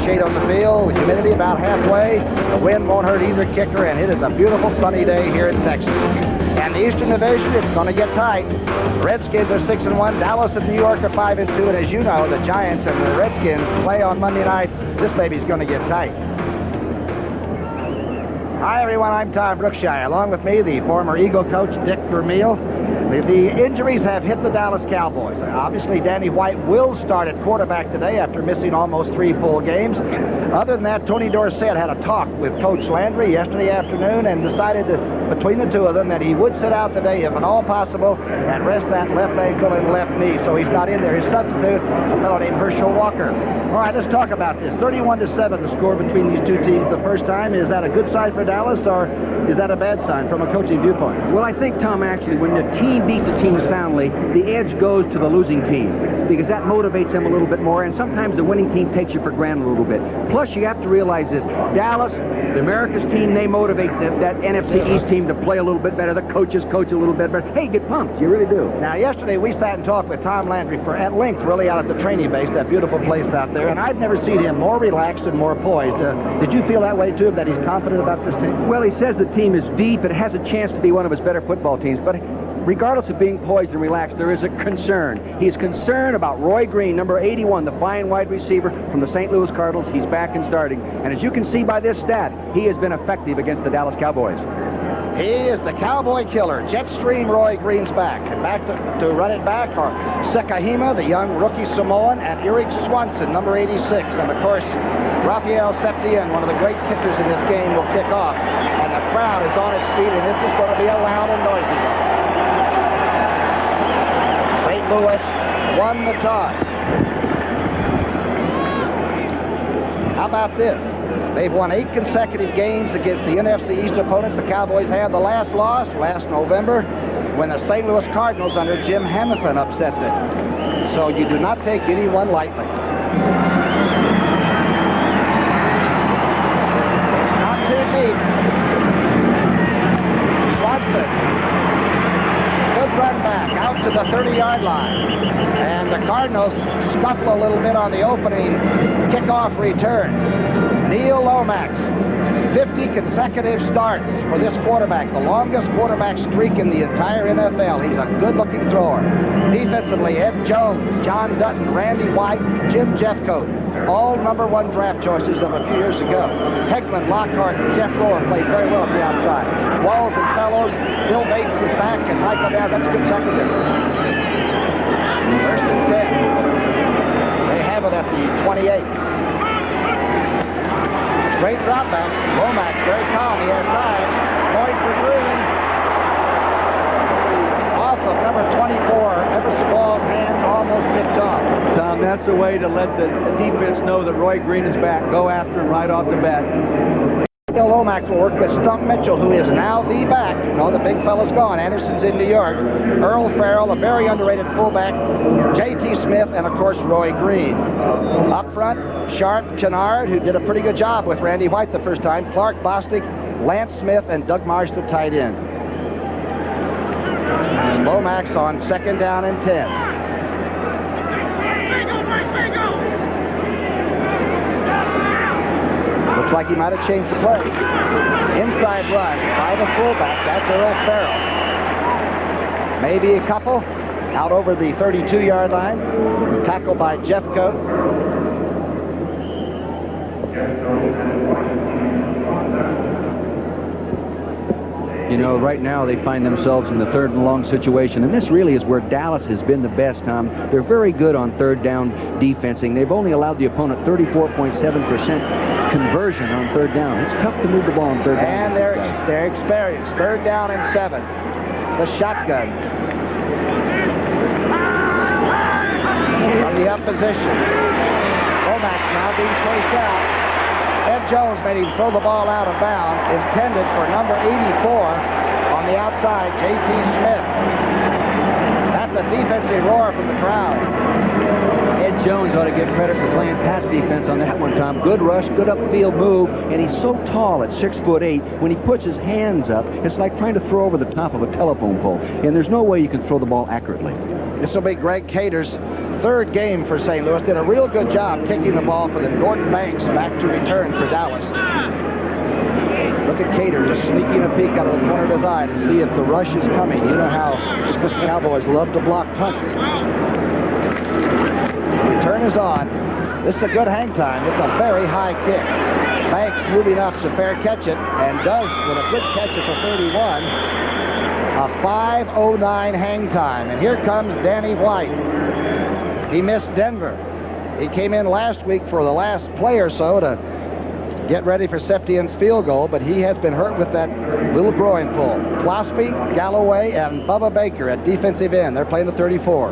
shade on the field, humidity about halfway. The wind won't hurt either kicker, and it is a beautiful sunny day here in Texas. And the Eastern Division, it's going to get tight. The Redskins are 6-1. Dallas and New York are 5-2. And as you know, the Giants and the Redskins play on Monday night. This baby's going to get tight. Hi, everyone. I'm Tom Brookshire. Along with me, the former Eagle coach, Dick Vermeil. The injuries have hit the Dallas Cowboys. Obviously, Danny White will start at quarterback today after missing almost 3 full games. Other than that, Tony Dorsett had a talk with Coach Landry yesterday afternoon and decided that between the two of them that he would sit out today if at all possible and rest that left ankle and left knee. So he's not in there. His substitute, a fellow named Herschel Walker. All right, let's talk about this. 31-7 the score between these two teams the first time. Is that a good sign for Dallas, or is that a bad sign from a coaching viewpoint? Well, I think, Tom, actually, when the team beats a team soundly, the edge goes to the losing team because that motivates them a little bit more, and sometimes the winning team takes you for granted a little bit. Plus, you have to realize this. Dallas, the America's team, they motivate that NFC East team to play a little bit better. The coaches coach a little bit better. Hey, get pumped. You really do. Now, yesterday we sat and talked with Tom Landry at length, really, out at the training base, that beautiful place out there, and I've never seen him more relaxed and more poised. Did you feel that way, too, that he's confident about this team? Well, he says the team is deep. It has a chance to be one of his better football teams, but regardless of being poised and relaxed, there is a concern. He's concerned about Roy Green, number 81, the fine wide receiver from the St. Louis Cardinals. He's back and starting. And as you can see by this stat, he has been effective against the Dallas Cowboys. He is the Cowboy killer. Jetstream Roy Green's back. And back to run it back are Sekahima, the young rookie Samoan, and Eric Swanson, number 86. And, of course, Rafael Septien, one of the great kickers in this game, will kick off. And the crowd is on its feet, and this is going to be a loud and noisy one. St. Louis won the toss. How about this? They've won 8 consecutive games against the NFC East opponents. The Cowboys had the last loss last November when the St. Louis Cardinals under Jim Hamilton upset them. So you do not take anyone lightly. It's not too deep. Swanson. Good run back out to the 30-yard line. And the Cardinals scuffle a little bit on the opening kickoff return. Neil Lomax, 50 consecutive starts for this quarterback, the longest quarterback streak in the entire NFL. He's a good-looking thrower. Defensively, Ed Jones, John Dutton, Randy White, Jim Jeffcoat, all number 1 draft choices of a few years ago. Hegman, Lockhart, and Jeff Rohr played very well at the outside. Walls and Fellows, Bill Bates is back, and Michael Dowd. That's a good secondary. First and 10. They have it at the 28. Great drop back. Lomax very calm. He has time. Going for Green. Off of number 24. Everson Ball's hands almost picked off. Tom, that's a way to let the defense know that Roy Green is back. Go after him right off the bat. Bill Lomax will work with Stump Mitchell, who is now the back. No, the big fella's gone. Anderson's in New York. Earl Farrell, a very underrated fullback. J.T. Smith, and, of course, Roy Green. Up front, Sharp, Kennard, who did a pretty good job with Randy White the first time. Clark Bostic, Lance Smith, and Doug Marsh, the tight end. Lomax on 2nd down and 10. Looks like he might have changed the play. Inside run by the fullback. That's Earl Farrell. Maybe a couple. Out over the 32-yard line. Tackled by Jeffcoat. You know, right now they find themselves in the 3rd and long situation, and this really is where Dallas has been the best, Tom. They're very good on 3rd down defensing. They've only allowed the opponent 34.7% conversion on 3rd down. It's tough to move the ball on 3rd down. And they're experienced. 3rd down and 7. The shotgun. From the up position. Lomax now being chased out. Ed Jones made him throw the ball out of bounds, intended for number 84 on the outside, J.T. Smith. That's a defensive roar from the crowd. Ed Jones ought to get credit for playing pass defense on that one, Tom. Good rush, good upfield move, and he's so tall at 6'8". When he puts his hands up, it's like trying to throw over the top of a telephone pole, and there's no way you can throw the ball accurately. This will be Greg Cater's third game for St. Louis. Did a real good job kicking the ball for them. Gordon Banks back to return for Dallas. Look at Cater just sneaking a peek out of the corner of his eye to see if the rush is coming. You know how Cowboys love to block punts. Return is on. This is a good hang time. It's a very high kick. Banks moving up to fair catch it, and does with a good catch at the 31. A 5:09 hang time. And here comes Danny White. He missed Denver. He came in last week for the last play or so to get ready for Septien's field goal, but he has been hurt with that little groin pull. Closby, Galloway, and Bubba Baker at defensive end. They're playing the 34.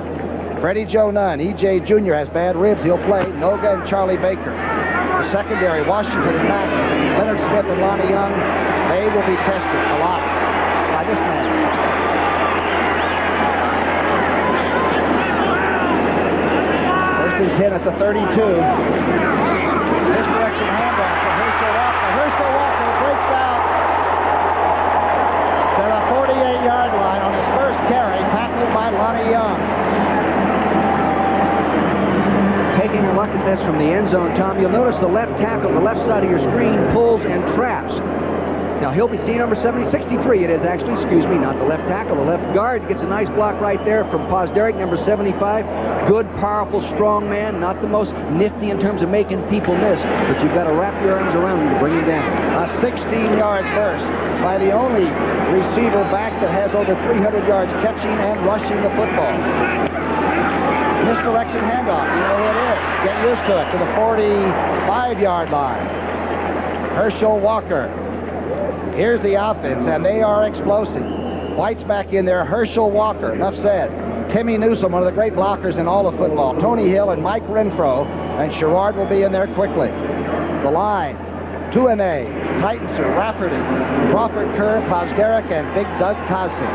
Freddie Joe Nunn, E.J. Jr. has bad ribs. He'll play. Noga and Charlie Baker. The secondary, Washington and Mack, Leonard Smith and Lonnie Young, they will be tested a lot by this man. First and 10 at the 32. Misdirection handoff for Herschel Walker. Herschel Walker breaks out to the 48-yard line on his first carry, tackled by Lonnie Young. Taking a look at this from the end zone, Tom, you'll notice the left tackle on the left side of your screen pulls and traps. Now, he'll be seeing number 63 it is actually, excuse me, not the left tackle. The left guard gets a nice block right there from Posderick, number 75. Good, powerful, strong man. Not the most nifty in terms of making people miss, but you've got to wrap your arms around him to bring him down. A 16-yard burst by the only receiver back that has over 300 yards catching and rushing the football. Misdirection handoff. You know who it is. Get used to it. To the 45-yard line. Herschel Walker. Here's the offense, and they are explosive. White's back in there. Herschel Walker. Enough said. Timmy Newsom, one of the great blockers in all of football. Tony Hill and Mike Renfro, and Sherrard will be in there quickly. The line. 2-A. Titanser, Rafferty, Crawford Kerr, Posderick, and Big Doug Cosby.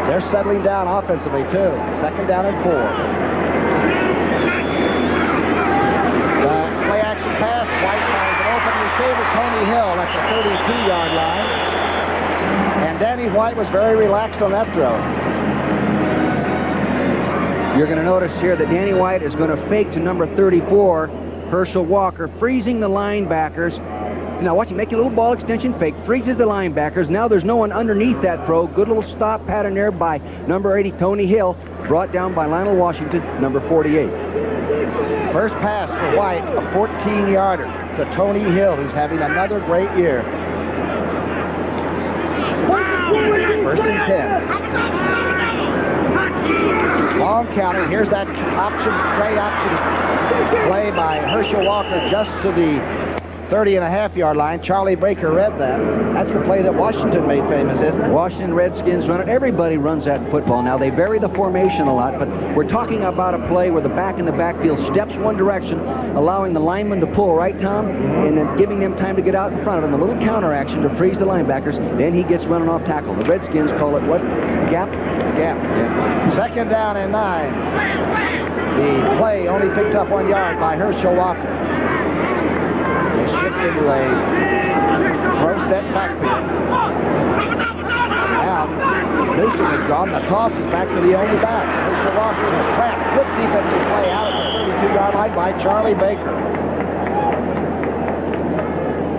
They're settling down offensively, too. Second down and 4. The play-action pass. White finds an open receiver, Tony Hill, at the 32-yard line. And Danny White was very relaxed on that throw. You're going to notice here that Danny White is going to fake to number 34, Herschel Walker, freezing the linebackers. Now watch him make a little ball extension fake, freezes the linebackers. Now there's no one underneath that throw. Good little stop pattern there by number 80, Tony Hill, brought down by Lionel Washington, number 48. First pass for White, a 14-yarder to Tony Hill, who's having another great year. First and 10. Long counting. Here's that option, play option play by Herschel Walker just to the 30.5-yard line. Charlie Baker read that. That's the play that Washington made famous, isn't it? Washington Redskins run it. Everybody runs that in football. Now, they vary the formation a lot, but we're talking about a play where the back in the backfield steps one direction, allowing the lineman to pull, right, Tom? And then giving them time to get out in front of him. A little counter action to freeze the linebackers. Then he gets running off tackle. The Redskins call it what? Gap? Gap. Yeah. Second down and 9. The play only picked up 1 yard by Herschel Walker. They shift into a throw set backfield. Now, Newsom is gone. The toss is back to the only back. Herschel Walker was trapped. Good defensive play out of the 32-yard line by Charlie Baker.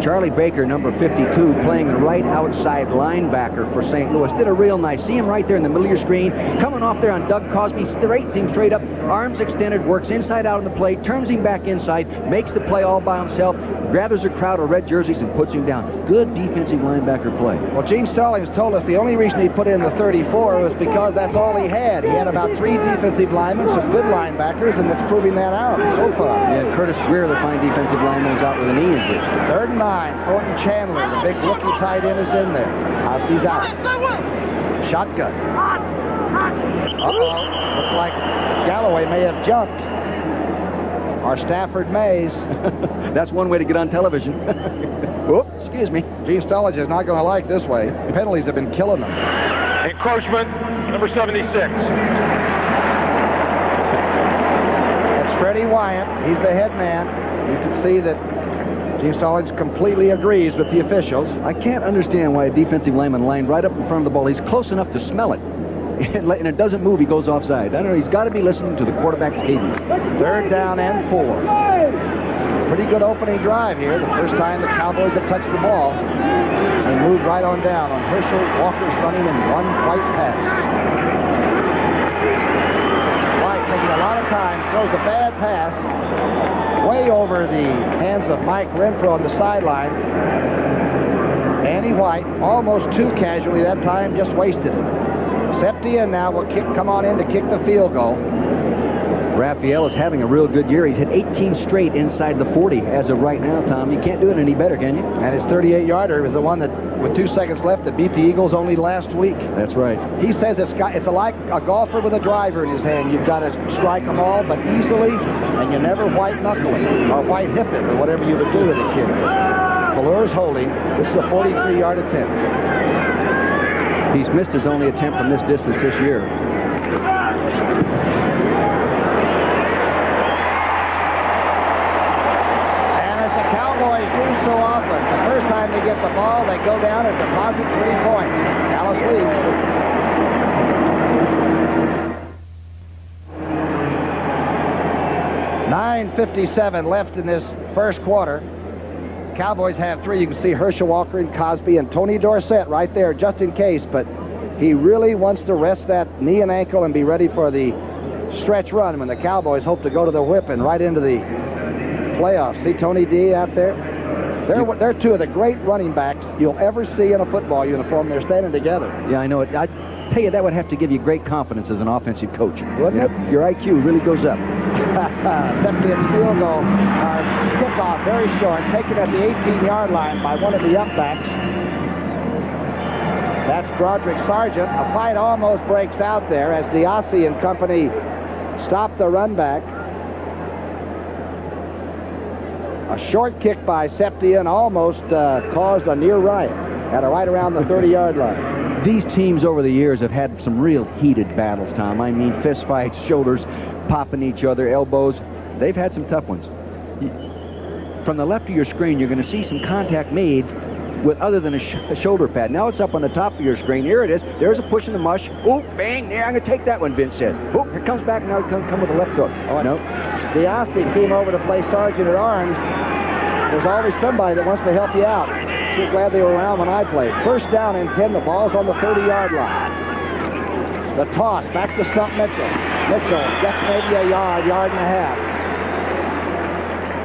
Charlie Baker, number 52, playing the right outside linebacker for St. Louis. Did a real nice. See him right there in the middle of your screen. Coming off there on Doug Cosby. Straight, seems straight up. Arms extended. Works inside out on the play. Turns him back inside. Makes the play all by himself. Gathers a crowd of red jerseys and puts him down. Good defensive linebacker play. Well, Gene Stallings told us the only reason he put in the 34 was because that's all he had. He had about 3 defensive linemen, some good linebackers, and it's proving that out so far. Yeah, Curtis Greer, the fine defensive lineman, is out with a knee injury. 3rd and 9. Thornton Chandler, the big rookie tight end, is in there. Cosby's out. Shotgun. Uh-oh. Looked like Galloway may have jumped. Or Stafford Mays. That's one way to get on television. Whoop, excuse me. Gene Stallings is not going to like this way. Penalties have been killing them. Encroachment, number 76. That's Freddie Wyatt. He's the head man. You can see that Gene Stallings completely agrees with the officials. I can't understand why a defensive lineman lined right up in front of the ball. He's close enough to smell it. and it doesn't move, he goes offside. I don't know, he's got to be listening to the quarterback's cadence. 3rd down and 4. Pretty good opening drive here. The first time the Cowboys have touched the ball. They moved right on down on Herschel. Walker's running in one white pass. White taking a lot of time, throws a bad pass way over the hands of Mike Renfro on the sidelines. Andy White, almost too casually that time, just wasted it. Septien now will come on in to kick the field goal. Raphael is having a real good year. He's hit 18 straight inside the 40 as of right now, Tom. You can't do it any better, can you? And his 38-yarder was the one that, with 2 seconds left, that beat the Eagles only last week. That's right. He says it's like a golfer with a driver in his hand. You've got to strike them all, but easily, and you never white knuckle it or white hip it or whatever you would do with a kid. Fleur's holding. This is a 43-yard attempt. He's missed his only attempt from this distance this year. So often, the first time they get the ball, they go down and deposit 3 points. Dallas leads. .9:57 left in this first quarter. Cowboys have 3. You can see Herschel Walker and Cosby and Tony Dorsett right there just in case, but he really wants to rest that knee and ankle and be ready for the stretch run when the Cowboys hope to go to the whip and right into the playoffs. See Tony D out there? They're 2 of the great running backs you'll ever see in a football uniform. They're standing together. Yeah, I know it. I tell you, that would have to give you great confidence as an offensive coach. Wouldn't it? Your IQ really goes up. Septien's field goal kickoff, very short, taken at the 18-yard line by one of the upbacks. That's Broderick Sargent. A fight almost breaks out there as Diassi and company stop the run back. A short kick by Septien almost caused a near riot at right around the 30-yard line. These teams over the years have had some real heated battles, Tom. I mean, fist fights, shoulders popping each other, elbows. They've had some tough ones. From the left of your screen, you're going to see some contact made with other than a shoulder pad. Now it's up on the top of your screen. Here it is. There's a push in the mush. Oh, bang. Yeah, I'm going to take that one, Vince says. Oh, here comes back. Now come with a left hook. Oh, no. Diassi came over to play Sargent at arms. There's always somebody that wants to help you out. Sure glad they were around when I played. First down and 10. The ball's on the 30-yard line. The toss back to Stump Mitchell. Mitchell gets maybe a yard and a half.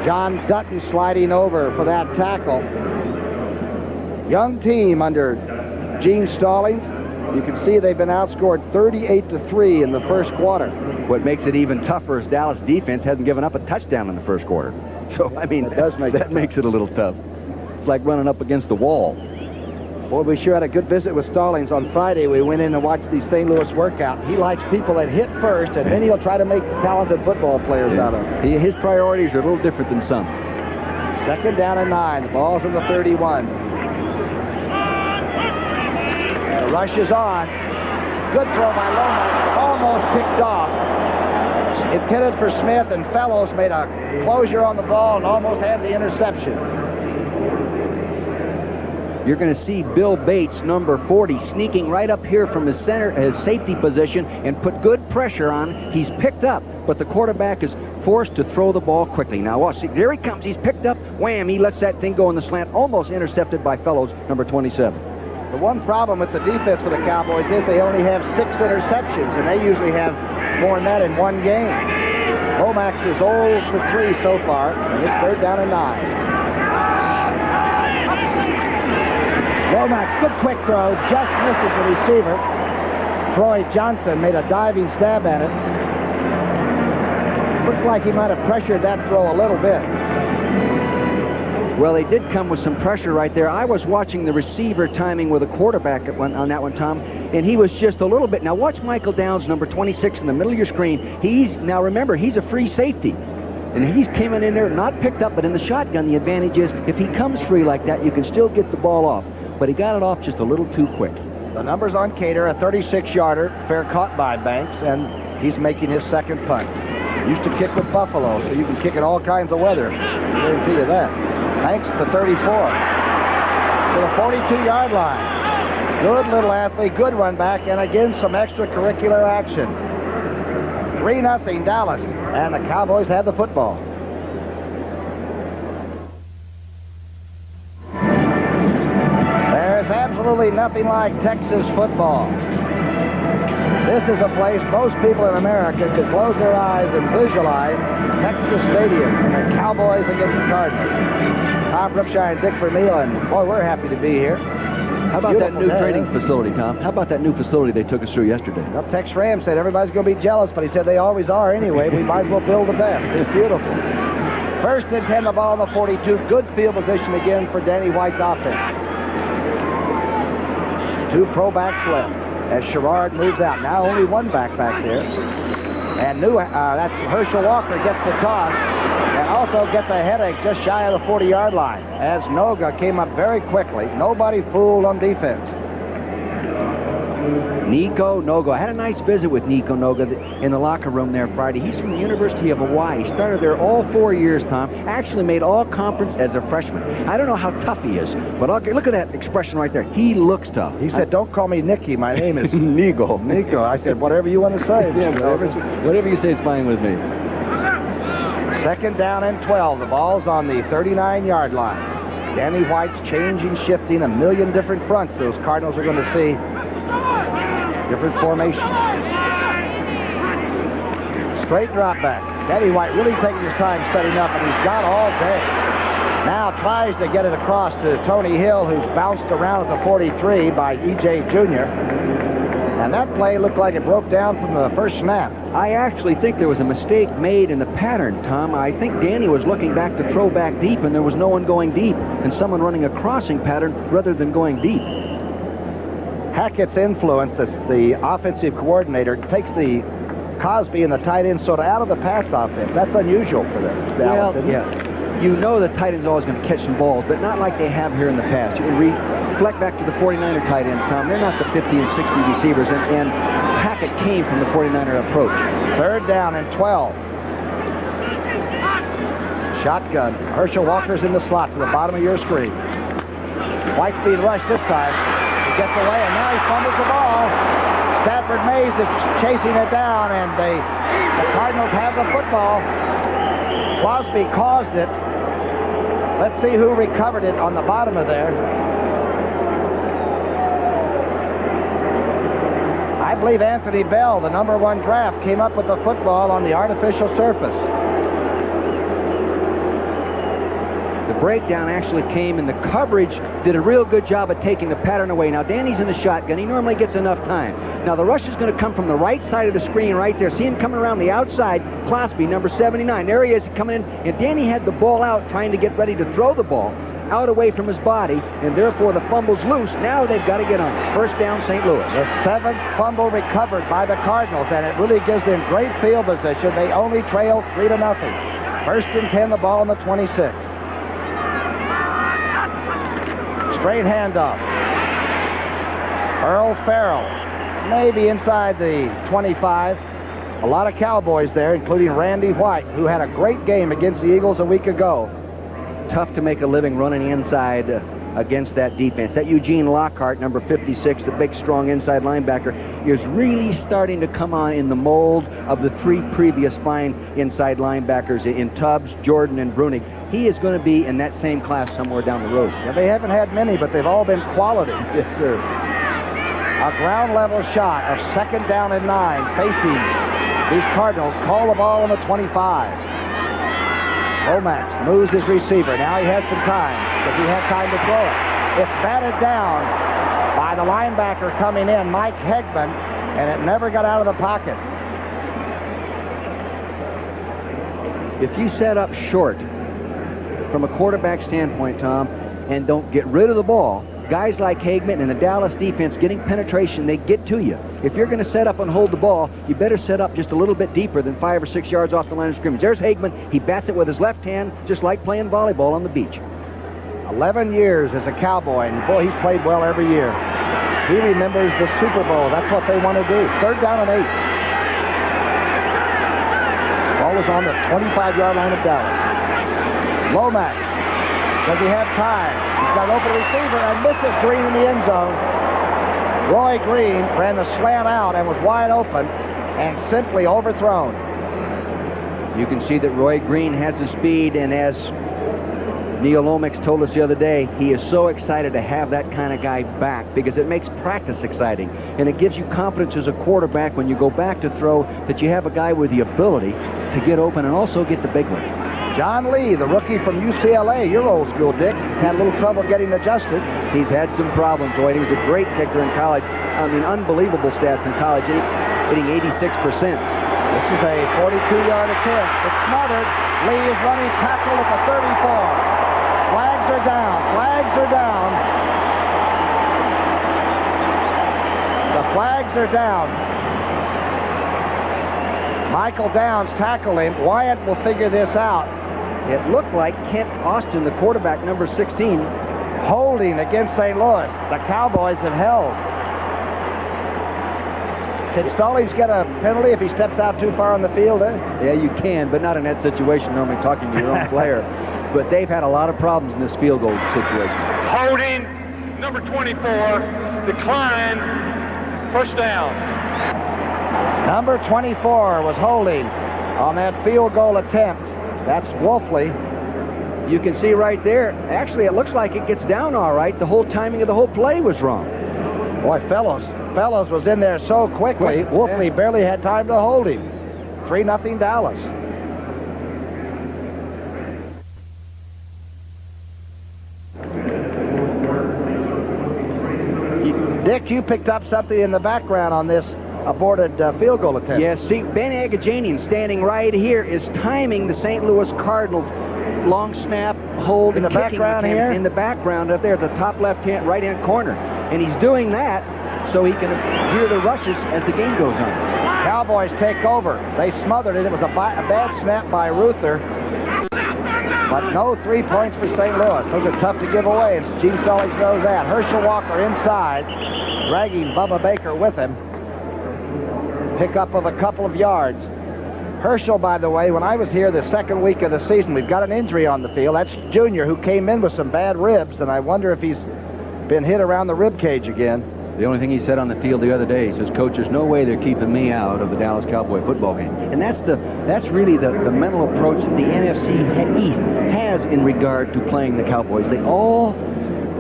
John Dutton sliding over for that tackle. Young team under Gene Stallings. You can see they've been outscored 38-3 in the first quarter. What makes it even tougher is Dallas defense hasn't given up a touchdown in the first quarter. So, I mean, that makes it a little tough. It's like running up against the wall. Boy, we sure had a good visit with Stallings on Friday. We went in and watched the St. Louis workout. He likes people that hit first, and then he'll try to make talented football players out of them. His priorities are a little different than some. 2nd down and 9. The ball's in the 31. The rush is on. Good throw by Lomax, almost picked off. Intended for Smith, and Fellows made a closure on the ball and almost had the interception. You're going to see Bill Bates, number 40, sneaking right up here from his safety position and put good pressure on. He's picked up, but the quarterback is forced to throw the ball quickly. Now watch, see, there he comes. He's picked up. Wham! He lets that thing go in the slant, almost intercepted by Fellows, number 27. The one problem with the defense for the Cowboys is they only have 6 interceptions, and they usually have more than that in one game. Lomax is 0 for 3 so far, and it's 3rd down and 9. Lomax, good quick throw, just misses the receiver. Troy Johnson made a diving stab at it. Looked like he might have pressured that throw a little bit. Well, they did come with some pressure right there. I was watching the receiver timing with a quarterback on that one, Tom, and he was just a little bit. Now watch Michael Downs, number 26, in the middle of your screen. Now remember, he's a free safety, and he's coming in there, not picked up, but in the shotgun, the advantage is if he comes free like that, you can still get the ball off. But he got it off just a little too quick. The numbers on Cater, a 36-yarder, fair caught by Banks, and he's making his 2nd punt. Used to kick with Buffalo, so you can kick in all kinds of weather. I guarantee you that. Banks at the 34. To the 42-yard line. Good little athlete, good run back, and again some extracurricular action. 3-0 Dallas, and the Cowboys have the football. There's absolutely nothing like Texas football. This is a place most people in America could close their eyes and visualize Texas Stadium and the Cowboys against the Cardinals. Tom Brookshire and Dick Vermeil, and boy, we're happy to be here. How about that new training facility, Tom? How about that new facility they took us through yesterday? Well, Tex Ram said everybody's going to be jealous, but he said they always are anyway. We might as well build the best. It's beautiful. First and 10, the ball on the 42. Good field position again for Danny White's offense. 2 pro backs left as Sherrard moves out. Now only 1 back there. And that's Herschel Walker gets the toss and also gets a headache just shy of the 40-yard line as Noga came up very quickly. Nobody fooled on defense. Nico Noga. I had a nice visit with Nico Noga in the locker room there Friday. He's from the University of Hawaii. He started there all 4 years, Tom. Actually made all conference as a freshman. I don't know how tough he is, but look at that expression right there. He looks tough. He said, "Don't call me Nicky. My name is Nico." Nico. I said, "Whatever you want to say." Yeah, whatever you say is fine with me. Second down and 12. The ball's on the 39-yard line. Danny White's changing, shifting a million different fronts. Those Cardinals are going to see different formations. Straight drop back. Danny White really taking his time setting up, and he's got all day. Now tries to get it across to Tony Hill, who's bounced around at the 43 by E.J. Jr. And that play looked like it broke down from the first snap. I actually think there was a mistake made in the pattern, Tom. I think Danny was looking back to throw back deep, and there was no one going deep, and someone running a crossing pattern rather than going deep. Hackett's influence, the offensive coordinator, takes the Cosby and the tight end sort of out of the pass offense. That's unusual for them. Dallas, well, yeah. You know the tight end's always going to catch some balls, but not like they have here in the past. You reflect back to the 49er tight ends, Tom. They're not the 50 and 60 receivers, and Hackett came from the 49er approach. Third down and 12. Shotgun. Herschel Walker's in the slot to the bottom of your screen. White's being rushed this time. He gets away, and now he fumbles the ball. Stafford Mays is chasing it down, and the Cardinals have the football. Crosby caused it. Let's see who recovered it on the bottom of there. I believe Anthony Bell, the #1 draft, came up with the football on the artificial surface. The breakdown actually came, and the coverage did a real good job of taking the pattern away. Now, Danny's in the shotgun. He normally gets enough time. Now, the rush is going to come from the right side of the screen right there. See him coming around the outside. Crosby, number 79. There he is coming in, and Danny had the ball out trying to get ready to throw the ball out away from his body, and therefore the fumble's loose. Now they've got to get on it. First down, St. Louis. The 7th fumble recovered by the Cardinals, and it really gives them great field position. They only trail 3-0. First and 10, the ball on the 26. Straight handoff. Earl Farrell, maybe inside the 25. A lot of Cowboys there, including Randy White, who had a great game against the Eagles a week ago. Tough to make a living running inside against that defense. That Eugene Lockhart, number 56, the big, strong inside linebacker, is really starting to come on in the mold of the 3 previous fine inside linebackers in Tubbs, Jordan, and Brunig. He is going to be in that same class somewhere down the road. Yeah, they haven't had many, but they've all been quality. Yes, sir. A ground level shot of 2nd down and 9 facing these Cardinals. Call the ball on the 25. Lomax moves his receiver. Now he has some time. Does he have time to throw it? It's batted down by the linebacker coming in, Mike Hegman, and it never got out of the pocket. If you set up short from a quarterback standpoint, Tom, and don't get rid of the ball, guys like Hagman and the Dallas defense getting penetration, they get to you. If you're going to set up and hold the ball, you better set up just a little bit deeper than 5 or 6 yards off the line of scrimmage. There's Hagman. He bats it with his left hand, just like playing volleyball on the beach. 11 years as a Cowboy, and boy, he's played well every year. He remembers the Super Bowl. That's what they want to do. 3rd down and 8. Ball is on the 25-yard line of Dallas. Lomax, does he have time? He's got an open receiver and misses Green in the end zone. Roy Green ran the slant out and was wide open and simply overthrown. You can see that Roy Green has the speed, and as Neil Lomax told us the other day, he is so excited to have that kind of guy back because it makes practice exciting, and it gives you confidence as a quarterback when you go back to throw that you have a guy with the ability to get open and also get the big one. John Lee, the rookie from UCLA, your old school, Dick, had a little trouble getting adjusted. He's had some problems, Lloyd. He was a great kicker in college. I mean, unbelievable stats in college, hitting 86%. This is a 42-yard attempt. It's smothered. Lee is running tackle at the 34. Flags are down. Flags are down. The flags are down. Michael Downs tackled him. Wyatt will figure this out. It looked like Kent Austin, the quarterback, number 16. Holding against St. Louis. The Cowboys have held. Can Stallings get a penalty if he steps out too far on the field? Yeah, you can, but not in that situation, normally talking to your own player. But they've had a lot of problems in this field goal situation. Holding, number 24, decline, first down. Number 24 was holding on that field goal attempt. That's Wolfley. You can see right there, actually it looks like it gets down all right. The whole timing of the whole play was wrong. Boy, Fellows was in there so quickly, Wolfley barely had time to hold him. 3-0 Dallas. Dick, you picked up something in the background on this aborted field goal attempt. Yes, see, Ben Agajanian standing right here is timing the St. Louis Cardinals long snap, hold, in the and kicking background here? In the background up there at the top left-hand, right-hand corner. And he's doing that so he can hear the rushes as the game goes on. Cowboys take over. They smothered it. It was a bad snap by Ruther. But no 3 points for St. Louis. Those are tough to give away, and Gene Stallings knows that. Herschel Walker inside, dragging Bubba Baker with him. Pickup of a couple of yards. Herschel, by the way, when I was here the second week of the season, we've got an injury on the field. That's Junior, who came in with some bad ribs, and I wonder if he's been hit around the rib cage again. The only thing he said on the field the other day, he says, "Coach, there's no way they're keeping me out of the Dallas Cowboy football game." And that's really the mental approach that the NFC East has in regard to playing the Cowboys. They all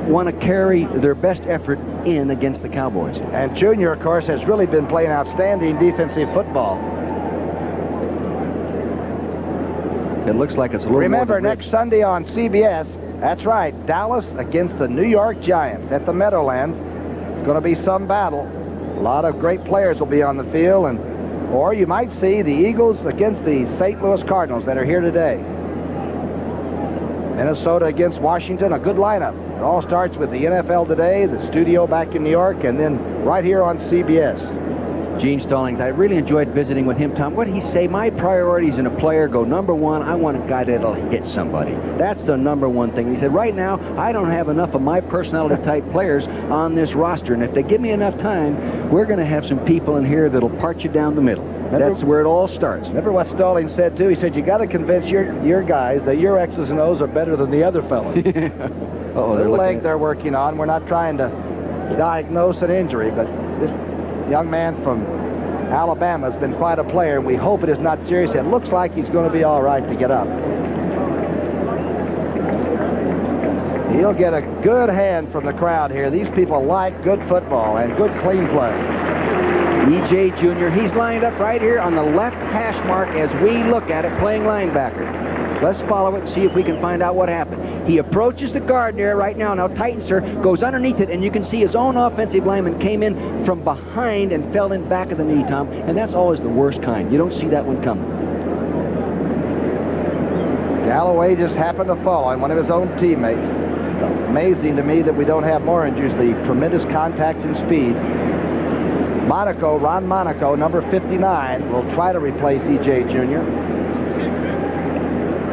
want to carry their best effort in against the Cowboys. And Junior, of course, has really been playing outstanding defensive football. It looks like it's a little Remember, more than next Sunday on CBS, that's right, Dallas against the New York Giants at the Meadowlands. It's going to be some battle. A lot of great players will be on the field, or you might see the Eagles against the St. Louis Cardinals that are here today. Minnesota against Washington, a good lineup. It all starts with the NFL Today, the studio back in New York, and then right here on CBS. Gene Stallings, I really enjoyed visiting with him, Tom. What did he say? My priorities in a player go, number one, I want a guy that'll hit somebody. That's the number one thing. He said, right now, I don't have enough of my personality-type players on this roster, and if they give me enough time, we're going to have some people in here that'll part you down the middle. That's where it all starts. Remember what Stallings said, too? He said, you got to convince your guys that your X's and O's are better than the other fellas. The leg they're working on. We're not trying to diagnose an injury, but this young man from Alabama has been quite a player, and we hope it is not serious. It looks like he's going to be all right to get up. He'll get a good hand from the crowd here. These people like good football and good clean play. E.J. Jr., he's lined up right here on the left hash mark as we look at it, playing linebacker. Let's follow it and see if we can find out what happened. He approaches the guard there right now. Now tightens her, goes underneath it, and you can see his own offensive lineman came in from behind and fell in back of the knee, Tom. And that's always the worst kind. You don't see that one coming. Galloway just happened to fall on one of his own teammates. It's amazing to me that we don't have more injuries. The tremendous contact and speed. Ron Monaco, number 59, will try to replace E.J. Jr.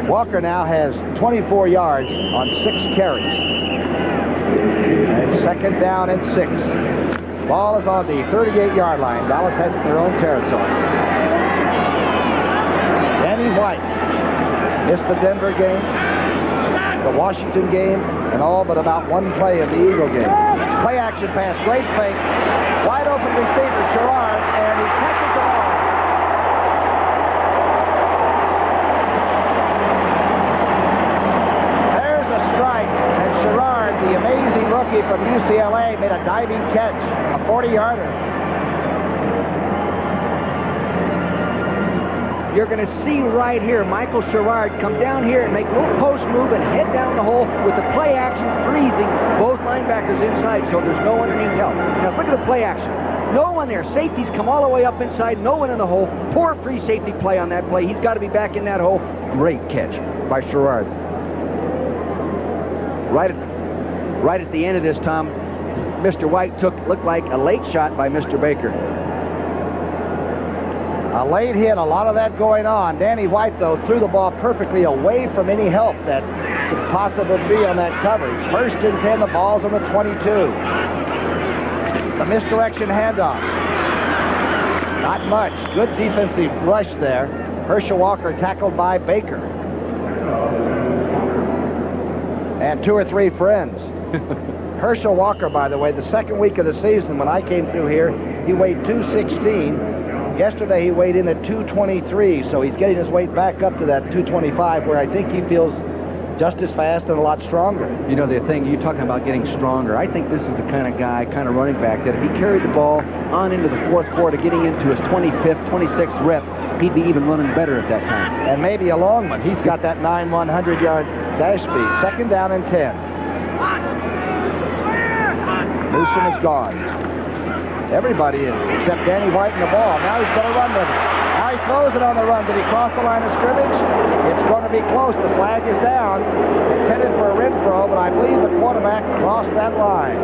Walker now has 24 yards on 6 carries. And second down and 6. Ball is on the 38-yard line. Dallas has it in their own territory. Danny White missed the Denver game, the Washington game, and all but about one play of the Eagle game. Play action pass, great fake. Wide open receiver, Sherrard, and he catches the ball. There's a strike, and Sherrard, the amazing rookie from UCLA, made a diving catch, a 40-yarder. You're going to see right here Michael Sherrard come down here and make a little post move and head down the hole with the play action freezing both linebackers inside, so there's no underneath help. Now look at the play action. No one there. Safeties come all the way up inside. No one in the hole. Poor free safety play on that play. He's got to be back in that hole. Great catch by Sherrard. Right at the end of this, Tom, Mr. White looked like a late shot by Mr. Baker. A late hit, a lot of that going on. Danny White, though, threw the ball perfectly away from any help that could possibly be on that coverage. 1st and 10, the ball's on the 22. The misdirection handoff. Not much. Good defensive rush there. Herschel Walker tackled by Baker. And 2 or 3 friends. Herschel Walker, by the way, the second week of the season when I came through here, he weighed 216. Yesterday he weighed in at 223, so he's getting his weight back up to that 225, where I think he feels just as fast and a lot stronger. You know, the thing, you're talking about getting stronger. I think this is the kind of guy, kind of running back, that if he carried the ball on into the 4th quarter, getting into his 25th, 26th rep, he'd be even running better at that time. And maybe a long one. He's got that 100-yard dash speed. 2nd down and 10. Newsom is gone. Everybody is, except Danny White and the ball. Now he's going to run with it. Now he throws it on the run. Did he cross the line of scrimmage? It's going to be close. The flag is down. Intended for a rim throw, but I believe the quarterback crossed that line.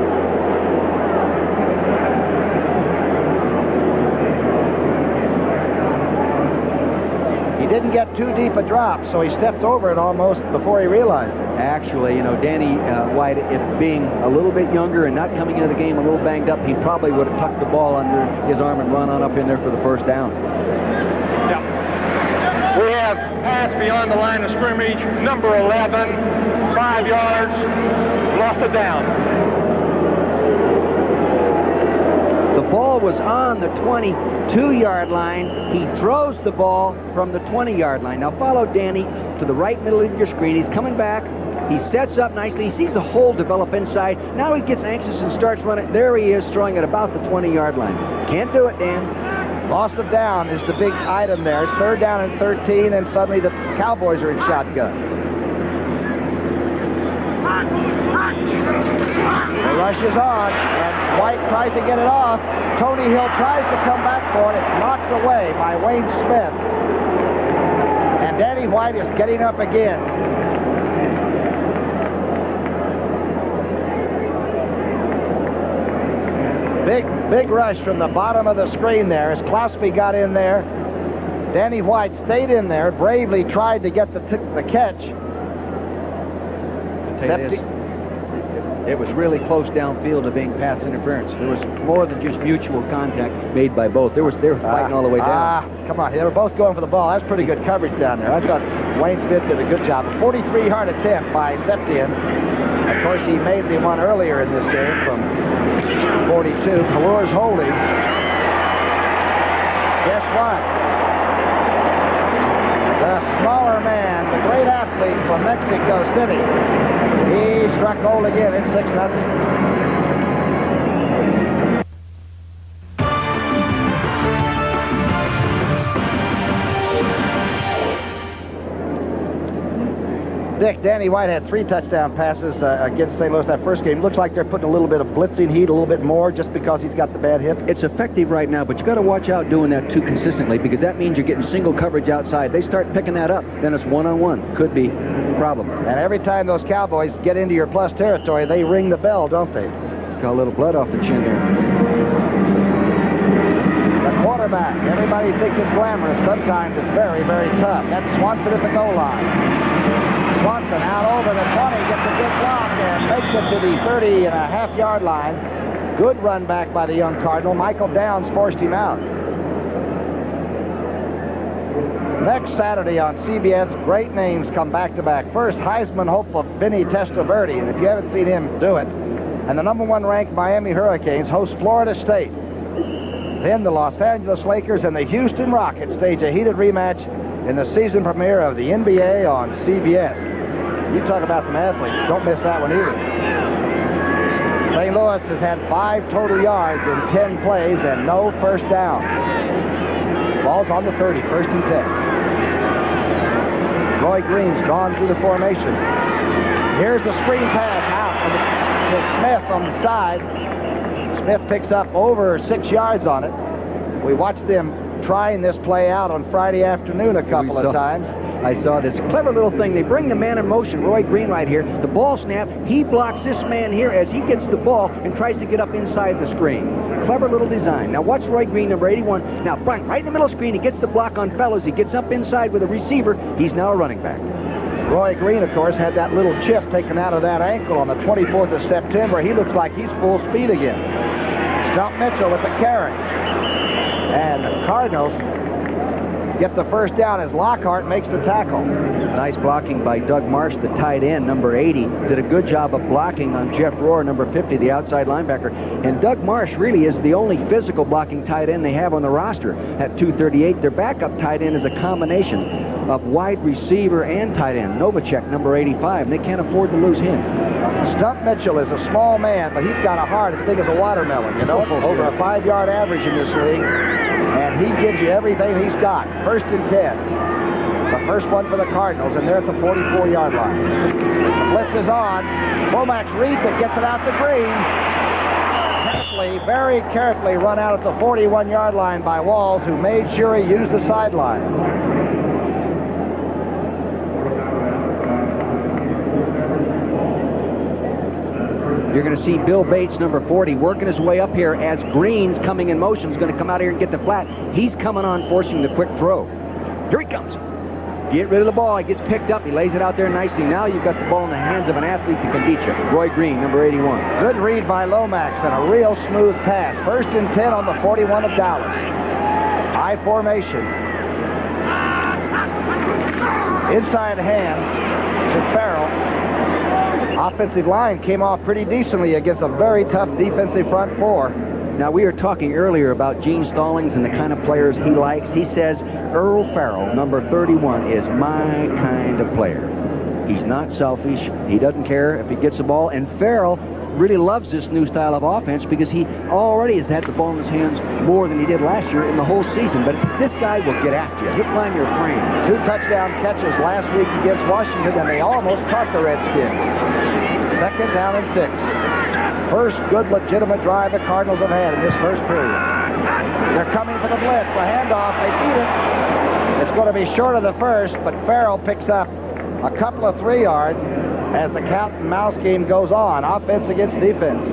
He didn't get too deep a drop, so he stepped over it almost before he realized it. Actually, you know, Danny White, if being a little bit younger and not coming into the game a little banged up, he probably would have tucked the ball under his arm and run on up in there for the 1st down. Yep. We have passed beyond the line of scrimmage, number 11, 5 yards, loss of down. The ball was on the 22-yard line. He throws the ball from the 20-yard line. Now follow Danny to the right middle of your screen. He's coming back. He sets up nicely. He sees a hole develop inside. Now he gets anxious and starts running. There he is, throwing at about the 20-yard line. Can't do it, Dan. Loss of down is the big item there. It's 3rd down and 13, and suddenly the Cowboys are in shotgun. The rush is on, and White tries to get it off. Tony Hill tries to come back for it. It's knocked away by Wayne Smith. And Danny White is getting up again. Big rush from the bottom of the screen there as Klausby got in there. Danny White stayed in there, bravely tried to get the catch. I'll tell you this, it was really close downfield to being pass interference. There was more than just mutual contact made by both. They were fighting all the way down. Come on, they were both going for the ball. That's pretty good coverage down there. I thought Wayne Smith did a good job. A 43-yard attempt by Septien. Of course, he made the one earlier in this game from 42. Kalur's holding. Guess what? The smaller man, the great athlete from Mexico City. He struck gold again. It's 6-0. Dick, Danny White had 3 touchdown passes against St. Louis that first game. Looks like they're putting a little bit of blitzing heat, a little bit more, just because he's got the bad hip. It's effective right now, but you got to watch out doing that too consistently, because that means you're getting single coverage outside. They start picking that up, then it's one-on-one. Could be a problem. And every time those Cowboys get into your plus territory, they ring the bell, don't they? Got a little blood off the chin there. The quarterback, everybody thinks it's glamorous. Sometimes it's very, very tough. That's Swanson at the goal line. Swanson out over the 20, gets a good block and makes it to the 30.5-yard line. Good run back by the young Cardinal. Michael Downs forced him out. Next Saturday on CBS, great names come back-to-back. First, Heisman hopeful Vinny Testaverde, and if you haven't seen him do it, And the #1 ranked Miami Hurricanes host Florida State. Then the Los Angeles Lakers and the Houston Rockets stage a heated rematch in the season premiere of the NBA on CBS. You talk about some athletes. Don't miss that one either. St. Louis has had 5 total yards in 10 plays and no first down. Ball's on the 30, 1st and 10. Roy Green's gone through the formation. Here's the screen pass out to Smith on the side. Smith picks up over 6 yards on it. We watched them trying this play out on Friday afternoon a couple of times. I saw this clever little thing. They bring the man in motion, Roy Green right here. The ball snap. He blocks this man here as he gets the ball and tries to get up inside the screen. Clever little design. Now watch Roy Green, number 81. Now right in the middle of the screen. He gets the block on Fellows. He gets up inside with a receiver. He's now a running back. Roy Green, of course, had that little chip taken out of that ankle on the 24th of September. He looks like he's full speed again. Stump Mitchell with the carry. And the Cardinals get the first down as Lockhart makes the tackle. Nice blocking by Doug Marsh, the tight end, number 80. Did a good job of blocking on Jeff Rohr, number 50, the outside linebacker. And Doug Marsh really is the only physical blocking tight end they have on the roster at 238. Their backup tight end is a combination of wide receiver and tight end, Novacek, number 85, and they can't afford to lose him. Stump Mitchell is a small man, but he's got a heart as big as a watermelon, you know, over a 5-yard average in this league. And he gives you everything he's got. 1st and 10. The first one for the Cardinals, and they're at the 44-yard line. The blitz is on. Lomax reads it, gets it out to Green. Carefully, very carefully run out at the 41-yard line by Walls, who made sure he used the sidelines. You're going to see Bill Bates, number 40, working his way up here as Green's coming in motion. He's going to come out here and get the flat. He's coming on, forcing the quick throw. Here he comes. Get rid of the ball. He gets picked up. He lays it out there nicely. Now you've got the ball in the hands of an athlete that can beat you. Roy Green, number 81. Good read by Lomax and a real smooth pass. 1st and 10 on the 41 of Dallas. High formation. Inside hand to Farrell. Offensive line came off pretty decently against a very tough defensive front four. Now, we were talking earlier about Gene Stallings and the kind of players he likes. He says Earl Farrell, number 31, is my kind of player. He's not selfish. He doesn't care if he gets the ball. And Farrell really loves this new style of offense because he already has had the ball in his hands more than he did last year in the whole season. But this guy will get after you. He'll climb your frame. 2 touchdown catches last week against Washington, and they almost caught the Redskins. 2nd down and 6. First good legitimate drive the Cardinals have had in this first period. They're coming for the blitz. The handoff. They beat it. It's going to be short of the first, but Farrell picks up a couple of 3 yards as the cat and mouse game goes on. Offense against defense.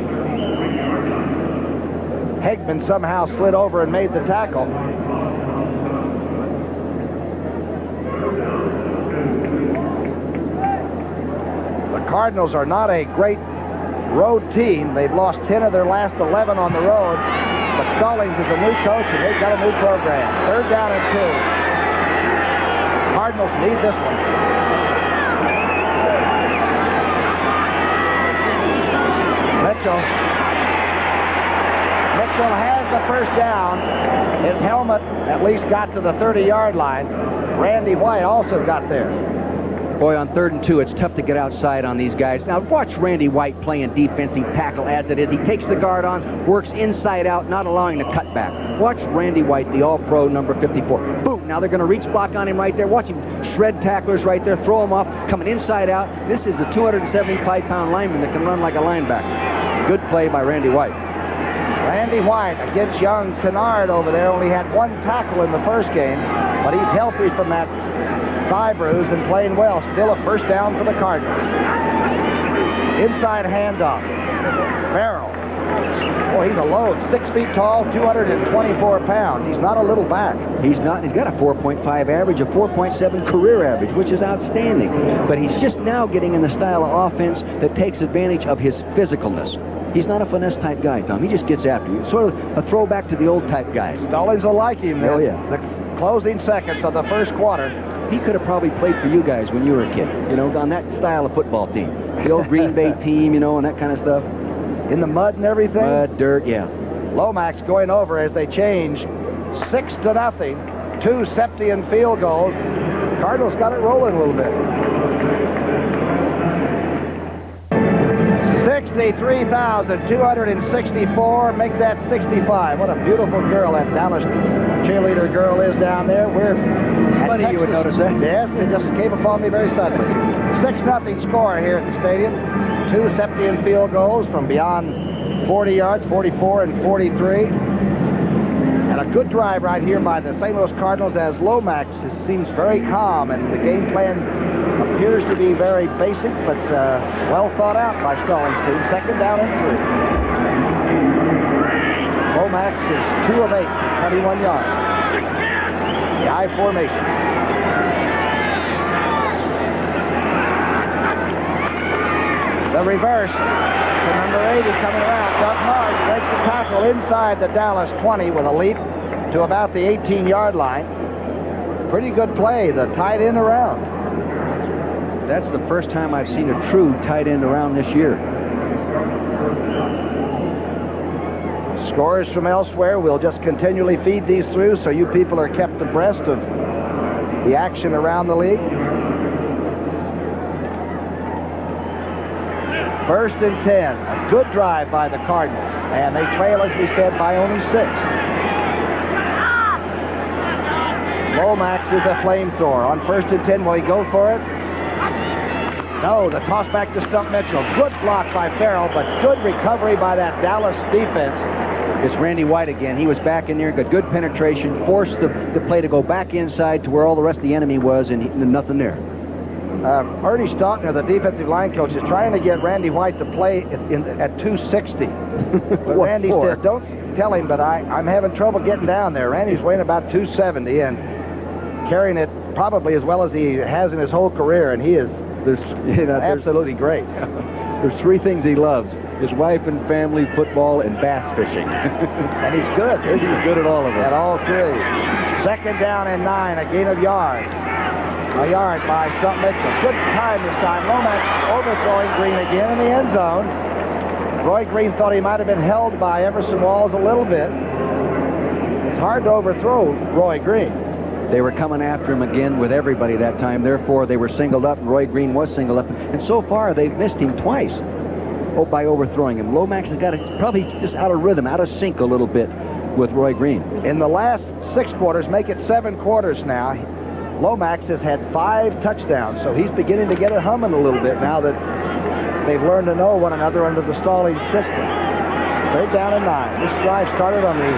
Hegman somehow slid over and made the tackle. The Cardinals are not a great road team. They've lost 10 of their last 11 on the road. But Stallings is a new coach, and they've got a new program. 3rd down and 2. Cardinals need this one. Mitchell has the first down. His helmet at least got to the 30-yard line. Randy White also got there. Boy, on 3rd and 2, it's tough to get outside on these guys. Now, watch Randy White playing defensive tackle as it is. He takes the guard on, works inside out, not allowing the cutback. Watch Randy White, the all-pro, number 54. Boom! Now they're going to reach block on him right there. Watch him shred tacklers right there, throw him off, coming inside out. This is a 275-pound lineman that can run like a linebacker. Good play by Randy White. Randy White against young Kennard over there. Only had 1 tackle in the first game, but he's healthy from that thigh bruise and playing well. Still a first down for the Cardinals. Inside handoff. Farrell. Boy, he's a load. 6 feet tall, 224 pounds. He's not a little back. He's not. He's got a 4.5 average, a 4.7 career average, which is outstanding. But he's just now getting in the style of offense that takes advantage of his physicalness. He's not a finesse type guy, Tom. He just gets after you. Sort of a throwback to the old type guys. Stallings will like him. Oh, yeah. The closing seconds of the first quarter. He could have probably played for you guys when you were a kid, you know, on that style of football team. The old Green Bay team, you know, and that kind of stuff. in the mud and everything. Mud, dirt, yeah. Lomax going over as they change 6-0. 2 Septian field goals. Cardinals got it rolling a little bit. 63,264. Make that 65. What a beautiful girl that Dallas cheerleader girl is down there. We're Funny you would notice that. Yes, it just came upon me very suddenly. 6-0 score here at the stadium. 2 Septian field goals from beyond 40 yards, 44 and 43. And a good drive right here by the St. Louis Cardinals as Lomax seems very calm, and the game plan appears to be very basic, but well thought out by Stallings' team. 2nd down and 3. Lomax is 2 of 8, 21 yards. The I formation. The reverse to number 80 coming around. Doug Marsh breaks the tackle inside the Dallas 20 with a leap to about the 18-yard line. Pretty good play, the tight end around. That's the first time I've seen a true tight end around this year. Scores from elsewhere. We'll just continually feed these through so you people are kept abreast of the action around the league. 1st and 10. A good drive by the Cardinals. And they trail, as we said, by only 6. Lomax is a flamethrower. On 1st and 10, will he go for it? No, the toss back to Stump Mitchell. Good block by Farrell, but good recovery by that Dallas defense. It's Randy White again. He was back in there, got good penetration, forced the play to go back inside to where all the rest of the enemy was, and nothing there. Ernie Staunton, the defensive line coach, is trying to get Randy White to play at 260. But Randy said, don't tell him, but I'm having trouble getting down there. Randy's weighing about 270 and carrying it probably as well as he has in his whole career, and he is absolutely great. There's 3 things he loves: his wife and family, football, and bass fishing. And he's good. He's good at all of it. At all 3. 2nd down and 9, a gain of yards. A yard by Stump Mitchell. Good time this time. Lomax overthrowing Green again in the end zone. Roy Green thought he might have been held by Everson Walls a little bit. It's hard to overthrow Roy Green. They were coming after him again with everybody that time. Therefore, they were singled up, and Roy Green was singled up. And so far, they've missed him twice by overthrowing him. Lomax has got it probably just out of rhythm, out of sync a little bit with Roy Green. In the last 6 quarters, make it 7 quarters now, Lomax has had 5 touchdowns, so he's beginning to get it humming a little bit now that they've learned to know one another under the Stallings system. 3rd down and 9. This drive started on the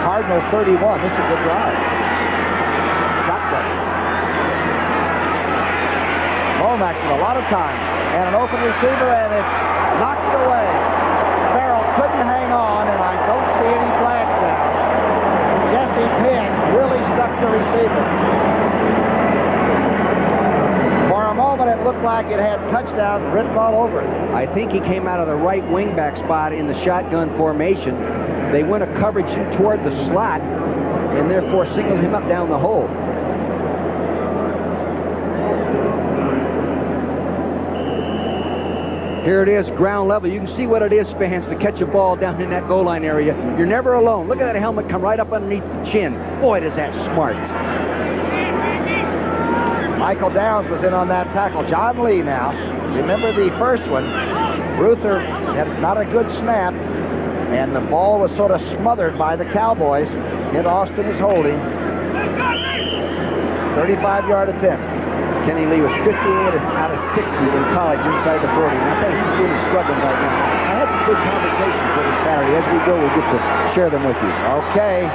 Cardinal 31. This is a good drive. Shotgun. Lomax with a lot of time and an open receiver, and it's knocked away. Farrell couldn't hang on, and I don't see any flags now. Jesse Penn really stuck the receiver. For a moment, it looked like it had touchdown written all over it. I think he came out of the right wingback spot in the shotgun formation. They went a coverage toward the slot and therefore singled him up down the hole. Here it is, ground level. You can see what it is, fans, to catch a ball down in that goal line area. You're never alone. Look at that helmet come right up underneath the chin. Boy, does that smart. Michael Downs was in on that tackle. John Lee now. Remember the first one. Ruther had not a good snap, and the ball was sort of smothered by the Cowboys. Hit Austin is holding. 35-yard attempt. Kenny Lee was 58 out of 60 in college inside the 40, and I think he's really struggling right now. I had some good conversations with him Saturday. As we go, we'll get to share them with you. Okay.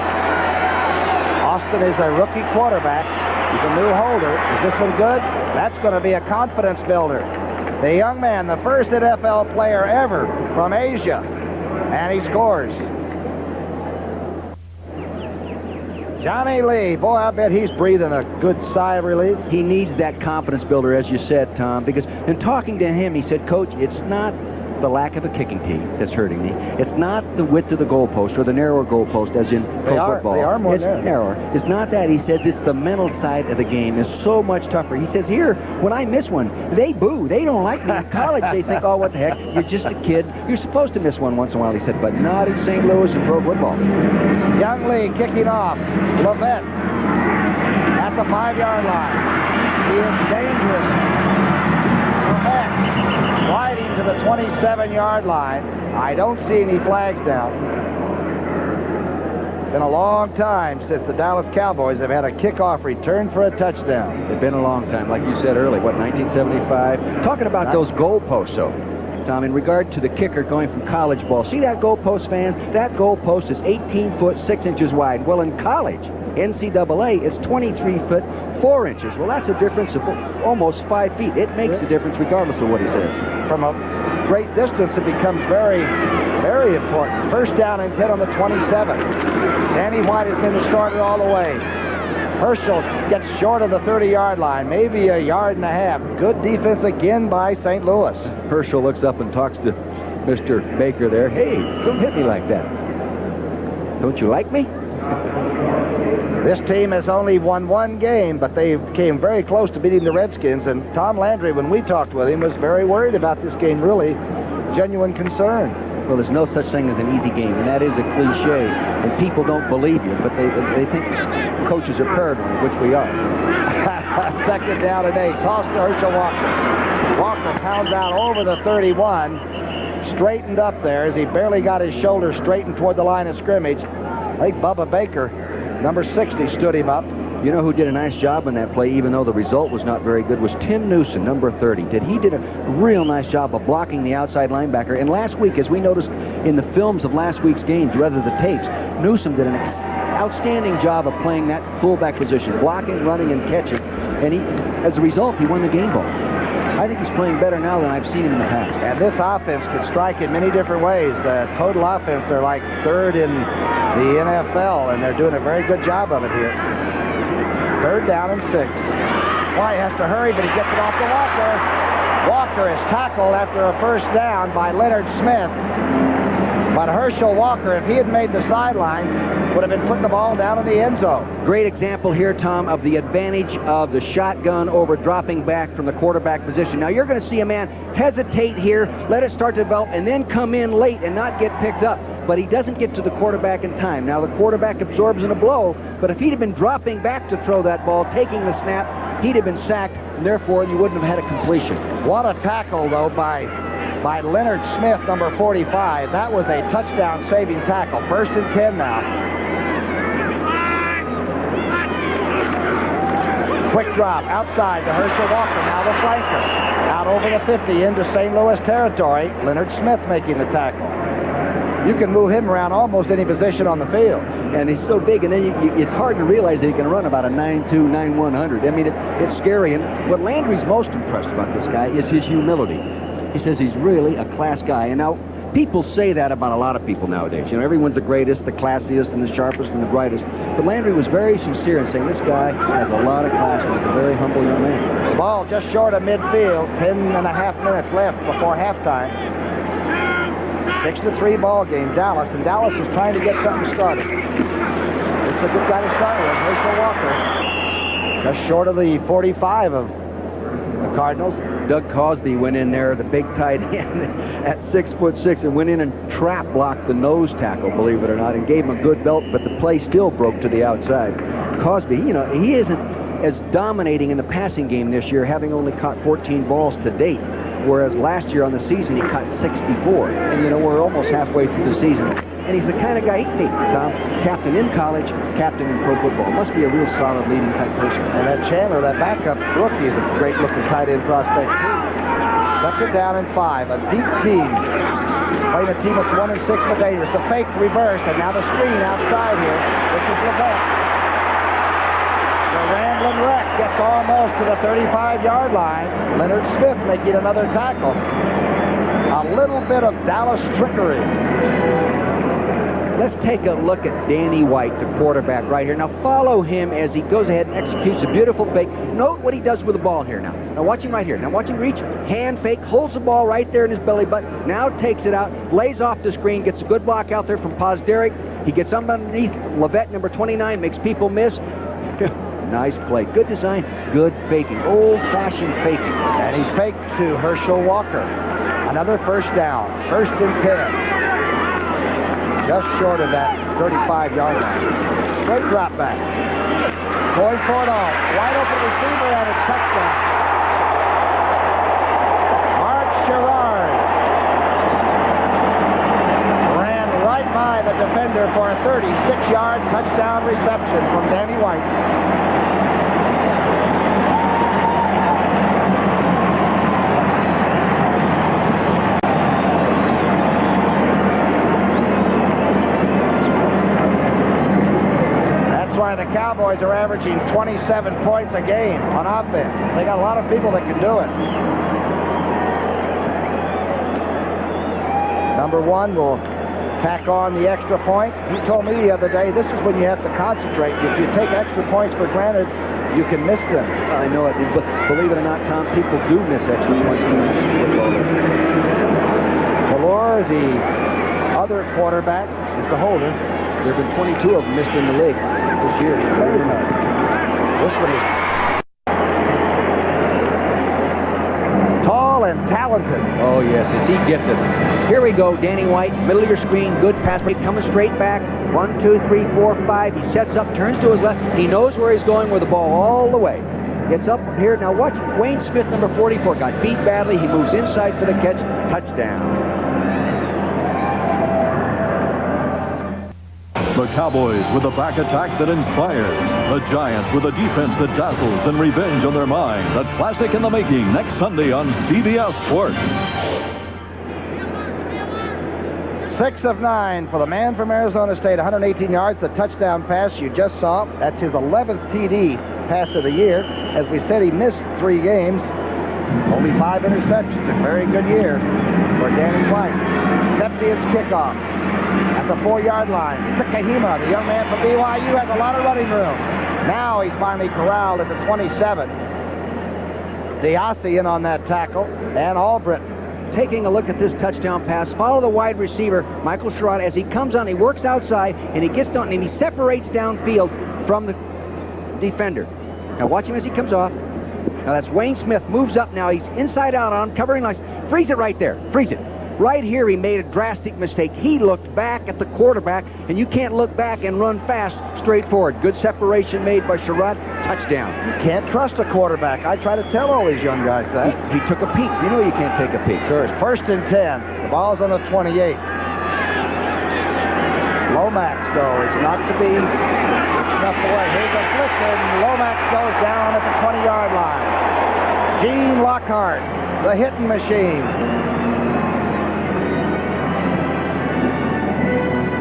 Austin is a rookie quarterback. He's a new holder. Is this one good? That's going to be a confidence builder. The young man, the first NFL player ever from Asia, and he scores. Johnny Lee, boy, I bet he's breathing a good sigh of relief. He needs that confidence builder, as you said, Tom, because in talking to him, he said, Coach, it's not the lack of a kicking tee that's hurting me. It's not the width of the goalpost or the narrower goalpost, as in pro football. They are more it's narrower. It's not that. He says it's the mental side of the game is so much tougher. He says here, when I miss one, they boo. They don't like me. In college, they think, oh, what the heck? You're just a kid. You're supposed to miss one once in a while, he said, but not in St. Louis in pro football. Young Lee kicking off. Levette at the 5-yard line. He is dangerous. Levette sliding to the 27-yard line. I don't see any flags down. Been a long time since the Dallas Cowboys have had a kickoff return for a touchdown. It's been a long time, like you said earlier, what, 1975? Talking about those goalposts, though, Tom, in regard to the kicker going from college ball. See that goalpost, fans? That goalpost is 18 foot 6 inches wide. Well, in college, NCAA, it's 23 foot 4 inches. Well, that's a difference of almost 5 feet. It makes a difference regardless of what he says. From a great distance, it becomes very, very important. First down and 10 on the 27. Danny White has been the starter all the way. Herschel gets short of the 30-yard line, maybe a yard and a half. Good defense again by St. Louis. Herschel looks up and talks to Mr. Baker there. Hey, don't hit me like that. Don't you like me? This team has only won one game, but they came very close to beating the Redskins. And Tom Landry, when we talked with him, was very worried about this game, really genuine concern. Well, there's no such thing as an easy game, and that is a cliche, and people don't believe you, but they think coaches are paranoid, which we are. Second down and 8. Toss to Herschel Walker. Walker pounds out over the 31. Straightened up there as he barely got his shoulder straightened toward the line of scrimmage. I think Bubba Baker, number 60, stood him up. You know who did a nice job on that play, even though the result was not very good, was Tim Newsom, number 30. He did a real nice job of blocking the outside linebacker. And last week, as we noticed in the films of last week's games, rather the tapes, Newsom did an outstanding job of playing that fullback position, blocking, running, and catching. And as a result, he won the game ball. I think he's playing better now than I've seen him in the past. And this offense could strike in many different ways. The total offense, they're like third in the NFL, and they're doing a very good job of it here. Third down and 6. White has to hurry, but he gets it off to Walker. Walker is tackled after a first down by Leonard Smith. But Herschel Walker, if he had made the sidelines, would have been putting the ball down in the end zone. Great example here, Tom, of the advantage of the shotgun over dropping back from the quarterback position. Now, you're going to see a man hesitate here, let it start to develop, and then come in late and not get picked up. But he doesn't get to the quarterback in time. Now, the quarterback absorbs in a blow, but if he'd have been dropping back to throw that ball, taking the snap, he'd have been sacked, and therefore you wouldn't have had a completion. What a tackle, though, by Leonard Smith, number 45. That was a touchdown-saving tackle. First and 10 now. Quick drop outside to Herschel Walker. Now the flanker. Out over the 50 into St. Louis territory. Leonard Smith making the tackle. You can move him around almost any position on the field. And he's so big, and then it's hard to realize that he can run about a 9.2, 9.100. I mean, it's scary. And what Landry's most impressed about this guy is his humility. He says he's really a class guy. And now, people say that about a lot of people nowadays. You know, everyone's the greatest, the classiest, and the sharpest, and the brightest. But Landry was very sincere in saying this guy has a lot of class and he's a very humble young man. Ball just short of midfield. 10.5 minutes left before halftime. 6-3 ball game, Dallas. And Dallas is trying to get something started. It's a good guy to start with, Herschel Walker. Just short of the 45 of the Cardinals. Doug Cosby went in there, the big tight end, at 6'6", and went in and trap blocked the nose tackle, believe it or not, and gave him a good belt, but the play still broke to the outside. Cosby, you know, he isn't as dominating in the passing game this year, having only caught 14 balls to date, whereas last year on the season he caught 64. And, you know, we're almost halfway through the season. And he's the kind of guy, hey, Tom, captain in college, captain in pro football. Must be a real solid leading type person. And that Chandler, that backup rookie, is a great-looking tight end prospect, too. Second down and 5. A deep team. Playing a team that's 1-6 but dangerous. A fake reverse, and now the screen outside here. This is Levette. The rambling wreck gets almost to the 35-yard line. Leonard Smith making another tackle. A little bit of Dallas trickery. Let's take a look at Danny White, the quarterback right here. Now follow him as he goes ahead and executes a beautiful fake. Note what he does with the ball here now. Now watch him right here. Now watch him reach, hand fake, holds the ball right there in his belly button. Now takes it out, lays off the screen, gets a good block out there from Pozderic. He gets underneath Levette, number 29, makes people miss. Nice play. Good design, good faking. Old-fashioned faking. And he faked to Herschel Walker. Another first down. 1st and 10. Just short of that 35-yard line. Great drop back. Going for it all. Wide open receiver and it's touchdown. Mark Sherrard ran right by the defender for a 36-yard touchdown reception from Danny White. The Cowboys are averaging 27 points a game on offense. They got a lot of people that can do it. Number 1 will tack on the extra point. He told me the other day, this is when you have to concentrate. If you take extra points for granted, you can miss them. I know it, but believe it or not, Tom, people do miss extra points in the football. Valor, the other quarterback, is the holder. There have been 22 of them missed in the league this year. This one is tall and talented. Oh, yes, is he gifted. Here we go, Danny White, middle of your screen, good pass, coming straight back. 1, 2, 3, 4, 5. He sets up, turns to his left. He knows where he's going with the ball all the way. Gets up here. Now watch Wayne Smith, number 44, got beat badly. He moves inside for the catch. Touchdown. The Cowboys with a back attack that inspires. The Giants with a defense that dazzles and revenge on their mind. A classic in the making next Sunday on CBS Sports. 6 of 9 for the man from Arizona State. 118 yards. The touchdown pass you just saw. That's his 11th TD pass of the year. As we said, he missed 3 games. Only 5 interceptions. A very good year for Danny White. Septian's kickoff. At the 4-yard line, Sikahima, the young man from BYU, has a lot of running room. Now he's finally corralled at the 27. Diassi in on that tackle, and Albritton. Taking a look at this touchdown pass, follow the wide receiver, Michael Sherrod, as he comes on, he works outside, and he gets down, and he separates downfield from the defender. Now watch him as he comes off. Now that's Wayne Smith, moves up now, he's inside out on him, covering lines. Freeze it right there, freeze it. Right here, he made a drastic mistake. He looked back at the quarterback, and you can't look back and run fast straight forward. Good separation made by Sherrod. Touchdown. You can't trust a quarterback. I try to tell all these young guys that. He took a peek. You know you can't take a peek. Sure. 1st and 10. The ball's on the 28. Lomax, though, is not to be snuffed away. Here's a blitz, and Lomax goes down at the 20-yard line. Gene Lockhart, the hitting machine.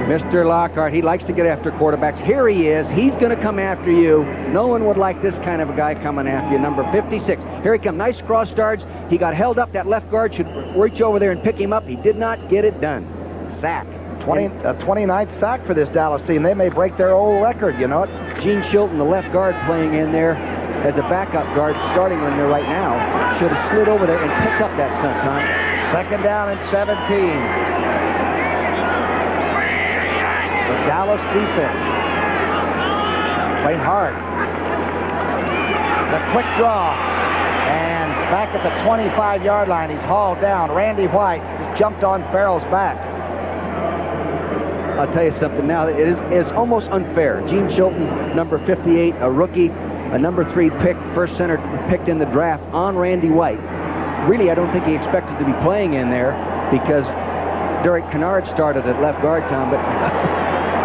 Mr. Lockhart, he likes to get after quarterbacks. Here he is. He's going to come after you. No one would like this kind of a guy coming after you. Number 56. Here he comes. Nice cross starts. He got held up. That left guard should reach over there and pick him up. He did not get it done. Sack. 29th sack for this Dallas team. They may break their old record, you know it. Gene Chilton, the left guard, playing in there as a backup guard, starting in there right now. Should have slid over there and picked up that stunt, Tom. 2nd down and 17. The Dallas defense playing hard. The quick draw. And back at the 25-yard line, he's hauled down. Randy White just jumped on Farrell's back. I'll tell you something now. It is almost unfair. Gene Chilton, number 58, a rookie, a number 3 pick, first center picked in the draft on Randy White. Really, I don't think he expected to be playing in there because Derek Kennard started at left guard, Tom, but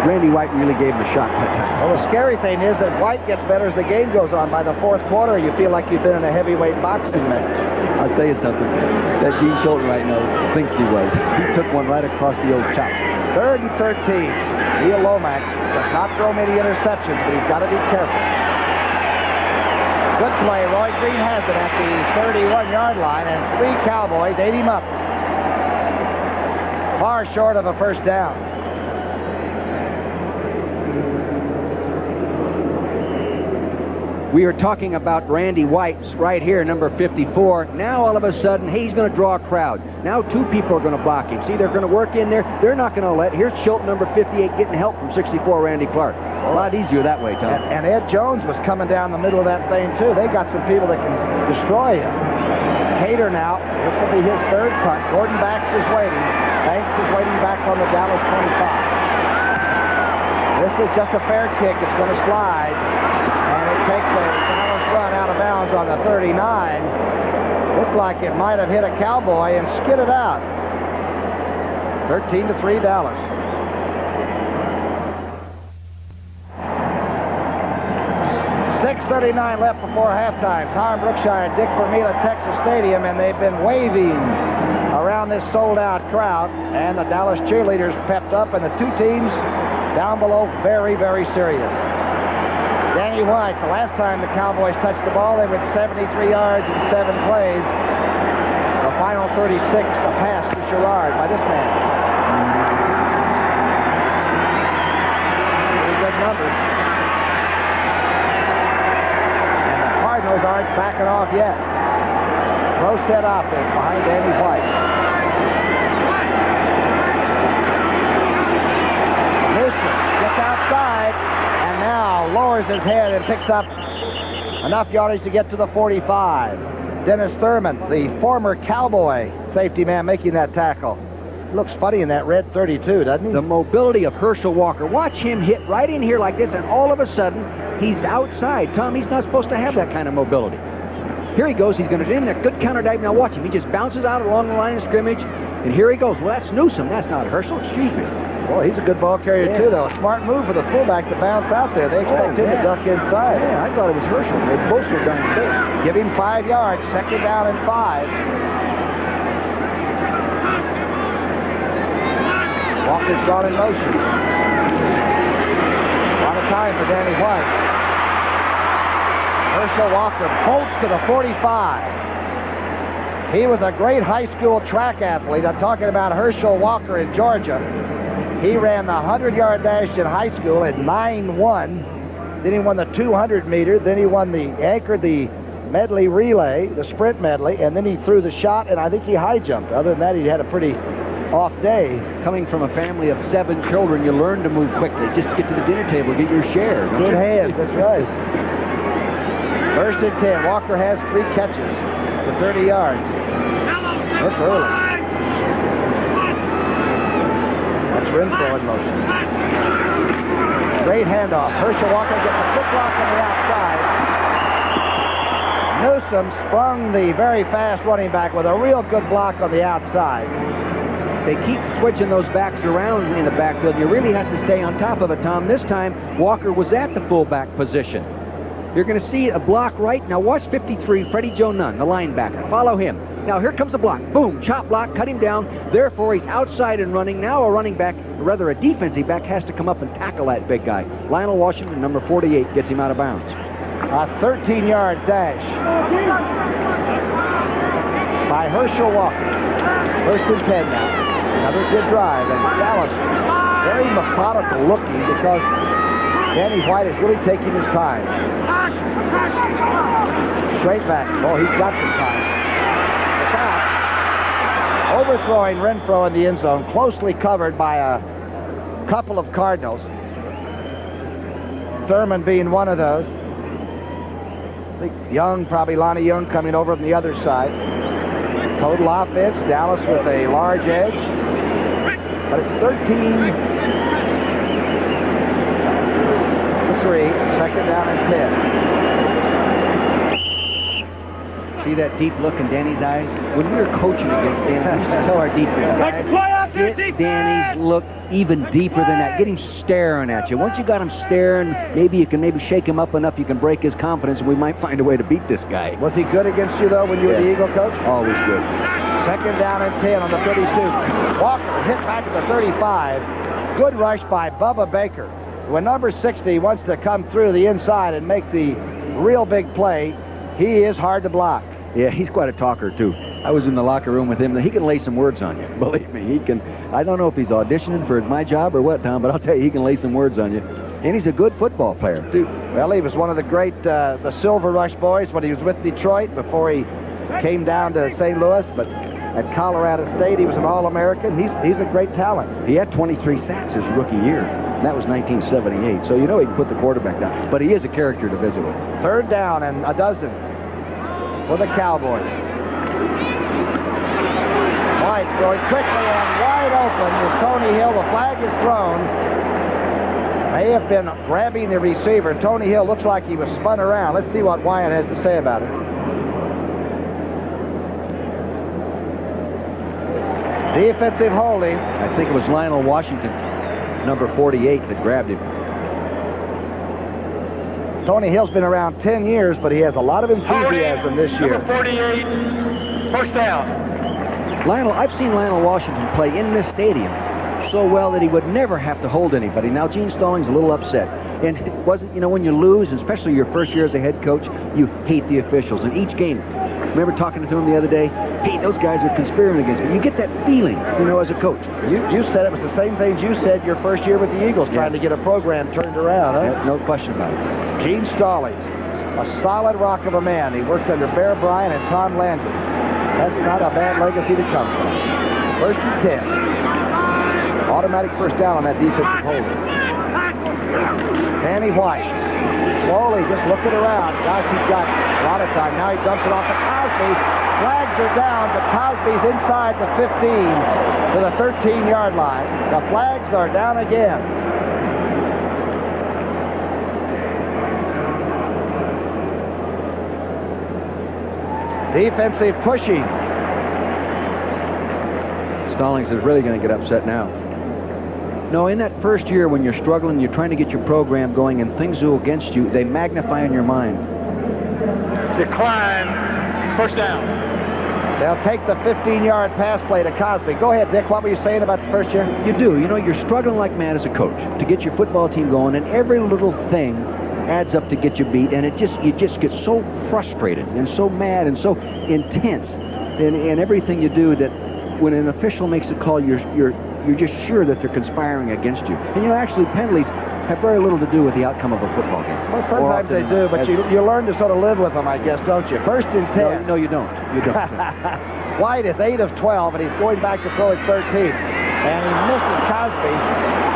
Randy White really gave him a shot that time. Well, the scary thing is that White gets better as the game goes on. By the 4th quarter, you feel like you've been in a heavyweight boxing match. I'll tell you something. That Gene Chilton right knows, thinks he was. He took one right across the old chops. 3rd and 13. Neil Lomax does not throw many interceptions, but he's got to be careful. Good play. Roy Green has it at the 31-yard line, and 3 Cowboys ate him up. Far short of a first down. We are talking about Randy White's right here, number 54. Now, all of a sudden, he's going to draw a crowd. Now, 2 people are going to block him. See, they're going to work in there. They're not going to let. Here's Chilton, number 58, getting help from 64, Randy Clark. A lot easier that way, Tom. And Ed Jones was coming down the middle of that thing, too. They got some people that can destroy him. Cater now. This will be his 3rd punt. Gordon Banks is waiting. Banks is waiting back on the Dallas 25. This is just a fair kick. It's going to slide. And it takes the Dallas run out of bounds on the 39. Looked like it might have hit a Cowboy and skidded out. 13-3 Dallas. 6:39 left before halftime. Tom Brookshire and Dick Vermeil at Texas Stadium, and they've been waving around this sold-out crowd. And the Dallas cheerleaders pepped up, and the 2 teams down below very, very serious. Danny White, the last time the Cowboys touched the ball, they went 73 yards in 7 plays. The final 36, a pass to Sherrard by this man. Pretty good numbers. And the Cardinals aren't backing off yet. Pro set offense behind Danny White. Newsom gets outside and now lowers his head and picks up enough yardage to get to the 45. Dennis Thurman, the former Cowboy safety man, making that tackle. Looks funny in that red 32, doesn't he? The mobility of Herschel Walker. Watch him hit right in here like this, and all of a sudden, he's outside. Tom, he's not supposed to have that kind of mobility. Here he goes. He's going to do a good counter dive. Now watch him. He just bounces out along the line of scrimmage, and here he goes. Well, that's Newsom. That's not Herschel. Excuse me. Boy, he's a good ball carrier, too, though. A smart move for the fullback to bounce out there. They expect him to duck inside. Yeah, I thought it was Herschel. They both so darn big. Give him 5 yards. 2nd down and 5. Walker's gone in motion. A lot of time for Danny White. Herschel Walker bolts to the 45. He was a great high school track athlete. I'm talking about Herschel Walker in Georgia. He ran the 100-yard dash in high school at 9-1. Then he won the 200-meter. Then he anchored the medley relay, the sprint medley, and then he threw the shot, and I think he high jumped. Other than that, he had a pretty off day. Coming from a family of 7 children, you learn to move quickly just to get to the dinner table, get your share. Good hands, that's right. 1st and 10. Walker has 3 catches for 30 yards. That's early. That's Renfro in motion. Great handoff. Herschel Walker gets a quick block on the outside. Newsom sprung the very fast running back with a real good block on the outside. They keep switching those backs around in the backfield. You really have to stay on top of it, Tom. This time, Walker was at the fullback position. You're going to see a block right. Now watch 53, Freddie Joe Nunn, the linebacker. Follow him. Now here comes a block. Boom, chop block, cut him down. Therefore, he's outside and running. Now a running back, or rather a defensive back, has to come up and tackle that big guy. Lionel Washington, number 48, gets him out of bounds. A 13-yard dash by Herschel Walker. 1st and 10 now. Another good drive, and Dallas very methodical looking because Danny White is really taking his time. Straight back. Oh, he's got some time. Overthrowing Renfro in the end zone, closely covered by a couple of Cardinals. Thurman being one of those. I think Young, probably Lonnie Young coming over from the other side. Total offense, Dallas with a large edge. But it's 13-3, 2nd down and 10. See that deep look in Danny's eyes? When we were coaching against Danny, we used to tell our defense guys, get Danny's look even deeper than that. Get him staring at you. Once you got him staring, maybe you can shake him up enough you can break his confidence, and we might find a way to beat this guy. Was he good against you, though, when you were the Eagle coach? Always good. 2nd down and 10 on the 32. Walker hit back at the 35. Good rush by Bubba Baker. When number 60 wants to come through the inside and make the real big play, he is hard to block. Yeah, he's quite a talker, too. I was in the locker room with him. He can lay some words on you. Believe me, he can. I don't know if he's auditioning for my job or what, Tom, but I'll tell you, he can lay some words on you. And he's a good football player, too. Well, he was one of the great, the Silver Rush boys when he was with Detroit before he came down to St. Louis. But at Colorado State, he was an All-American. He's a great talent. He had 23 sacks his rookie year. That was 1978. So you know he can put the quarterback down. But he is a character to visit with. 3rd down and a dozen for the Cowboys. White throwing quickly and wide open is Tony Hill. The flag is thrown. May have been grabbing the receiver. Tony Hill looks like he was spun around. Let's see what Wyatt has to say about it. Defensive holding. I think it was Lionel Washington, number 48, that grabbed him. Tony Hill's been around 10 years, but he has a lot of enthusiasm this year. Number 48, 1st down. I've seen Lionel Washington play in this stadium so well that he would never have to hold anybody. Now, Gene Stallings a little upset. And it wasn't, you know, when you lose, and especially your first year as a head coach, you hate the officials. In each game, remember talking to him the other day? Hey, those guys are conspiring against me. You get that feeling, you know, as a coach. You said it was the same things you said your first year with the Eagles, trying to get a program turned around, huh? No question about it. Gene Stallings, a solid rock of a man. He worked under Bear Bryant and Tom Landry. That's not a bad legacy to come from. 1st and 10. Automatic 1st down on that defensive holder. Danny White, slowly just looking around. Gosh, he's got a lot of time. Now he dumps it off to Cosby. Flags are down, but Cosby's inside the 15 to the 13-yard line. The flags are down again. Defensive pushing. Stallings is really going to get upset now. No, in that first year when you're struggling, you're trying to get your program going and things go against you, they magnify in your mind. Decline, 1st down. They'll take the 15-yard pass play to Cosby. Go ahead, Dick. What were you saying about the first year? You do. You know, you're struggling like mad as a coach to get your football team going, and every little thing adds up to get you beat, and you just get so frustrated and so mad and so intense in everything you do that when an official makes a call, you're just sure that they're conspiring against you. And you know, actually, penalties have very little to do with the outcome of a football game. Well, sometimes they do, but you learn to sort of live with them, I guess, don't you? 1st and 10. No, you don't. You don't. White is 8 of 12, and he's going back to throw his 13th. And he misses Cosby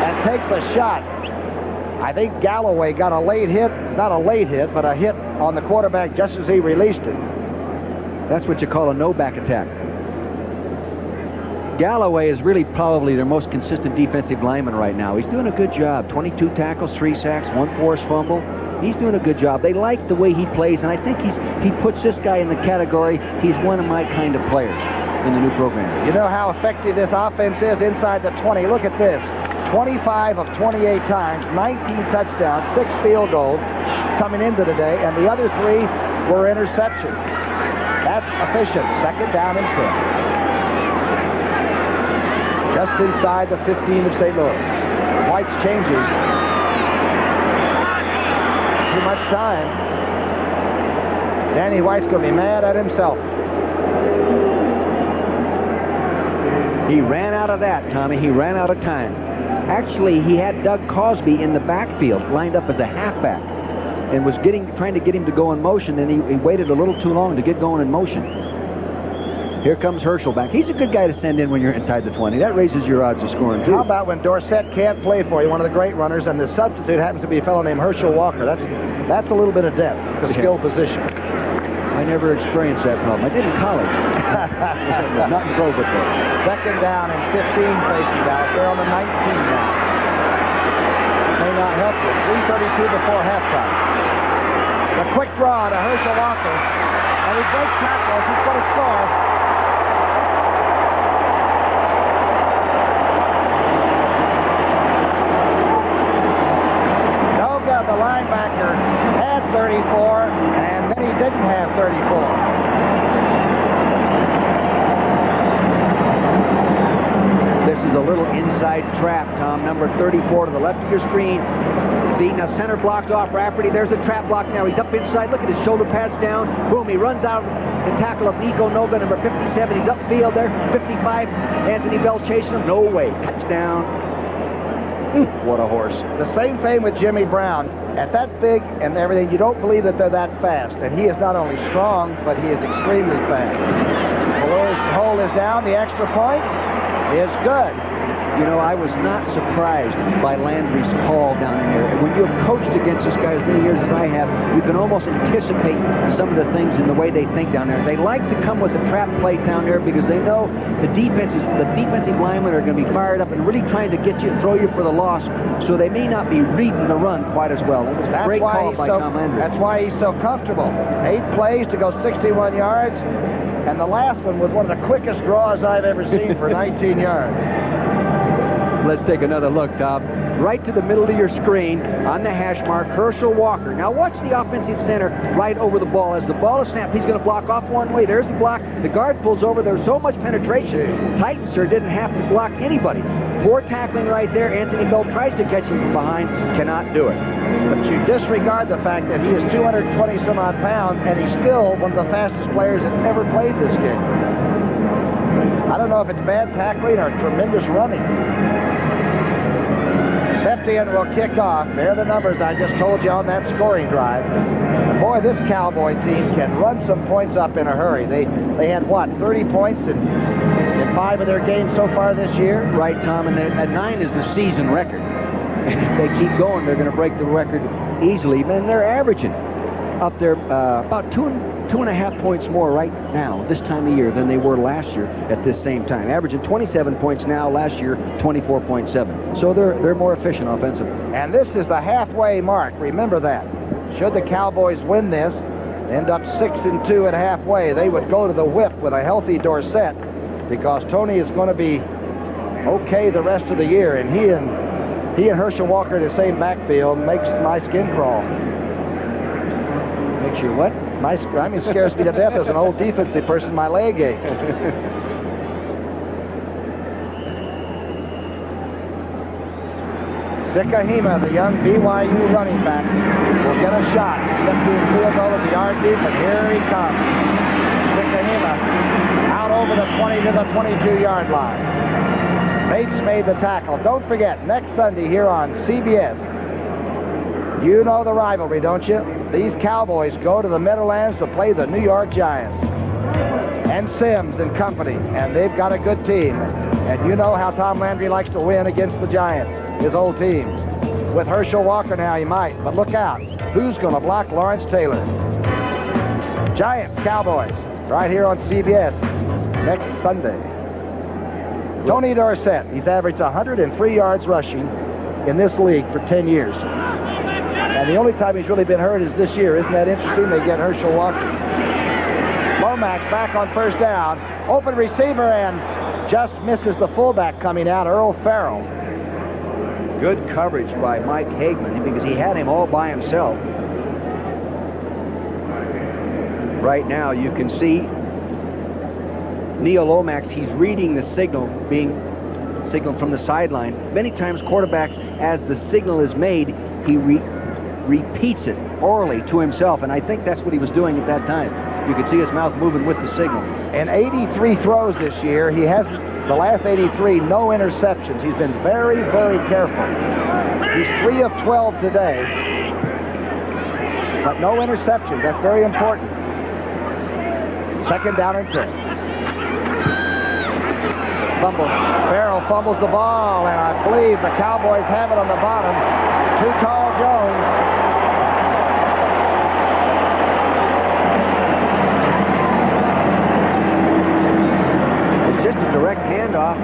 and takes a shot. I think Galloway got a late hit, not a late hit, but a hit on the quarterback just as he released it. That's what you call a no-back attack. Galloway is really probably their most consistent defensive lineman right now. He's doing a good job. 22 tackles, 3 sacks, 1 forced fumble. He's doing a good job. They like the way he plays, and I think he puts this guy in the category, he's one of my kind of players in the new program. You know how effective this offense is inside the 20. Look at this. 25 of 28 times, 19 touchdowns, 6 field goals coming into the day, and the other 3 were interceptions. That's efficient. 2nd down and 10. Just inside the 15 of St. Louis. White's changing. Too much time. Danny White's going to be mad at himself. He ran out of that, Tommy. He ran out of time. Actually, he had Doug Cosby in the backfield, lined up as a halfback, and was trying to get him to go in motion, and he waited a little too long to get going in motion. Here comes Herschel back. He's a good guy to send in when you're inside the 20. That raises your odds of scoring, too. How about when Dorsett can't play for you, one of the great runners, and the substitute happens to be a fellow named Herschel Walker? That's a little bit of depth, the skill position. I never experienced that problem. I did in college. Not in pro football. 2nd down and 15 facing Dallas. They're on the 19 now. May not help you. 3:32 before halftime. The quick draw to Herschel Walker. And he breaks tackles. He's going to score. Noga, the linebacker, had 34, and then he didn't have 34. This is a little inside trap, Tom. Number 34 to the left of your screen. See, now center blocked off Rafferty. There's a trap block now. He's up inside. Look at his shoulder pads down. Boom, he runs out and tackle of Nico Noga, number 57. He's upfield there. 55, Anthony Bell chasing him. No way. Touchdown. What a horse. The same thing with Jimmy Brown. At that big and everything, you don't believe that they're that fast. And he is not only strong, but he is extremely fast. Valeri's hole is down. The extra point is good. You know, I was not surprised by Landry's call down in there. When you have coached against this guy as many years as I have, you can almost anticipate some of the things in the way they think down there. They like to come with a trap plate down there because they know the defensive linemen are going to be fired up and really trying to get you, throw you for the loss, so they may not be reading the run quite as well. It was a great call by Tom Landry. That's why he's so comfortable. 8 plays to go 61 yards, and the last one was one of the quickest draws I've ever seen for 19 yards. Let's take another look, Tom. Right to the middle of your screen on the hash mark, Herschel Walker. Now watch the offensive center right over the ball. As the ball is snapped, he's going to block off one way. There's the block. The guard pulls over. There's so much penetration. Titans, sir, didn't have to block anybody. Poor tackling right there. Anthony Bell tries to catch him from behind. Cannot do it. But you disregard the fact that he is 220 some odd pounds, and he's still one of the fastest players that's ever played this game. I don't know if it's bad tackling or tremendous running. Septian will kick off. There are the numbers I just told you on that scoring drive. And boy, this Cowboy team can run some points up in a hurry. They had, what, 30 points in 5 of their games so far this year? Right, Tom, and at 9 is the season record. And if they keep going, they're going to break the record easily. And they're averaging up there about 2.5 points more right now this time of year than they were last year at this same time. Averaging 27 points now, last year 24.7. So they're more efficient offensively. And this is the halfway mark. Remember that. Should the Cowboys win this, end up 6-2 at halfway, they would go to the whip with a healthy Dorsett, because Tony is going to be okay the rest of the year, and he and Herschel Walker in the same backfield makes my skin crawl. Makes you what? It scares me to death as an old defensive person. My leg aches. Sikahema, the young BYU running back, will get a shot. Septian's field goal is a yard deep, and here he comes. Sikahema out over the 20 to the 22-yard line. Bates made the tackle. Don't forget, next Sunday here on CBS, you know the rivalry, don't you? These Cowboys go to the Meadowlands to play the New York Giants. And Sims and company, and they've got a good team. And you know how Tom Landry likes to win against the Giants, his old team. With Herschel Walker now, he might, but look out. Who's going to block Lawrence Taylor? Giants, Cowboys, right here on CBS next Sunday. Tony Dorsett, he's averaged 103 yards rushing in this league for 10 years. And the only time he's really been hurt is this year. Isn't that interesting? They get Herschel Walker. Lomax back on first down. Open receiver and just misses the fullback coming out, Earl Farrell. Good coverage by Mike Hagman because he had him all by himself. Right now you can see Neil Lomax, he's reading the signal being signaled from the sideline. Many times quarterbacks, as the signal is made, he repeats it orally to himself, and I think that's what he was doing at that time. You could see his mouth moving with the signal. In 83 throws this year, he has, the last 83, no interceptions. He's been very, very careful. He's 3 of 12 today, but no interceptions. That's very important. Second down and 10. Fumble. Farrell fumbles the ball, and I believe the Cowboys have it on the bottom. Too tall Jones. It's just a direct handoff.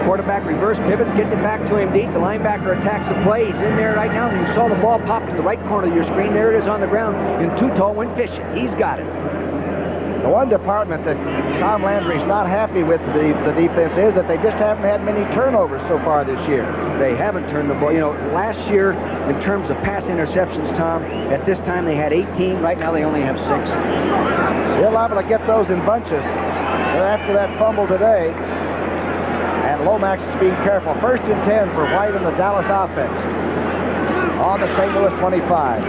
Quarterback reverse pivots, gets it back to him deep. The linebacker attacks the play. He's in there right now. And you saw the ball pop to the right corner of your screen. There it is on the ground. And Too Tall went fishing. He's got it. The one department that Tom Landry's not happy with the defense is that they just haven't had many turnovers so far this year. They haven't turned the ball. You know, last year, in terms of pass interceptions, Tom, at this time they had 18. Right now they only have 6. They're liable to get those in bunches. They're after that fumble today. And Lomax is being careful. First and 10 for White and the Dallas offense. On the St. Louis 25.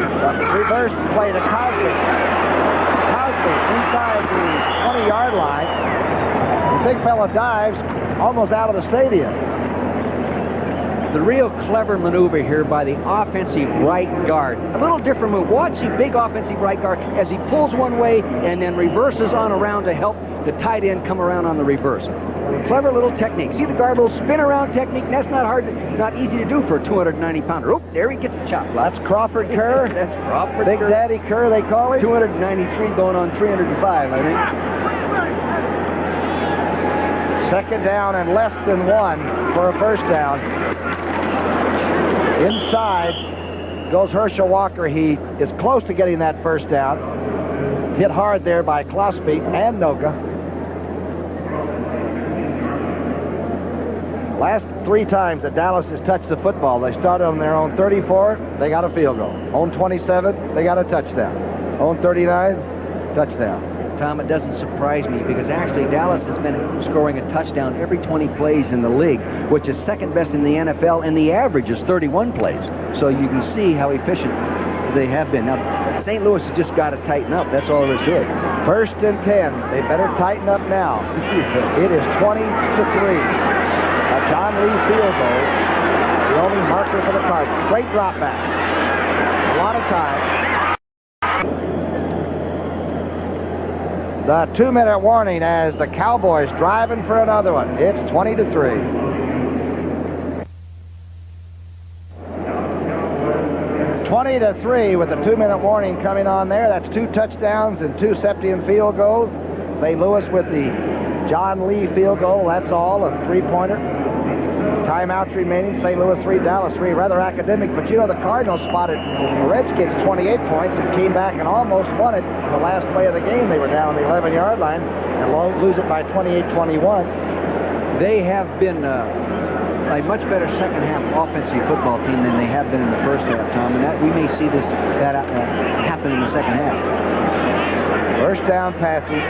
Reverse play to Cosby. Inside the 20-yard line. The big fella dives almost out of the stadium. the real clever maneuver here by the offensive right guard. A little different move. Watch the big offensive right guard as he pulls one way and then reverses on around to help the tight end come around on the reverse. Clever little technique. See the guard little spin around technique? That's not easy to do for a 290-pounder. Oh, there he gets the chop. That's Crawford Kerr. That's Crawford Big Kerr. Daddy Kerr, they call him. 293 going on 305, I think. Second down and less than 1 for a first down. Inside goes Herschel Walker. He is close to getting that first down. Hit hard there by Klosby and Noga. Last 3 times that Dallas has touched the football, they started on their own 34, they got a field goal. On 27, they got a touchdown. On 39, touchdown. Tom, it doesn't surprise me because actually Dallas has been scoring a touchdown every 20 plays in the league, which is second best in the NFL, and the average is 31 plays. So you can see how efficient they have been. Now, St. Louis has just got to tighten up. That's all there is to it. First and 10. They better tighten up now. It is 20-3. A John Lee field goal, the only marker for the Cardinals. Great drop back. A lot of time. The 2-minute warning as the Cowboys driving for another one. It's 20-3. With the 2-minute warning coming on there. That's 2 touchdowns and 2 Septian field goals. St. Louis with the John Lee field goal. That's all, a 3-pointer. Timeouts remaining. St. Louis 3, Dallas 3. Rather academic, but you know the Cardinals spotted the Redskins 28 points and came back and almost won it. The last play of the game, they were down on the 11-yard line and lose it by 28-21. They have been a much better second-half offensive football team than they have been in the first half, Tom, and that we may see that happen in the second half. First down passing,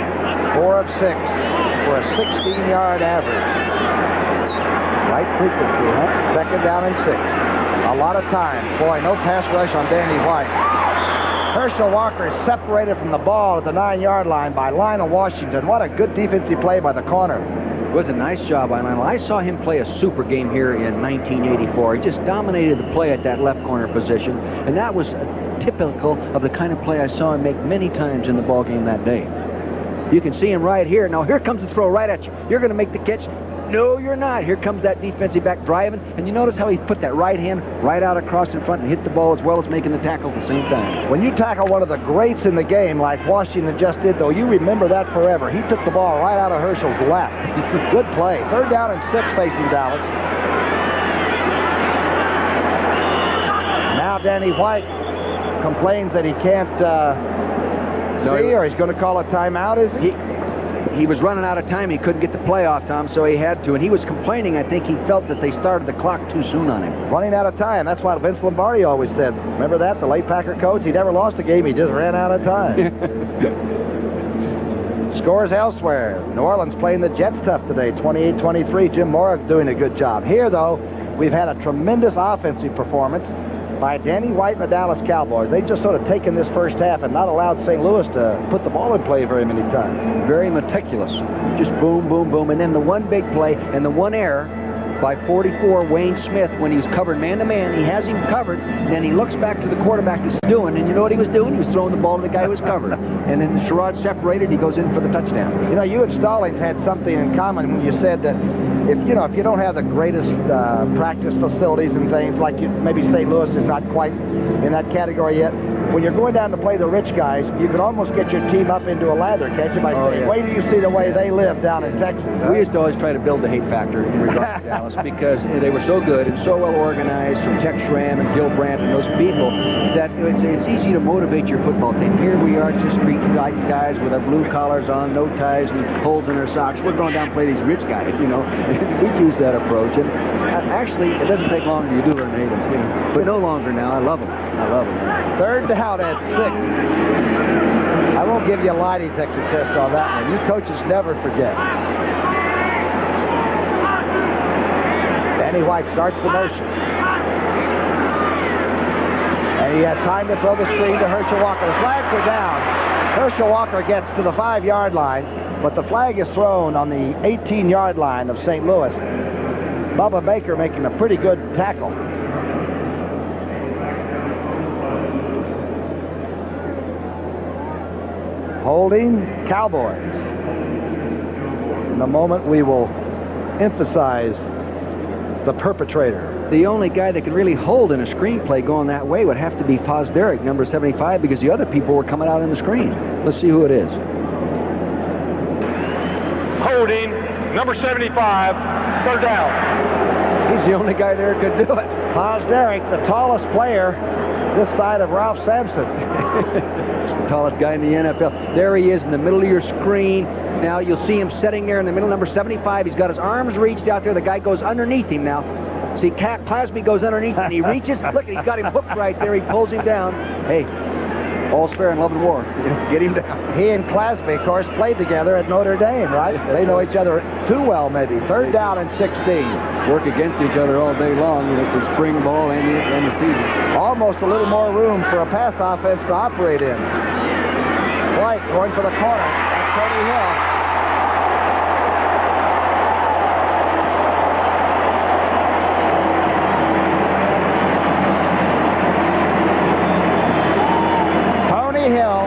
4 of 6 for a 16-yard average. Right frequency, huh? Second down and 6. A lot of time. Boy, no pass rush on Danny White. Herschel Walker is separated from the ball at the 9-yard line by Lionel Washington. What a good defensive play by the corner. It was a nice job by Lionel. I saw him play a super game here in 1984. He just dominated the play at that left corner position, and that was typical of the kind of play I saw him make many times in the ball game that day. You can see him right here. Now here comes the throw right at you. You're going to make the catch. No, you're not. Here comes that defensive back driving, and you notice how he put that right hand right out across in front and hit the ball as well as making the tackle at the same time. When you tackle one of the greats in the game like Washington just did, though, you remember that forever. He took the ball right out of Herschel's lap. Good play. Third down and 6 facing Dallas. Now Danny White complains that he can't see, or he's going to call a timeout, is he? He was running out of time. He couldn't get the play off, Tom, so he had to. And he was complaining. I think he felt that they started the clock too soon on him. Running out of time. That's what Vince Lombardi always said. Remember that? The late Packer coach? He never lost a game. He just ran out of time. Scores elsewhere. New Orleans playing the Jets tough today. 28-23. Jim Mora doing a good job. Here, though, we've had a tremendous offensive performance by Danny White and the Dallas Cowboys. They've just sort of taken this first half and not allowed St. Louis to put the ball in play very many times. Very meticulous. Just boom, boom, boom. And then the one big play and the one error by 44, Wayne Smith, when he was covered man-to-man. He has him covered. Then he looks back to the quarterback he's doing, and you know what he was doing? He was throwing the ball to the guy who was covered. And then Sherrod separated. He goes in for the touchdown. You know, you and Stallings had something in common when you said that if you don't have the greatest practice facilities and things, like maybe St. Louis is not quite in that category yet, when you're going down to play the rich guys, you can almost get your team up into a ladder, can't you, by saying, wait till you see the way they live down in Texas. Huh? We used to always try to build the hate factor in regard to Dallas because they were so good and so well organized from Tex Schramm and Gil Brandt and those people that it's easy to motivate your football team. Here we are, just street fight guys with our blue collars on, no ties and holes in our socks. We're going down and play these rich guys, you know. We'd use that approach. And actually, it doesn't take long till you do learn to hate them, you know. But no longer now. I love them. I love them. Third down at 6. I won't give you a lie detector test on that one. You coaches never forget. Danny White starts the motion. And he has time to throw the screen to Herschel Walker. The flags are down. Herschel Walker gets to the 5-yard line, but the flag is thrown on the 18-yard line of St. Louis. Bubba Baker making a pretty good tackle. Holding Cowboys. In a moment, we will emphasize the perpetrator. The only guy that can really hold in a screenplay going that way would have to be Fosderick, number 75, because the other people were coming out in the screen. Let's see who it is. Holding, number 75, third down. He's the only guy there who could do it. Fosderick, the tallest player this side of Ralph Sampson. Tallest guy in the NFL. There he is in the middle of your screen. Now you'll see him sitting there in the middle, number 75. He's got his arms reached out there. The guy goes underneath him now. See, Clasby goes underneath and he reaches. Look, he's got him hooked right there. He pulls him down. Hey, all's fair in love and war. Get him down. He and Clasby, of course, played together at Notre Dame, right? They know each other too well, maybe. Third down and 16. Work against each other all day long, for spring ball and the season. Almost a little more room for a pass offense to operate in. White going for the corner. That's Tony Hill. Hill,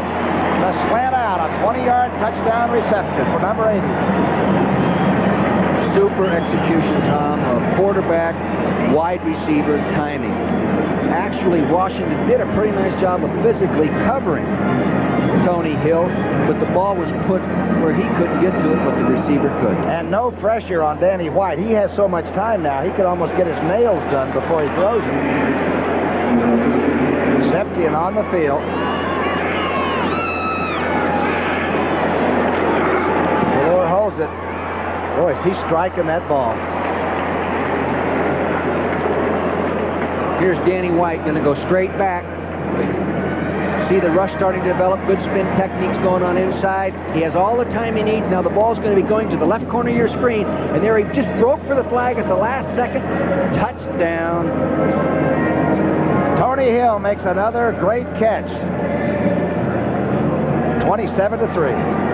the slant out, a 20-yard touchdown reception for number 80. Super execution, Tom, of quarterback, wide receiver, timing. Actually, Washington did a pretty nice job of physically covering Tony Hill, but the ball was put where he couldn't get to it, but the receiver could. And no pressure on Danny White. He has so much time now, he could almost get his nails done before he throws it. Septian on the field. It. Boy, is he striking that ball. Here's Danny White going to go straight back. See the rush starting to develop. Good spin techniques going on inside. He has all the time he needs. Now the ball's going to be going to the left corner of your screen. And there he just broke for the flag at the last second. Touchdown. Tony Hill makes another great catch. 27-3.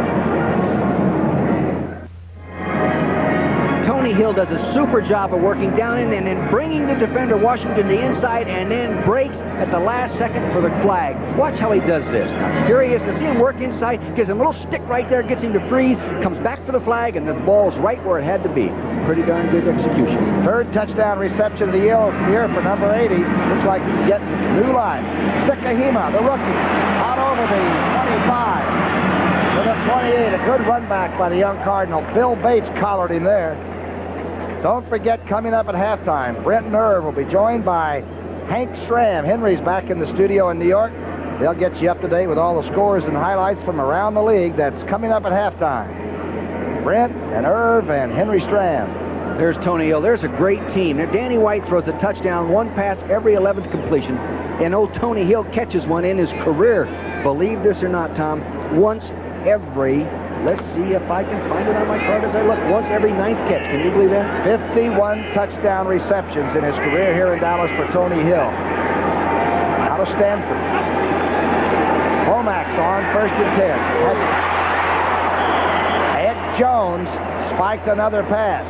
Tony Hill does a super job of working down in and then bringing the defender Washington to the inside and then breaks at the last second for the flag. Watch how he does this. Now, here he is. To see him work inside, gives him a little stick right there, gets him to freeze, comes back for the flag, and the ball's right where it had to be. Pretty darn good execution. Third touchdown reception of the year for number 80. Looks like he's getting new life. Sikahima, the rookie, out over the 25. To the 28, a good run back by the young Cardinal. Bill Bates collared him there. Don't forget, coming up at halftime, Brent and Irv will be joined by Hank Stram. Henry's back in the studio in New York. They'll get you up to date with all the scores and highlights from around the league. That's coming up at halftime. Brent and Irv and Henry Stram. There's Tony Hill. There's a great team. Now, Danny White throws a touchdown, one pass every 11th completion. And old Tony Hill catches one in his career. Believe this or not, Tom, once every, let's see if I can find it on my card as I look, once every 9th catch. Can you believe that? 51 touchdown receptions in his career here in Dallas for Tony Hill. Out of Stanford. Lomax on 1st and 10. Ed Jones spiked another pass.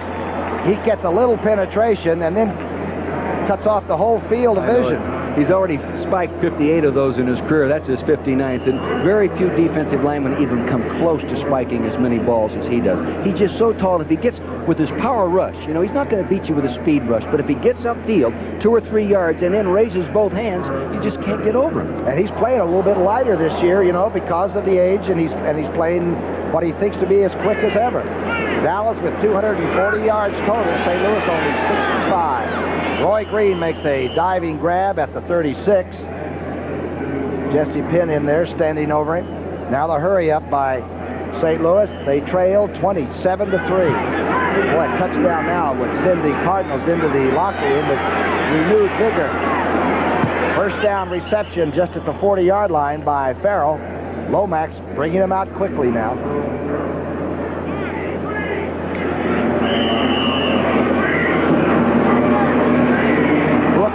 He gets a little penetration and then cuts off the whole field of vision. He's already spiked 58 of those in his career. That's his 59th. And very few defensive linemen even come close to spiking as many balls as he does. He's just so tall. If he gets with his power rush, he's not going to beat you with a speed rush. But if he gets upfield 2 or 3 yards and then raises both hands, you just can't get over him. And he's playing a little bit lighter this year, because of the age, and he's playing what he thinks to be as quick as ever. Dallas with 240 yards total. St. Louis only 65. Roy Green makes a diving grab at the 36. Jesse Penn in there standing over him. Now the hurry up by St. Louis. They trail 27-3. Boy, a touchdown now would send the Cardinals into the locker room with renewed vigor. First down reception just at the 40-yard line by Farrell. Lomax bringing him out quickly now.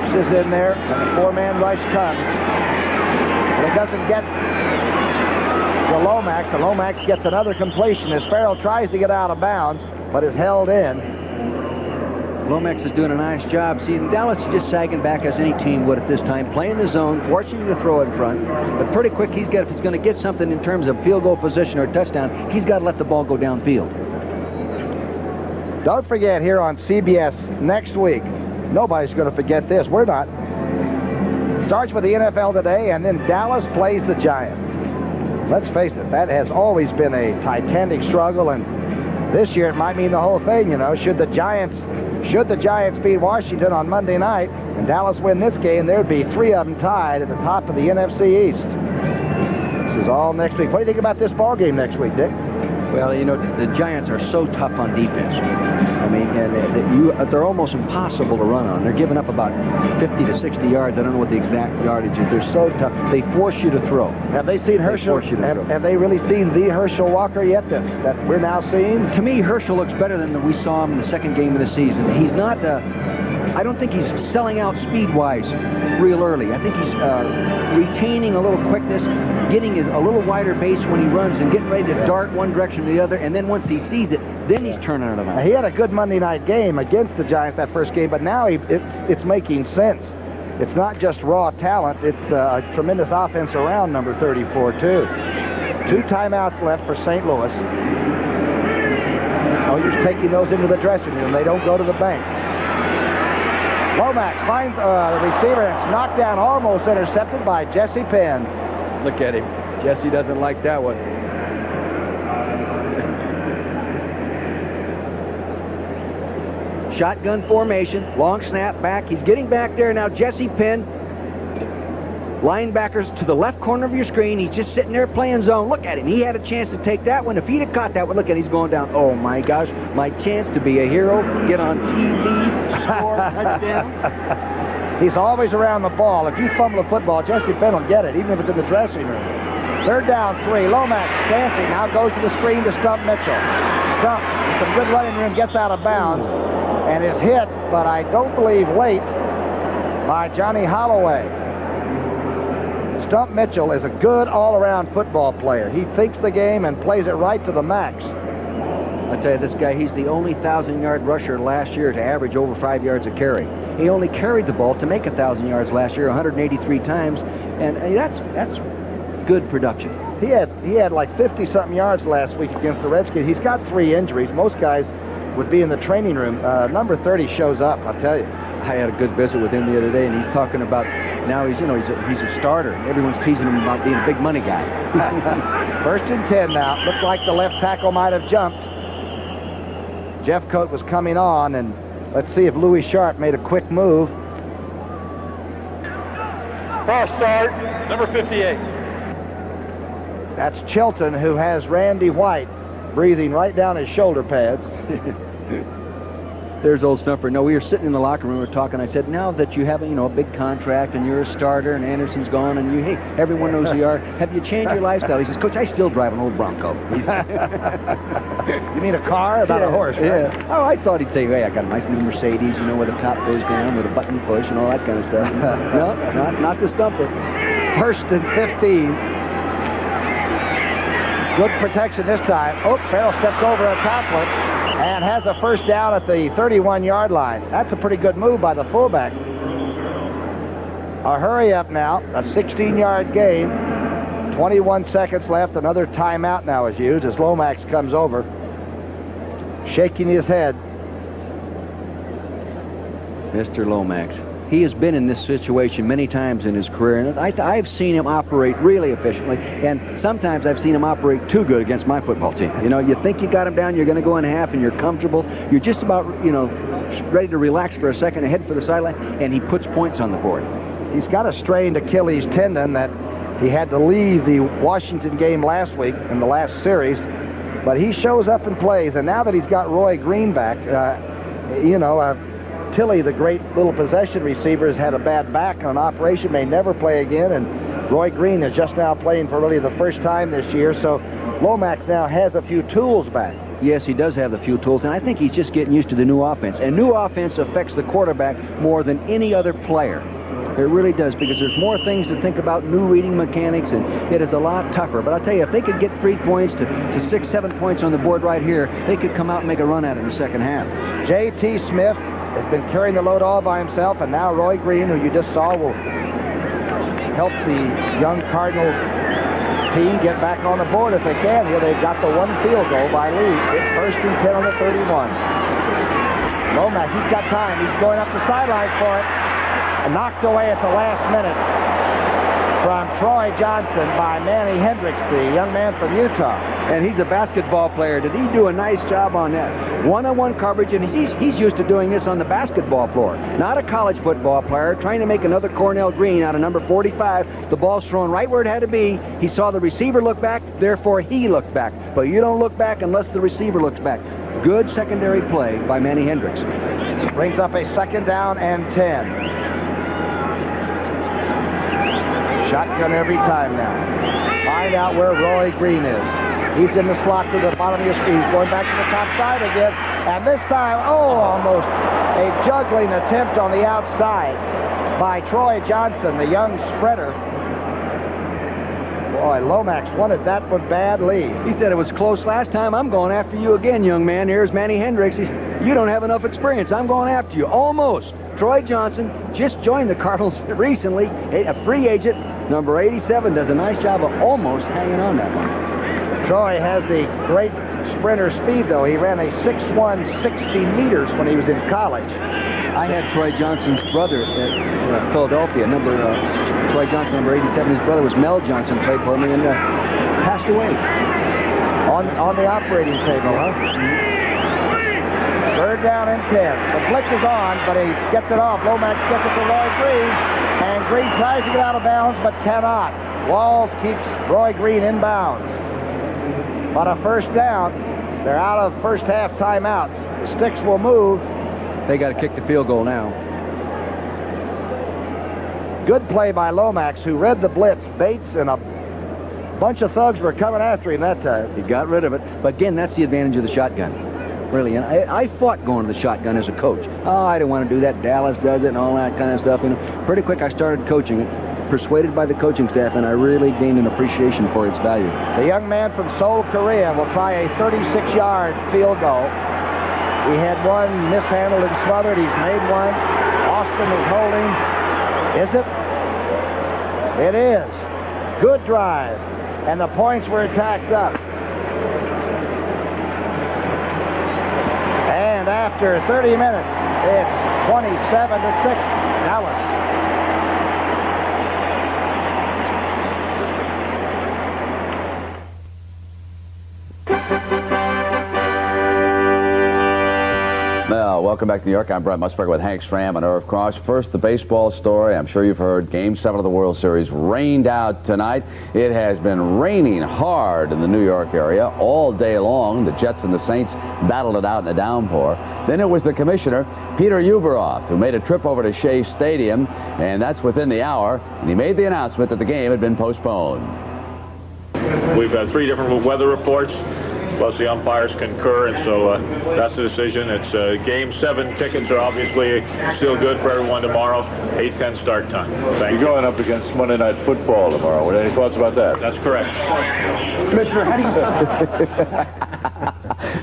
Is in there, and the 4-man rush comes. But it doesn't get to Lomax, and Lomax gets another completion as Farrell tries to get out of bounds, but is held in. Lomax is doing a nice job. See, Dallas is just sagging back as any team would at this time, playing the zone, forcing you to throw in front. But pretty quick, if he's going to get something in terms of field goal position or touchdown, he's got to let the ball go downfield. Don't forget, here on CBS next week, nobody's going to forget this. We're not. Starts with the NFL today, and then Dallas plays the Giants. Let's face it, that has always been a titanic struggle, and this year it might mean the whole thing. You know, should the Giants beat Washington on Monday night and Dallas win this game, there'd be 3 of them tied at the top of the NFC East. This is all next week. What do you think about this ball game next week, Dick? Well, you know, the Giants are so tough on defense. I mean, and they're almost impossible to run on. They're giving up about 50 to 60 yards. I don't know what the exact yardage is. They're so tough. They force you to throw. Have they seen Herschel? Have they really seen the Herschel Walker yet that we're now seeing? To me, Herschel looks better than we saw him in the second game of the season. He's not... I don't think he's selling out speed-wise real early. I think he's retaining a little quickness, getting a little wider base when he runs and getting ready to dart one direction or the other, and then once he sees it, then he's turning it around. He had a good Monday night game against the Giants that first game, but now it's making sense. It's not just raw talent. It's a tremendous offense around number 34, too. 2 timeouts left for St. Louis. Oh, you're taking those into the dressing room. They don't go to the bank. Lomax finds the receiver, and it's knocked down, almost intercepted by Jesse Penn. Look at him. Jesse doesn't like that one. Shotgun formation, long snap back. He's getting back there now. Jesse Penn, linebackers to the left corner of your screen. He's just sitting there playing zone. Look at him. He had a chance to take that one. If he'd have caught that one, look at him. He's going down. Oh, my gosh. My chance to be a hero, get on TV, score, touchdown. He's always around the ball. If you fumble the football, Jesse Penn will get it, even if it's in the dressing room. 3rd down, 3. Lomax dancing. Now goes to the screen to Stump Mitchell. Stump, with some good running room, gets out of bounds and is hit, but I don't believe late, by Johnny Holloway. Stump Mitchell is a good all-around football player. He thinks the game and plays it right to the max. I tell you, this guy, he's the only 1,000-yard rusher last year to average over 5 yards a carry. He only carried the ball to make 1,000 yards last year, 183 times, and that's good production. He had like 50-something yards last week against the Redskins. He's got 3 injuries. Most guys would be in the training room. Number 30 shows up, I'll tell you. I had a good visit with him the other day, and he's talking about now he's a starter. Everyone's teasing him about being a big money guy. 1st and 10 now. Looked like the left tackle might have jumped. Jeff Coat was coming on, and let's see if Louis Sharp made a quick move. False start, number 58. That's Chilton, who has Randy White breathing right down his shoulder pads. There's old Stumper. No, we were sitting in the locker room, we were talking. I said, now that you have a big contract and you're a starter and Anderson's gone and everyone knows who you are, have you changed your lifestyle? He says, Coach, I still drive an old Bronco. You mean a car, about a horse, right? Yeah. Oh, I thought he'd say, hey, I got a nice new Mercedes, where the top goes down with a button push and all that kind of stuff. No, not the Stumper. 1st and 15. Good protection this time. Oh, Farrell stepped over a tackler and has a 1st down at the 31-yard line. That's a pretty good move by the fullback. A hurry up now. A 16-yard game. 21 seconds left. Another timeout now is used as Lomax comes over, shaking his head. Mr. Lomax. He has been in this situation many times in his career, and I've seen him operate really efficiently, and sometimes I've seen him operate too good against my football team. You think you got him down, you're going to go in half, and you're comfortable. You're just about, ready to relax for a second and head for the sideline, and he puts points on the board. He's got a strained Achilles tendon that he had to leave the Washington game last week in the last series, but he shows up and plays, and now that he's got Roy Green back, Tilly, the great little possession receiver, has had a bad back and an operation, may never play again, and Roy Green is just now playing for really the first time this year, so Lomax now has a few tools back. Yes, he does have the few tools, and I think he's just getting used to the new offense. And new offense affects the quarterback more than any other player. It really does, because there's more things to think about, new reading mechanics, and it is a lot tougher. But I'll tell you, if they could get 3 points to 6, 7 points on the board right here, they could come out and make a run at it in the second half. J.T. Smith has been carrying the load all by himself, and now Roy Green, who you just saw, will help the young Cardinal team get back on the board if they can. Here they've got the one field goal by Lee. It's 1st and 10 on the 31. Lomax, he's got time. He's going up the sideline for it. Knocked away at the last minute from Troy Johnson by Manny Hendricks, the young man from Utah. And he's a basketball player. Did he do a nice job on that? One-on-one coverage, and he's used to doing this on the basketball floor. Not a college football player trying to make another Cornell Green out of number 45. The ball's thrown right where it had to be. He saw the receiver look back, therefore he looked back. But you don't look back unless the receiver looks back. Good secondary play by Manny Hendricks. Brings up a 2nd down and 10. Shotgun every time now. Find out where Roy Green is. He's in the slot to the bottom of your screen. He's going back to the top side again. And this time, almost a juggling attempt on the outside by Troy Johnson, the young sprinter. Boy, Lomax wanted that one badly. He said it was close last time. I'm going after you again, young man. Here's Manny Hendricks. You don't have enough experience. I'm going after you. Almost. Troy Johnson just joined the Cardinals recently, a free agent. Number 87 does a nice job of almost hanging on that one. Troy has the great sprinter speed, though. He ran a 6'1", 60 meters when he was in college. I had Troy Johnson's brother at Philadelphia. Troy Johnson, number 87. His brother was Mel Johnson, played for me, and passed away. On the operating table, huh? 3rd down and 10. The blitz is on, but he gets it off. Lomax gets it to Roy Green, and Green tries to get out of bounds, but cannot. Walls keeps Roy Green in bounds. But a 1st down. They're out of first half timeouts. The sticks will move. They got to kick the field goal now. Good play by Lomax, who read the blitz. Bates and a bunch of thugs were coming after him that time. He got rid of it. But again, that's the advantage of the shotgun. Really, and I fought going to the shotgun as a coach. Oh, I didn't want to do that. Dallas does it and all that kind of stuff. You know, pretty quick I started coaching it, persuaded by the coaching staff, and I really gained an appreciation for its value. The young man from Seoul, Korea will try a 36-yard field goal. He had one mishandled and smothered. He's made one. Austin is holding. Is it? It is. Good drive. And the points were tacked up. And after 30 minutes, it's 27-6, Dallas. Well, welcome back to New York. I'm Brent Musburger with Hank Stram and Irv Cross. First, the baseball story. I'm sure you've heard Game 7 of the World Series rained out tonight. It has been raining hard in the New York area all day long. The Jets and the Saints battled it out in a downpour. Then it was the commissioner, Peter Uberoth, who made a trip over to Shea Stadium, and that's within the hour, and he made the announcement that the game had been postponed. We've had 3 different weather reports. Plus the umpires concur, and so that's the decision. It's Game 7 tickets are obviously still good for everyone tomorrow. 8:10 start time. Thank you. You're going up against Monday Night Football tomorrow. Any thoughts about that? That's correct. Commissioner, how do you...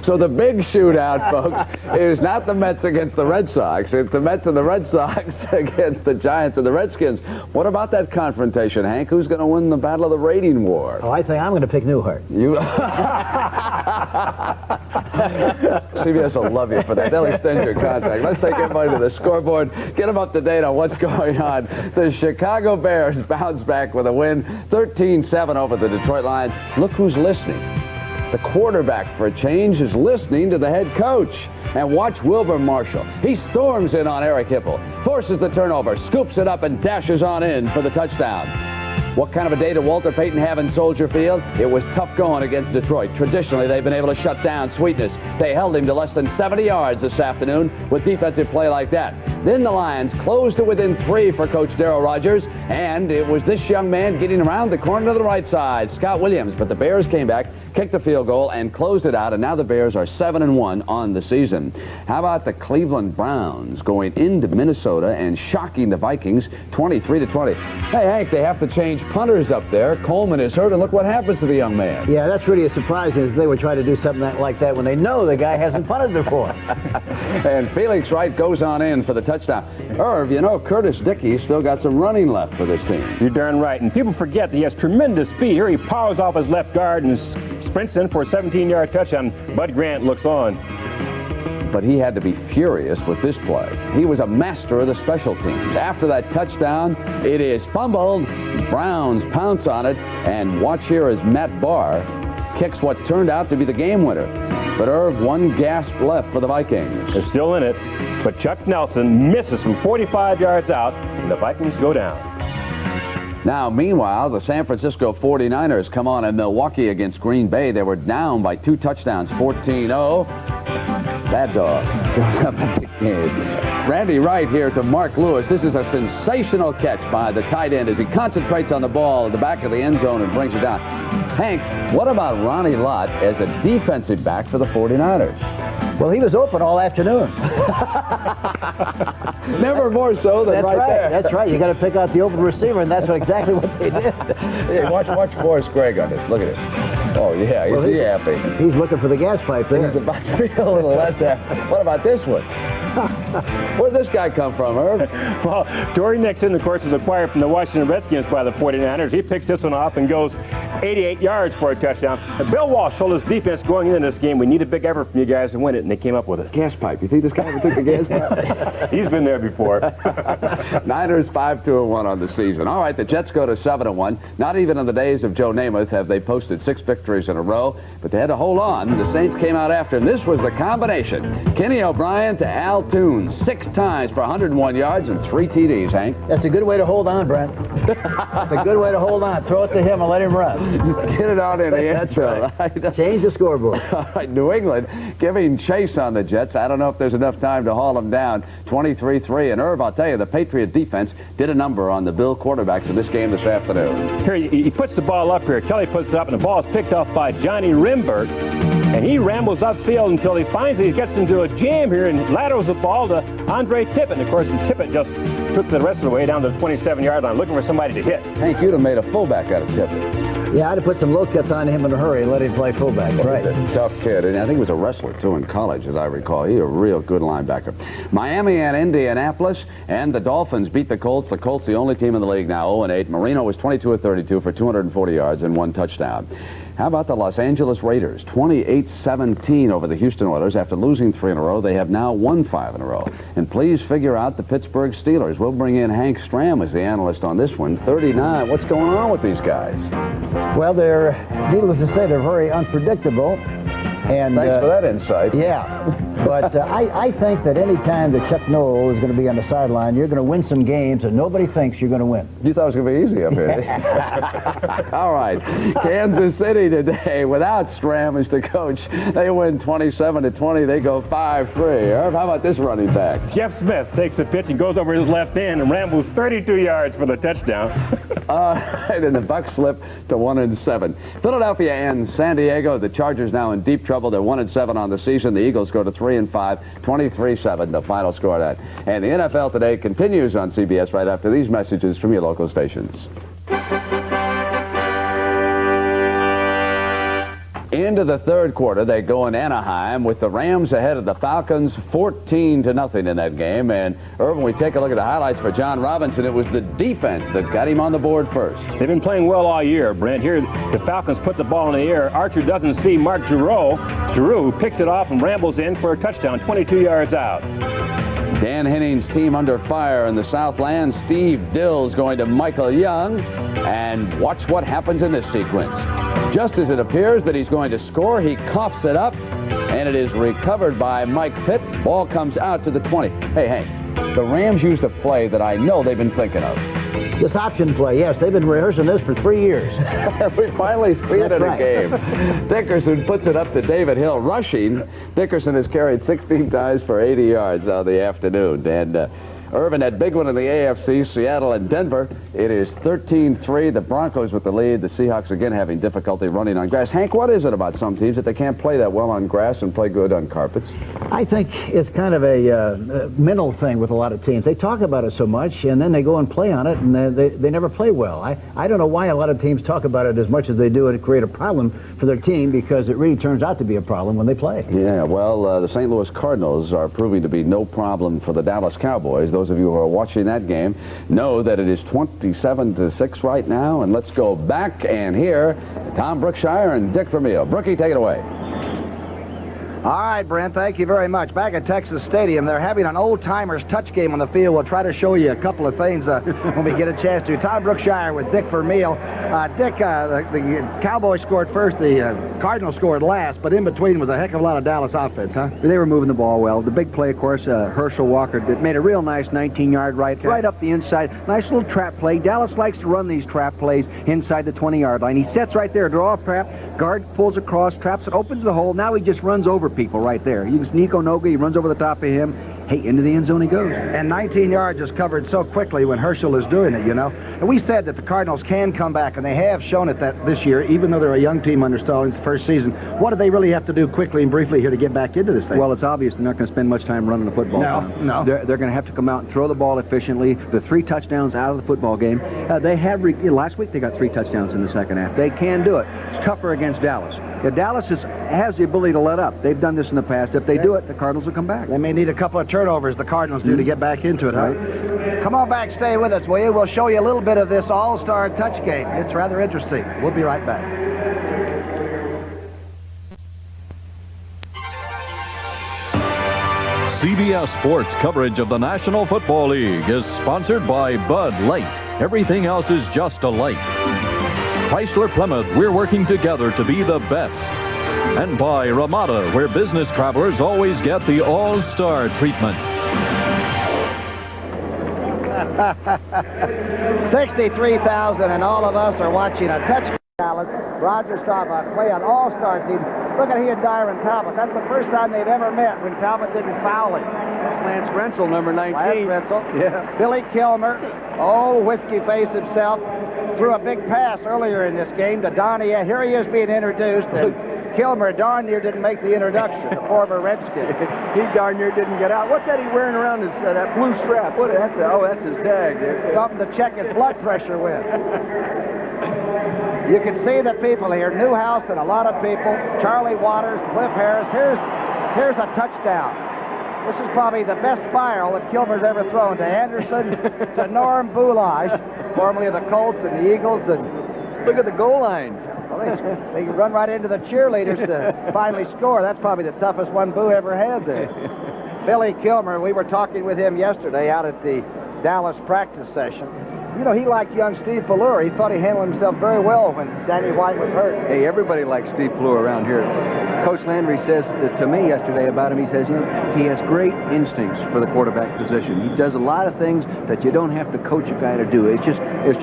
So the big shootout, folks, is not the Mets against the Red Sox. It's the Mets and the Red Sox against the Giants and the Redskins. What about that confrontation, Hank? Who's going to win the battle of the rating war? Oh, I think I'm going to pick Newhart. You... CBS will love you for that. They'll extend your contract. Let's take everybody to the scoreboard, get them up to date on what's going on. The Chicago Bears bounce back with a win, 13-7 over the Detroit Lions. Look who's listening. The quarterback, for a change, is listening to the head coach. And watch Wilbur Marshall. He storms in on Eric Hipple, forces the turnover, scoops it up, and dashes on in for the touchdown. What kind of a day did Walter Payton have in Soldier Field? It was tough going against Detroit. Traditionally, they've been able to shut down Sweetness. They held him to less than 70 yards this afternoon with defensive play like that. Then the Lions closed to within 3 for Coach Darryl Rogers, and it was this young man getting around the corner to the right side, Scott Williams. But the Bears came back, kicked a field goal, and closed it out, and now the Bears are 7-1 on the season. How about the Cleveland Browns going into Minnesota and shocking the Vikings 23-20? Hey, Hank, they have to change punters up there. Coleman is hurt, and look what happens to the young man. Yeah, that's really a surprise as they would try to do something like that when they know the guy hasn't punted before. And Felix Wright goes on in for the touchdown. Irv, you know, Curtis Dickey's still got some running left for this team. You're darn right. And people forget that he has tremendous speed. Here he powers off his left guard and sprints in for a 17-yard touchdown. Bud Grant looks on. But he had to be furious with this play. He was a master of the special teams. After that touchdown, it is fumbled. Browns pounce on it. And watch here as Matt Barr kicks what turned out to be the game winner. But Irv, one gasp left for the Vikings. They're still in it. But Chuck Nelson misses from 45 yards out, and the Vikings go down. Now, meanwhile, the San Francisco 49ers come on in Milwaukee against Green Bay. They were down by 2 touchdowns, 14-0. Bad dog showing up at the game. Randy Wright here to Mark Lewis. This is a sensational catch by the tight end as he concentrates on the ball at the back of the end zone and brings it down. Hank, what about Ronnie Lott as a defensive back for the 49ers? Well, he was open all afternoon. Never more so than That's right there. That's right. You got to pick out the open receiver, and that's exactly what they did. Hey, watch Forrest Gregg on this. Look at it. Oh, yeah, Well, he's happy. He's looking for the gas pipe there. He's about to be a little less happy. What about this one? Where'd this guy come from, Irv? Well, Dory Nixon, of course, is acquired from the Washington Redskins by the 49ers. He picks this one off and goes 88 yards for a touchdown. And Bill Walsh told his defense going into this game, we need a big effort from you guys to win it, and they came up with it. Gas pipe. You think this guy ever took the gas pipe? He's been there before. Niners 5-2-1 on the season. All right, the Jets go to 7-1. Not even in the days of Joe Namath have they posted 6 victories in a row, but they had to hold on. The Saints came out after, and this was the combination. Kenny O'Brien to Al Toon, 6 times for 101 yards and 3 TDs, Hank. That's a good way to hold on, Brent. That's a good way to hold on. Throw it to him and let him run. Just get it out in the end That's zone. right. Change the scoreboard. All right, New England giving chase on the Jets. I don't know if there's enough time to haul them down. 23-3. And Irv, I'll tell you, the Patriot defense did a number on the Bill quarterbacks in this game this afternoon. Here, he puts the ball up here. Kelly puts it up, and the ball is picked off by Johnny Rimbert. And he rambles upfield until he finds he gets into a jam here and laterals the ball to Andre Tippett. And, of course, Tippett just took the rest of the way down to the 27-yard line looking for somebody to hit. Hank, you'd have made a fullback out of Tippett. Yeah, I'd have put some low cuts on him in a hurry and let him play fullback. Right. He's a tough kid, and I think he was a wrestler, too, in college, as I recall. He's a real good linebacker. Miami and Indianapolis, and the Dolphins beat the Colts. The Colts, the only team in the league now, 0-8. Marino was 22 of 32 for 240 yards and 1 touchdown. How about the Los Angeles Raiders? 28-17 over the Houston Oilers. After losing 3 in a row, they have now won 5 in a row. And please figure out the Pittsburgh Steelers. We'll bring in Hank Stram as the analyst on this one. 39. What's going on with these guys? Well, they're, needless to say, they're very unpredictable. And thanks for that insight. Yeah, but I think that any time that Chuck Noll is going to be on the sideline, you're going to win some games, and nobody thinks you're going to win. You thought it was going to be easy up here. All right, Kansas City today, without Stram as the coach, they win 27-20. They go 5-3. Irv, how about this running back? Jeff Smith takes the pitch and goes over his left hand and rambles 32 yards for the touchdown. Right, and the Bucs slip to 1-7. Philadelphia and San Diego. The Chargers now in deep trouble. They're 1-7 on the season. The Eagles go to 3-5, 23-7. The final score of that. And the NFL today continues on CBS right after these messages from your local stations. Into the third quarter, they go in Anaheim with the Rams ahead of the Falcons 14-0 in that game. And Irvin, we take a look at the highlights for John Robinson. It was the defense that got him on the board first. They've been playing well all year, Brent. Here, the Falcons put the ball in the air. Archer doesn't see Mark Giroux picks it off and rambles in for a touchdown, 22 yards out. Dan Henning's team under fire in the Southland. Steve Dill's going to Michael Young. And watch what happens in this sequence. Just as it appears that he's going to score, he coughs it up, and it is recovered by Mike Pitts. Ball comes out to the 20. Hey, Hank, the Rams used a play that I know they've been thinking of. This option play, yes, they've been rehearsing this for 3 years. We finally see it in a game. Dickerson puts it up to David Hill. Rushing, Dickerson has carried 16 times for 80 yards on the afternoon. And Irvin, that big one in the AFC, Seattle and Denver. It is 13-3. The Broncos with the lead. The Seahawks again having difficulty running on grass. Hank, what is it about some teams that they can't play that well on grass and play good on carpets? I think it's kind of a mental thing with a lot of teams. They talk about it so much, and then they go and play on it, and they never play well. I don't know why a lot of teams talk about it as much as they do and create a problem for their team, because it really turns out to be a problem when they play. Yeah, well, the St. Louis Cardinals are proving to be no problem for the Dallas Cowboys. Those of you who are watching that game know that it is 27-6 right now, and let's go back and hear Tom Brookshire and Dick Vermeil. Brookie, take it away. All right, Brent, thank you very much. Back at Texas Stadium, they're having an old-timers touch game on the field. We'll try to show you a couple of things when we get a chance to. Tom Brookshire with Dick Vermeil. Dick, the Cowboys scored first, the Cardinals scored last, but in between was a heck of a lot of Dallas offense, huh? They were moving the ball well. The big play, of course, Herschel Walker made a real nice 19-yard right up the inside. Nice little trap play. Dallas likes to run these trap plays inside the 20-yard line. He sets right there, draw a trap, guard pulls across, traps, opens the hole. Now he just runs over people right there. He uses Nico Noga, he runs over the top of him. Hey, into the end zone he goes. And 19 yards is covered so quickly when Herschel is doing it, you know. And we said that the Cardinals can come back, and they have shown it that this year, even though they're a young team under Stallings the first season. What do they really have to do quickly and briefly here to get back into this thing? Well, it's obvious they're not going to spend much time running the football. No. They're going to have to come out and throw the ball efficiently. The 3 touchdowns out of the football game. They have last week they got 3 touchdowns in the second half. They can do it. It's tougher against Dallas. Dallas has the ability to let up. They've done this in the past. If they do it, the Cardinals will come back. They may need a couple of turnovers, the Cardinals do, to get back into it, huh? Come on back, stay with us, will you? We'll show you a little bit of this all-star touch game. It's rather interesting. We'll be right back. CBS Sports coverage of the National Football League is sponsored by Bud Light. Everything else is just a light. Chrysler Plymouth, we're working together to be the best. And by Ramada, where business travelers always get the all-star treatment. 63,000, and all of us are watching a touchdown. Roger Staubach play on all-star team. Look at here, Dyron Talbot. That's the first time they've ever met when Talbot didn't foul him. That's Lance Rensel, number 19. Lance Rensel. Yeah. Billy Kilmer, old whiskey face himself, threw a big pass earlier in this game to Donnie. Here he is being introduced. And Kilmer darn near didn't make the introduction, the former Redskin. He darn near didn't get out. What's that he's wearing around his that blue strap? That's his tag. Something to check his blood pressure with. You can see the people here. Newhouse and a lot of people. Charlie Waters, Cliff Harris. Here's a touchdown. This is probably the best spiral that Kilmer's ever thrown to Anderson, to Norm Boulage, formerly of the Colts and the Eagles. And look at the goal lines. Well, they run right into the cheerleaders to finally score. That's probably the toughest one Boo ever had there. Billy Kilmer, we were talking with him yesterday out at the Dallas practice session. You know, he liked young Steve Pallure. He thought he handled himself very well when Danny White was hurt. Hey, everybody likes Steve Pallure around here. Coach Landry says to me yesterday about him, he says, you know, he has great instincts for the quarterback position. He does a lot of things that you don't have to coach a guy to do. It's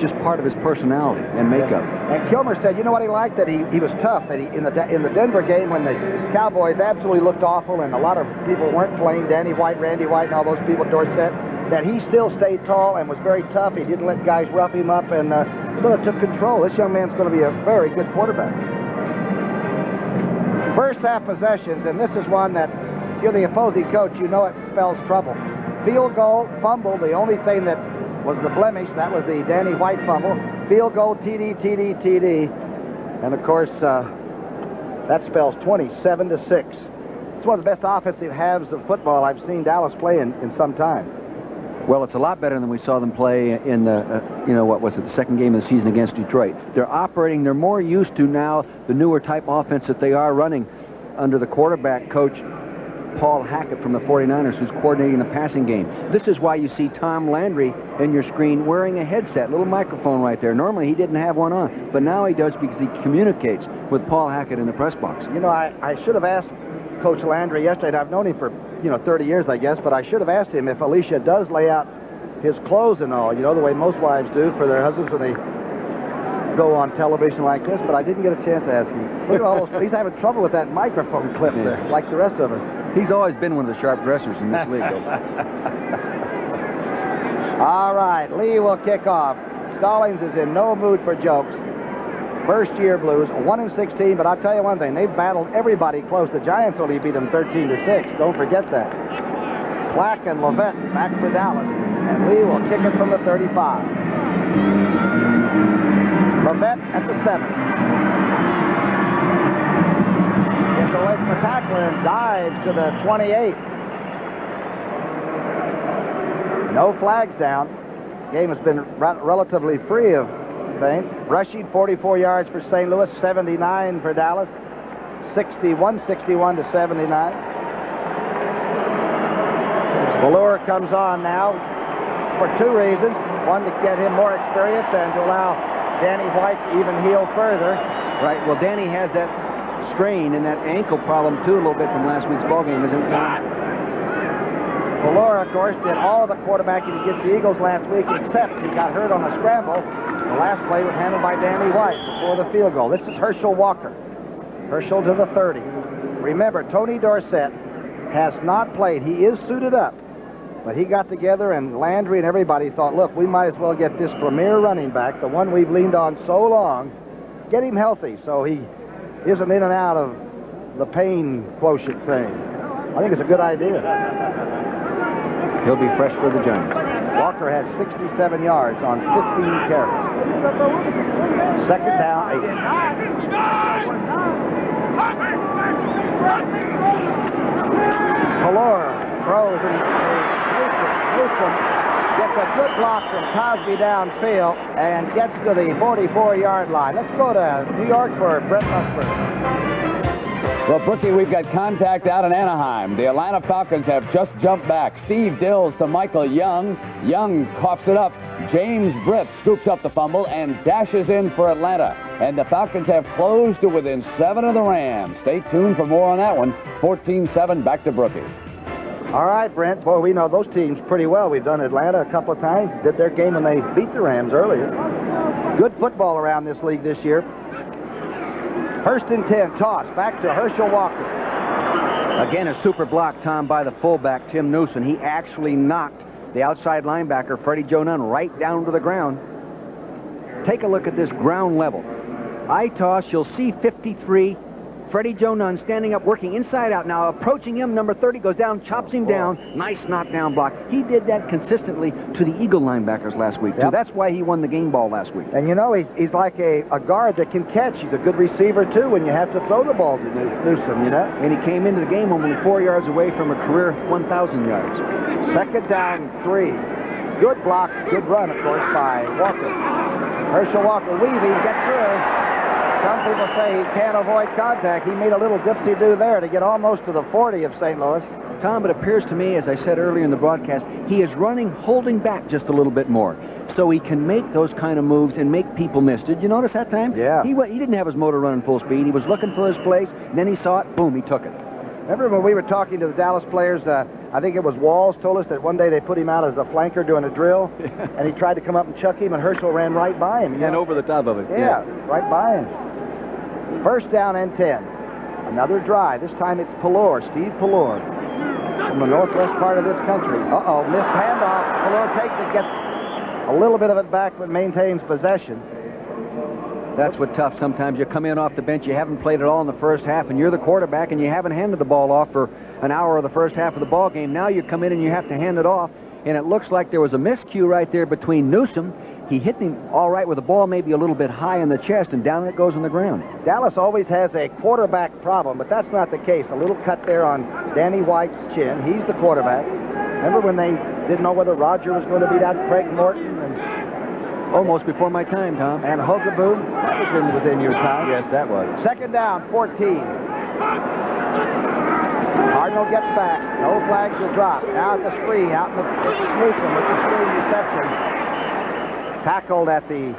just part of his personality and makeup. And Kilmer said, you know what he liked? That he was tough. That in the Denver game when the Cowboys absolutely looked awful and a lot of people weren't playing, Danny White, Randy White, and all those people, Dorsett, that he still stayed tall and was very tough. He didn't let guys rough him up and sort of took control. This young man's going to be a very good quarterback. First half possessions, and this is one that, if you're the opposing coach, you know it spells trouble. Field goal, fumble, the only thing that was the blemish, that was the Danny White fumble. Field goal, TD, TD, TD. And, of course, that spells 27-6. It's one of the best offensive halves of football I've seen Dallas play in some time. Well, it's a lot better than we saw them play in the, the second game of the season against Detroit. They're operating, they're more used to now the newer type offense that they are running under the quarterback coach, Paul Hackett from the 49ers, who's coordinating the passing game. This is why you see Tom Landry in your screen wearing a headset, little microphone right there. Normally he didn't have one on, but now he does because he communicates with Paul Hackett in the press box. You know, I should have asked Coach Landry yesterday, and I've known him for 30 years, I guess, but I should have asked him if Alicia does lay out his clothes and all, the way most wives do for their husbands when they go on television like this, but I didn't get a chance to ask him. Look at all those, he's having trouble with that microphone clip there, like the rest of us. He's always been one of the sharp dressers in this league. All right, Lee will kick off. Stallings is in no mood for jokes. First-year Blues, 1-16, but I'll tell you one thing, they've battled everybody close. The Giants only beat them 13-6. Don't forget that. Clack and Levette back for Dallas, and Lee will kick it from the 35. Levette at the 7. Gets away from the tackler and dives to the 28. No flags down. Game has been relatively free of things. Rushing 44 yards for St. Louis, 79 for Dallas, 61 to 79. Valor comes on now for two reasons. One, to get him more experience and to allow Danny White to even heal further. Right. Well, Danny has that strain and that ankle problem, too, a little bit from last week's ballgame, isn't it? Valor, of course, did all the quarterbacking against the Eagles last week, except he got hurt on a scramble. The last play was handled by Danny White before the field goal. This is Herschel Walker. Herschel to the 30. Remember, Tony Dorsett has not played. He is suited up. But he got together, and Landry and everybody thought, look, we might as well get this premier running back, the one we've leaned on so long, get him healthy so he isn't in and out of the pain quotient thing. I think it's a good idea. He'll be fresh for the Giants. Walker has 67 yards on 15 carries. Second down, 8. Valor throws and Newsom gets a good block from Cosby downfield and gets to the 44-yard line. Let's go to New York for Brett Musburger. Well, Brookie, we've got contact out in Anaheim. The Atlanta Falcons have just jumped back. Steve Dills to Michael Young. Young coughs it up. James Britt scoops up the fumble and dashes in for Atlanta. And the Falcons have closed to within 7 of the Rams. Stay tuned for more on that one. 14-7, back to Brookie. All right, Brent. Boy, we know those teams pretty well. We've done Atlanta a couple of times. Did their game when they beat the Rams earlier. Good football around this league this year. First and 10, toss back to Herschel Walker. Again, a super block, Tom, by the fullback, Tim Newsom. He actually knocked the outside linebacker, Freddie Joe Nunn, right down to the ground. Take a look at this ground level. Eye toss, you'll see 53. Freddie Joe Nunn standing up, working inside out. Now approaching him, number 30 goes down, chops him down. Nice knockdown block. He did that consistently to the Eagle linebackers last week, too. Yep. That's why he won the game ball last week. And you know, he's like a guard that can catch. He's a good receiver, too, when you have to throw the ball to Newsom, you know? And he came into the game only 4 yards away from a career 1,000 yards. Second down, 3. Good block, good run, of course, by Walker. Herschel Walker weaving, gets through. Some people say he can't avoid contact. He made a little dipsy-do there to get almost to the 40 of St. Louis. Tom, it appears to me, as I said earlier in the broadcast, he is running, holding back just a little bit more. So he can make those kind of moves and make people miss. Did you notice that time? Yeah. He didn't have his motor running full speed. He was looking for his place, and then he saw it, boom, he took it. Remember when we were talking to the Dallas players, I think it was Walls told us that one day they put him out as a flanker doing a drill, and he tried to come up and chuck him, and Herschel ran right by him. And over the top of it. Yeah, right by him. First down and 10. Another drive. This time it's Pelor, Steve Pelor, from the northwest part of this country. Uh-oh, missed handoff. Pelor takes it, gets a little bit of it back, but maintains possession. That's what tough. Sometimes you come in off the bench, you haven't played at all in the first half, and you're the quarterback, and you haven't handed the ball off for an hour of the first half of the ball game. Now you come in and you have to hand it off, and it looks like there was a miscue right there between Newsom. He hit him all right with the ball maybe a little bit high in the chest, and down it goes on the ground. Dallas always has a quarterback problem, but that's not the case. A little cut there on Danny White's chin. He's the quarterback. Remember when they didn't know whether Roger was going to beat out Craig Morton? And almost before my time, Tom. And Hogaboo? That was within your time. Yes, that was. Second down, 14. Cardinal gets back. No flags will drop. Now at the screen, out in the Newsom with the screen reception. Tackled at the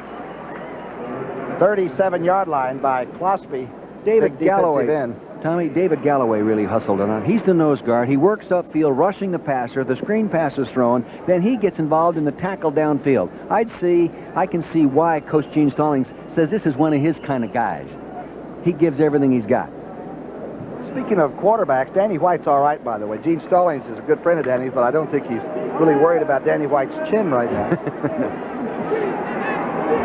37-yard line by Closby. David Galloway. End. Tommy, David Galloway really hustled it on. He's the nose guard. He works upfield, rushing the passer. The screen pass is thrown. Then he gets involved in the tackle downfield. I can see why Coach Gene Stallings says this is one of his kind of guys. He gives everything he's got. Speaking of quarterbacks, Danny White's all right, by the way. Gene Stallings is a good friend of Danny's, but I don't think he's really worried about Danny White's chin right now.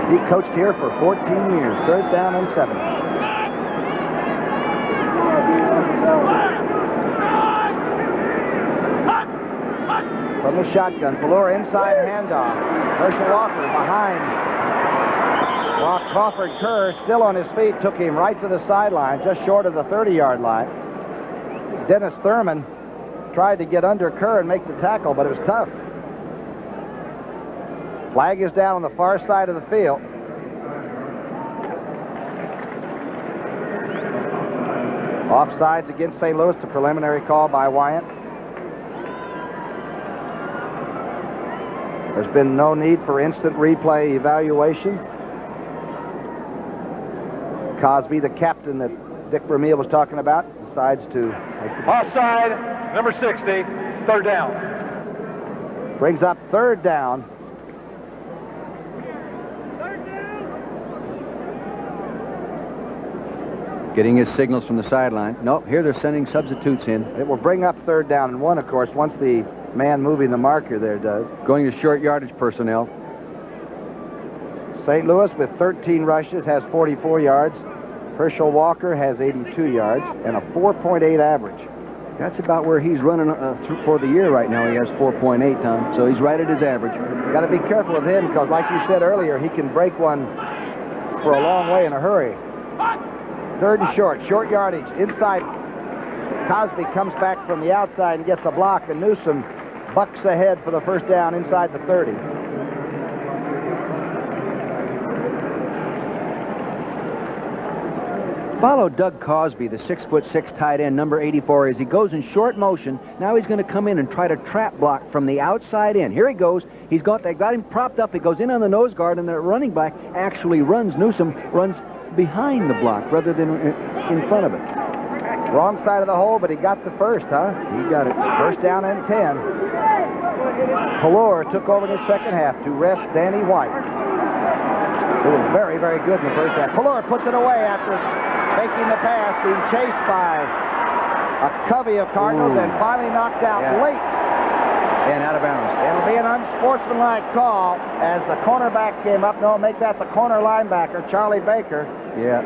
He coached here for 14 years. 3rd down and 7. From the shotgun, Ballure inside handoff. Herschel Walker behind. While Crawford Kerr, still on his feet, took him right to the sideline, just short of the 30-yard line. Dennis Thurman tried to get under Kerr and make the tackle, but it was tough. Flag is down on the far side of the field. Offsides against St. Louis, the preliminary call by Wyant. There's been no need for instant replay evaluation. Cosby, the captain that Dick Vermeil was talking about, decides to... Offside, number 60, 3rd down. Brings up 3rd down. Getting his signals from the sideline. Nope, here they're sending substitutes in. It will bring up 3rd down and 1, of course, once the man moving the marker there does. Going to short yardage personnel. St. Louis with 13 rushes has 44 yards. Herschel Walker has 82 yards and a 4.8 average. That's about where he's running through for the year right now. He has 4.8, Tom, so he's right at his average. Got to be careful with him because, like you said earlier, he can break one for a long way in a hurry. 3rd and short yardage, inside. Cosby comes back from the outside and gets a block, and Newsom bucks ahead for the 1st down inside the 30. Follow Doug Cosby, the 6'6" tight end, number 84, as he goes in short motion. Now he's going to come in and try to trap block from the outside in. Here he goes. They got him propped up. He goes in on the nose guard, and the running back actually runs. Newsom runs behind the block rather than in front of it. Wrong side of the hole, but he got the first, huh? He got it. 1st down and 10. Ballure took over in the 2nd half to rest Danny White. It was very, very good in the 1st half. Ballure puts it away after making the pass, being chased by a covey of Cardinals and finally knocked out late. And out of bounds. It'll be an unsportsmanlike call as the cornerback came up. No, make that the corner linebacker, Charlie Baker. Yeah.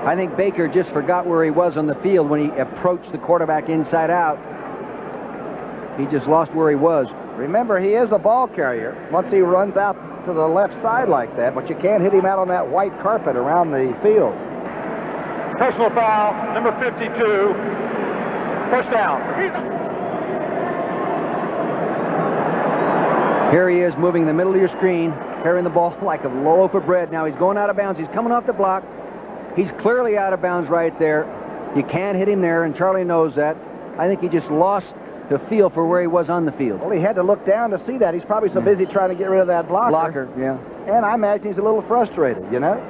I think Baker just forgot where he was on the field when he approached the quarterback inside out. He just lost where he was. Remember, he is a ball carrier once he runs out to the left side like that, but you can't hit him out on that white carpet around the field. Personal foul, number 52, 1st down. Here he is moving in the middle of your screen, carrying the ball like a loaf of bread. Now he's going out of bounds. He's coming off the block. He's clearly out of bounds right there. You can't hit him there, and Charlie knows that. I think he just lost the feel for where he was on the field. Well, he had to look down to see that. He's probably so busy trying to get rid of that blocker. Yeah. And I imagine he's a little frustrated, you know?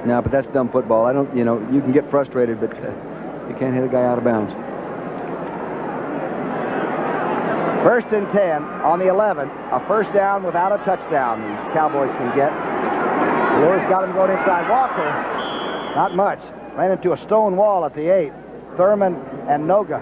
No, but that's dumb football. You can get frustrated, but you can't hit a guy out of bounds. 1st and 10 on the 11. A 1st down without a touchdown these Cowboys can get. Lewis got him going inside. Walker, not much. Ran into a stone wall at the 8. Thurman and Noga.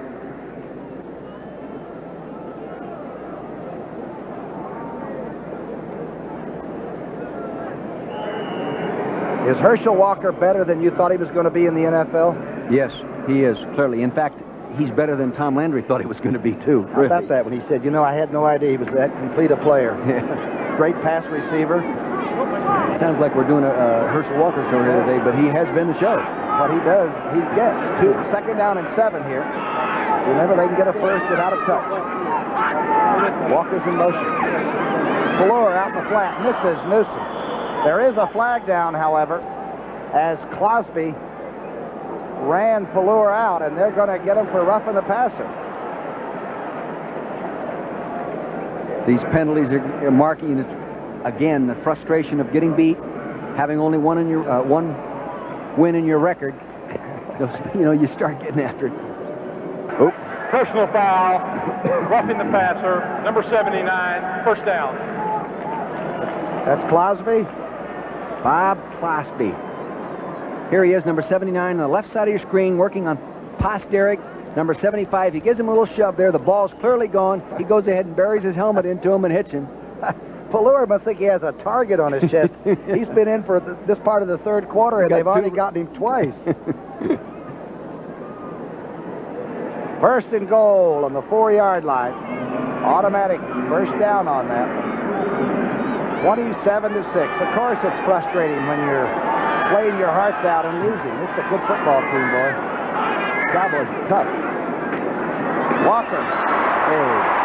Is Herschel Walker better than you thought he was going to be in the NFL? Yes, he is, clearly. In fact, he's better than Tom Landry thought he was going to be, too. How about that when he said, I had no idea he was that complete a player. Yeah. Great pass receiver. It sounds like we're doing a Herschel Walker show here today, but he has been the show. What he does, he gets 2nd down and 7 here. Remember, they can get a 1st without a touch. Walker's in motion. Ballure out in the flat. Misses Newsom. There is a flag down, however, as Cosby ran Ballure out, and they're going to get him for roughing the passer. These penalties are marking, again, the frustration of getting beat, having only one win in your record. You start getting after it. Oh. Personal foul, roughing the passer, number 79, 1st down. That's Cosby. Bob Cosby. Here he is, number 79, on the left side of your screen, working on Posteric Number 75, he gives him a little shove there. The ball's clearly gone. He goes ahead and buries his helmet into him and hits him. Pallure must think he has a target on his chest. He's been in for this part of the third quarter, and they've already gotten him twice. First and goal on the 4-yard line. Automatic first down on that. 27-6. Of course it's frustrating when you're playing your hearts out and losing. It's a good football team, boy. Cowboys are tough. Walker. Hey.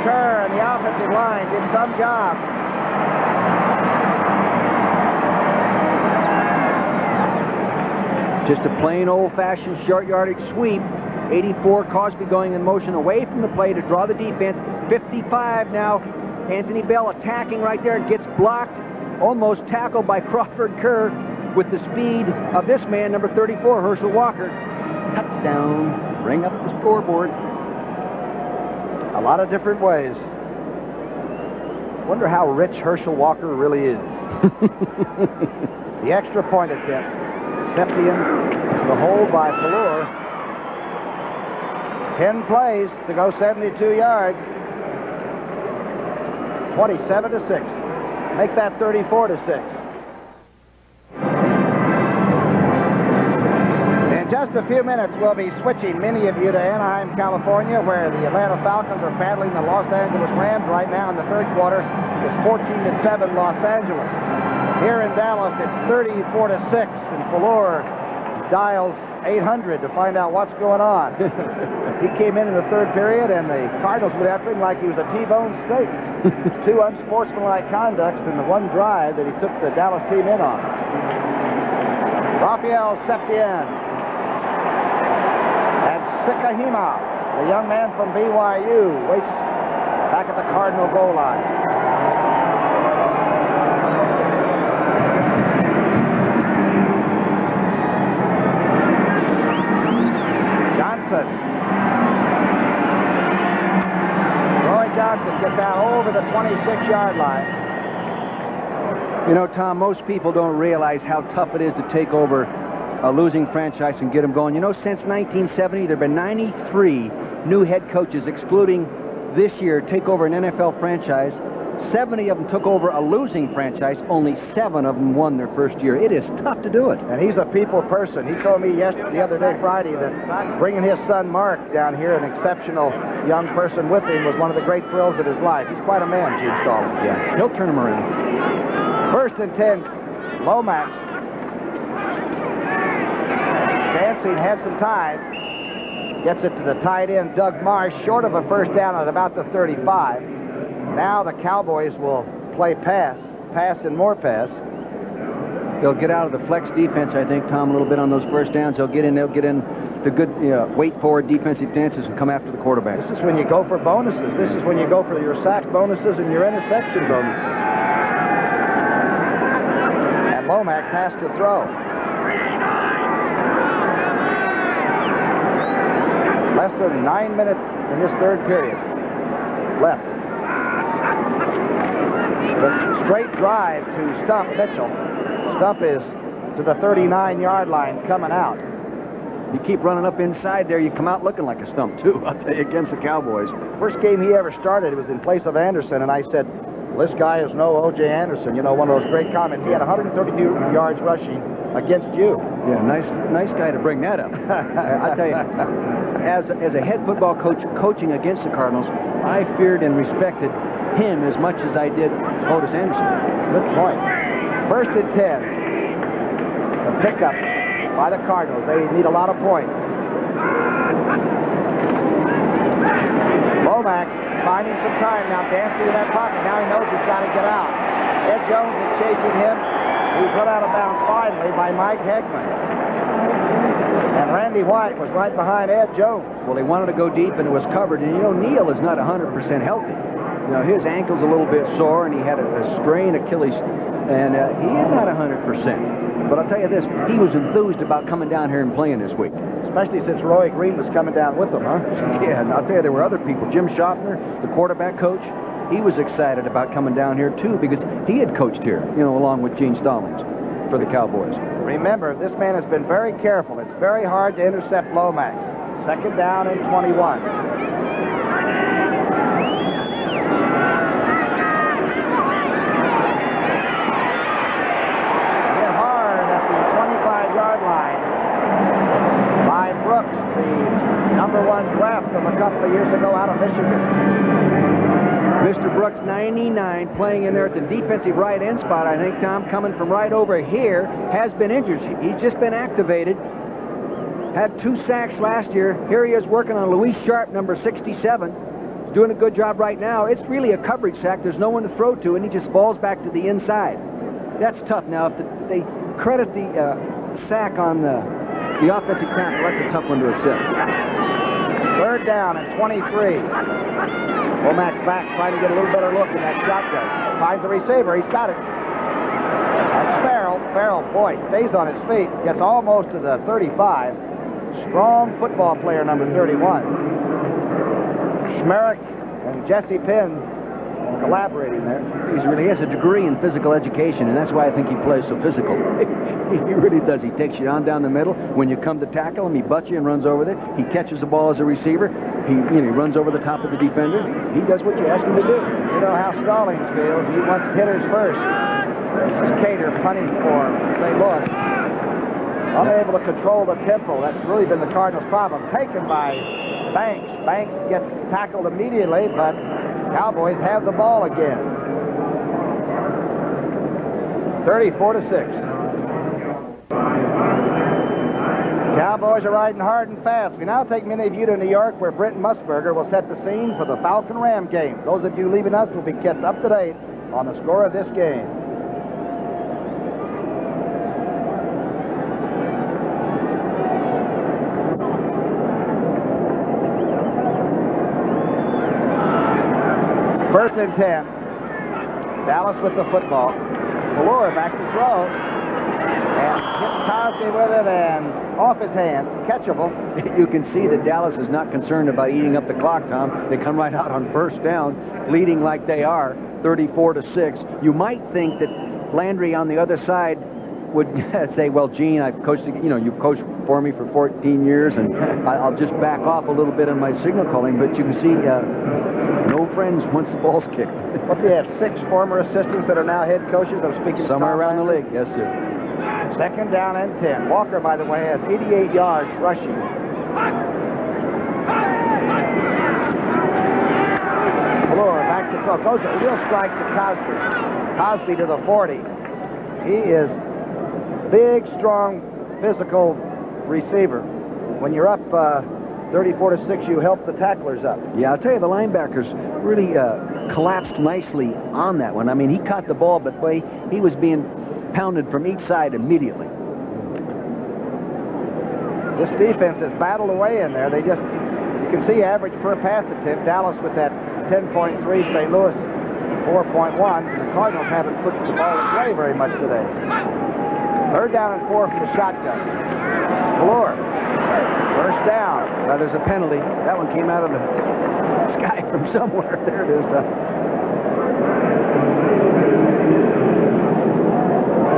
Kerr and the offensive line did some job. Just a plain old-fashioned short yardage sweep. 84, Cosby going in motion away from the play to draw the defense. 55 now. Anthony Bell attacking right there. Gets blocked. Almost tackled by Crawford Kerr with the speed of this man, number 34, Herschel Walker. Touchdown. Bring up the scoreboard. A lot of different ways. Wonder how rich Herschel Walker really is. The extra point attempt. Septian, the hold by Pallure. 10 plays to go 72 yards. 27-6. Make that 34-6. Just a few minutes, we'll be switching many of you to Anaheim, California, where the Atlanta Falcons are battling the Los Angeles Rams right now in the third quarter. It's 14-7 Los Angeles. Here in Dallas, it's 34-6, and Pallure dials 800 to find out what's going on. He came in the third period, and the Cardinals went after him like he was a T-bone steak. Two unsportsmanlike conducts in the one drive that he took the Dallas team in on. Raphael Septien. Sikahima, the young man from BYU, waits back at the Cardinal goal line. Johnson. Roy Johnson gets out over the 26-yard line. You know, Tom, most people don't realize how tough it is to take over a losing franchise and get them going. You know, since 1970, there have been 93 new head coaches, excluding this year, take over an NFL franchise. 70 of them took over a losing franchise. Only 7 of them won their first year. It is tough to do it. And he's a people person. He told me the other day, Friday, that bringing his son Mark down here, an exceptional young person with him, was one of the great thrills of his life. He's quite a man, Gene Stallman. Yeah, he'll turn him around. First and 10, Lomax. Dancing has some time. Gets it to the tight end, Doug Marsh, short of a first down at about the 35. Now the Cowboys will play pass and more pass. They'll get out of the flex defense, I think, Tom, a little bit on those first downs. They'll get in the good wait-forward defensive stances and come after the quarterback. This is when you go for bonuses. This is when you go for your sack bonuses and your interception bonuses. And Lomax has to throw. Less than 9 minutes in this third period left. The straight drive to Stump Mitchell. Stump is to the 39-yard line coming out. You keep running up inside there, you come out looking like a stump, too, I'll tell you, against the Cowboys. First game he ever started, it was in place of Anderson, and I said, well, this guy is no O.J. Anderson. You know, one of those great comments. He had 132 yards rushing against you. Yeah, nice guy to bring that up. I tell you, as a head football coach coaching against the Cardinals, I feared and respected him as much as I did Otis Anderson. Good point. First and 10. The pickup by the Cardinals. They need a lot of points. Lomax finding some time now, dancing in that pocket. Now he knows he's got to get out. Ed Jones is chasing him. He's run out of bounds finally by Mike Hegman. And Randy White was right behind Ed Jones. Well, he wanted to go deep and it was covered. And, you know, Neal is not 100% healthy. You know, his ankle's a little bit sore, and he had a strained Achilles, and he is not 100%. But I'll tell you this, he was enthused about coming down here and playing this week. Especially since Roy Green was coming down with him, huh? Yeah, and I'll tell you, there were other people. Jim Schaffner, the quarterback coach, he was excited about coming down here, too, because he had coached here, you know, along with Gene Stallings for the Cowboys. Remember, this man has been very careful. It's very hard to intercept Lomax. 2nd down and 21. Hit hard at the 25-yard line by Brooks, the #1 draft of a couple of years ago out of Michigan. Mr. Brooks, 99, playing in there at the defensive right end spot, I think, Tom, coming from right over here, has been injured. He's just been activated. Had 2 sacks last year. Here he is working on Luis Sharp, number 67. He's doing a good job right now. It's really a coverage sack. There's no one to throw to, and he just falls back to the inside. That's tough. Now, if they credit the sack on the offensive tackle, that's a tough one to accept. 3rd down and 23. Lomax back, trying to get a little better look in that shotgun. Finds the receiver. He's got it. That's Farrell. Farrell, boy, stays on his feet. Gets almost to the 35. Strong football player, number 31. Schmerich and Jesse Penn collaborating there. He has a degree in physical education, and that's why I think he plays so physical. He really does. He takes you on down the middle. When you come to tackle him, he butts you and runs over there. He catches the ball as a receiver. He runs over the top of the defender. He does what you ask him to do. You know how Stallings feels. He wants hitters first. This is Cater punting for St. Louis. Unable to control the tempo. That's really been the Cardinals' problem. Taken by Banks. Banks gets tackled immediately, but Cowboys have the ball again. 34-6. Cowboys are riding hard and fast. We now take many of you to New York, where Brent Musburger will set the scene for the Falcon-Ram game. Those of you leaving us will be kept up to date on the score of this game. First and 10. Dallas with the football. Valora back to throw. And hits Cosby with it and off his hands. Catchable. You can see that Dallas is not concerned about eating up the clock, Tom. They come right out on 1st down, leading like they are, 34-6. You might think that Landry on the other side would say, well, Gene, I've coached, you've coached for me for 14 years, and I'll just back off a little bit on my signal calling. But you can see no friends once the ball's kicked. What's he have, 6 former assistants that are now head coaches? I'm speaking somewhere around the league. Yes, sir. 2nd down and 10. Walker, by the way, has 88 yards rushing. Valora back to throw. Goes a real strike to Cosby. Cosby to the 40. He is big, strong, physical receiver. When you're up 34-6, you help the tacklers up. Yeah, I'll tell you, the linebackers really collapsed nicely on that one. I mean, he caught the ball, but boy, he was being pounded from each side immediately. This defense has battled away in there. You can see average per pass attempt. Dallas with that 10.3, St. Louis 4.1. The Cardinals haven't put the ball in play very much today. 3rd down and 4 for the shotgun. Valora. 1st down. Well, there's a penalty. That one came out of the sky from somewhere. There it is.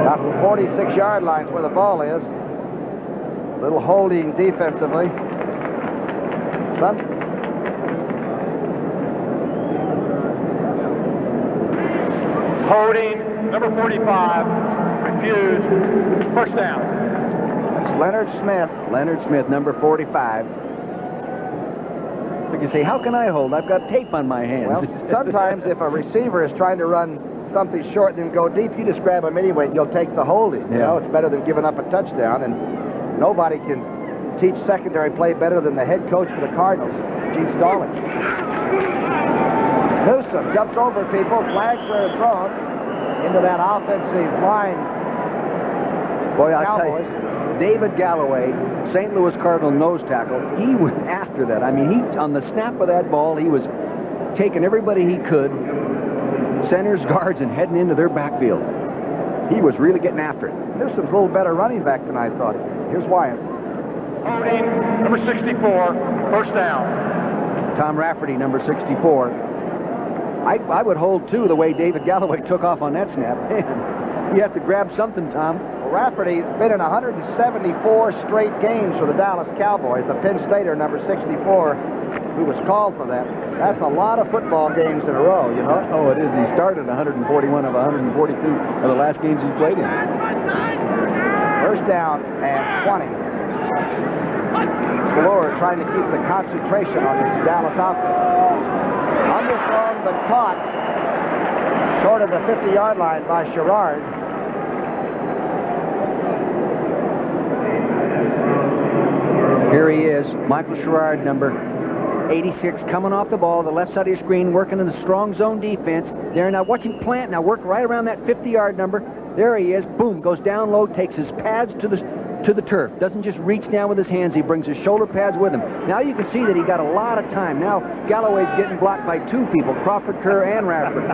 About the 46-yard lines where the ball is. A little holding defensively. Holding, number 45, refused. 1st down. That's Leonard Smith. Leonard Smith, number 45. You can say, how can I hold? I've got tape on my hands. Well, sometimes if a receiver is trying to run something short and then go deep, you just grab him anyway and you'll take the holding. You know, it's better than giving up a touchdown. And nobody can teach secondary play better than the head coach for the Cardinals, Gene Stallings. Newsom jumps over people. Flags are thrown into that offensive line. Boy, I'll tell you, David Galloway, St. Louis Cardinal nose tackle, he went after that. I mean, he on the snap of that ball, he was taking everybody he could, centers, guards, and heading into their backfield. He was really getting after it. Newsom's a little better running back than I thought. Here's Wyatt. Holding, number 64, 1st down. Tom Rafferty, number 64. I would hold, too, the way David Galloway took off on that snap. You have to grab something, Tom. Rafferty's been in 174 straight games for the Dallas Cowboys. The Penn Stater, number 64, who was called for that. That's a lot of football games in a row, you know? Oh, it is. He started 141 of 142 of the last games he played in. First down and 20. Spallure trying to keep the concentration on this Dallas offense. Underthrown but caught short of the 50-yard line by Sherrard. Here he is, Michael Sherrard, number 86, coming off the ball, the left side of your screen, working in the strong zone defense. There, now watch him plant, now work right around that 50-yard number. There he is, boom, goes down low, takes his pads to the turf. Doesn't just reach down with his hands, he brings his shoulder pads with him. Now you can see that he got a lot of time. Now Galloway's getting blocked by two people, Crawford, Kerr, and Radford.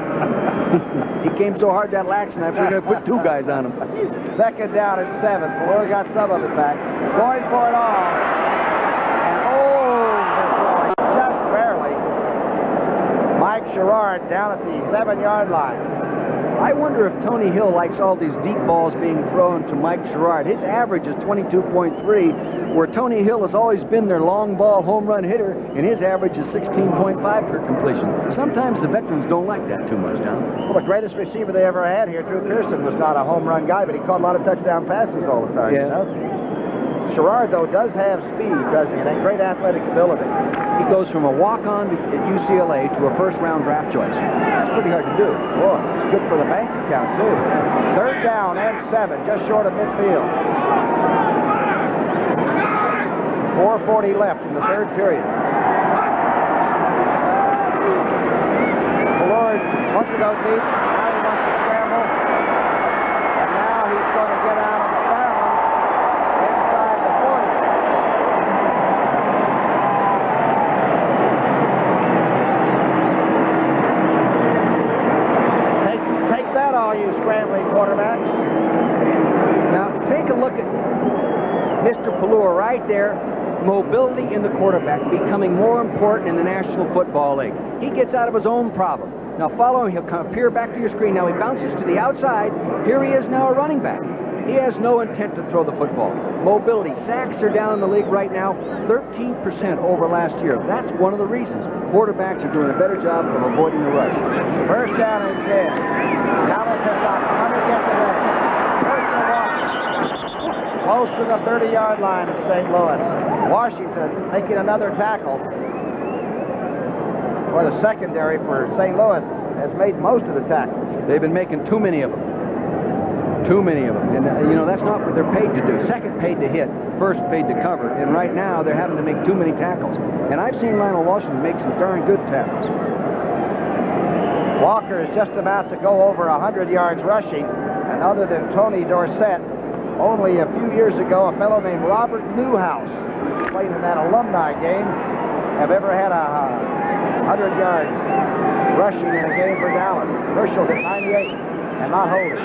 He came so hard that lax knife, we're going to put two guys on him. Second down and 7. Spallure got some of it back. Going for it all. Just barely. Mike Sherrard down at the 7-yard line. I wonder if Tony Hill likes all these deep balls being thrown to Mike Sherrard. His average is 22.3, where Tony Hill has always been their long ball home run hitter, and his average is 16.5 per completion. Sometimes the veterans don't like that too much, Tom. Well, the greatest receiver they ever had here, Drew Pearson, was not a home run guy, but he caught a lot of touchdown passes all the time. Yeah. You know? Sherrard, though, does have speed, doesn't he? And great athletic ability. He goes from a walk-on at UCLA to a first-round draft choice. That's pretty hard to do. Boy, it's good for the bank account, too. Third down and 7, just short of midfield. 4:40 left in the third period. Spallure wants to go deep. Now he wants to scramble. And now he's going to get out of bounds inside the 40. Take that, all you scrambling quarterbacks. Now, take a look at Mr. Spallure right there. Mobility in the quarterback becoming more important in the National Football League. He gets out of his own problem. Now follow him. He'll come appear back to your screen. Now he bounces to the outside. Here he is now a running back. He has no intent to throw the football. Mobility. Sacks are down in the league right now, 13% over last year. That's one of the reasons. Quarterbacks are doing a better job of avoiding the rush. First down and 10. Dallas has got 100 yet today. Close to the 30-yard line of St. Louis. Washington making another tackle. Well, the secondary for St. Louis has made most of the tackles. They've been making too many of them. Too many of them. And, you know, that's not what they're paid to do. Second paid to hit, first paid to cover. And right now, they're having to make too many tackles. And I've seen Lionel Washington make some darn good tackles. Walker is just about to go over 100 yards rushing. And other than Tony Dorsett, only a few years ago, a fellow named Robert Newhouse, who played in that alumni game, have ever had a 100 yards rushing in a game for Dallas. Herschel hit 98 and not holding.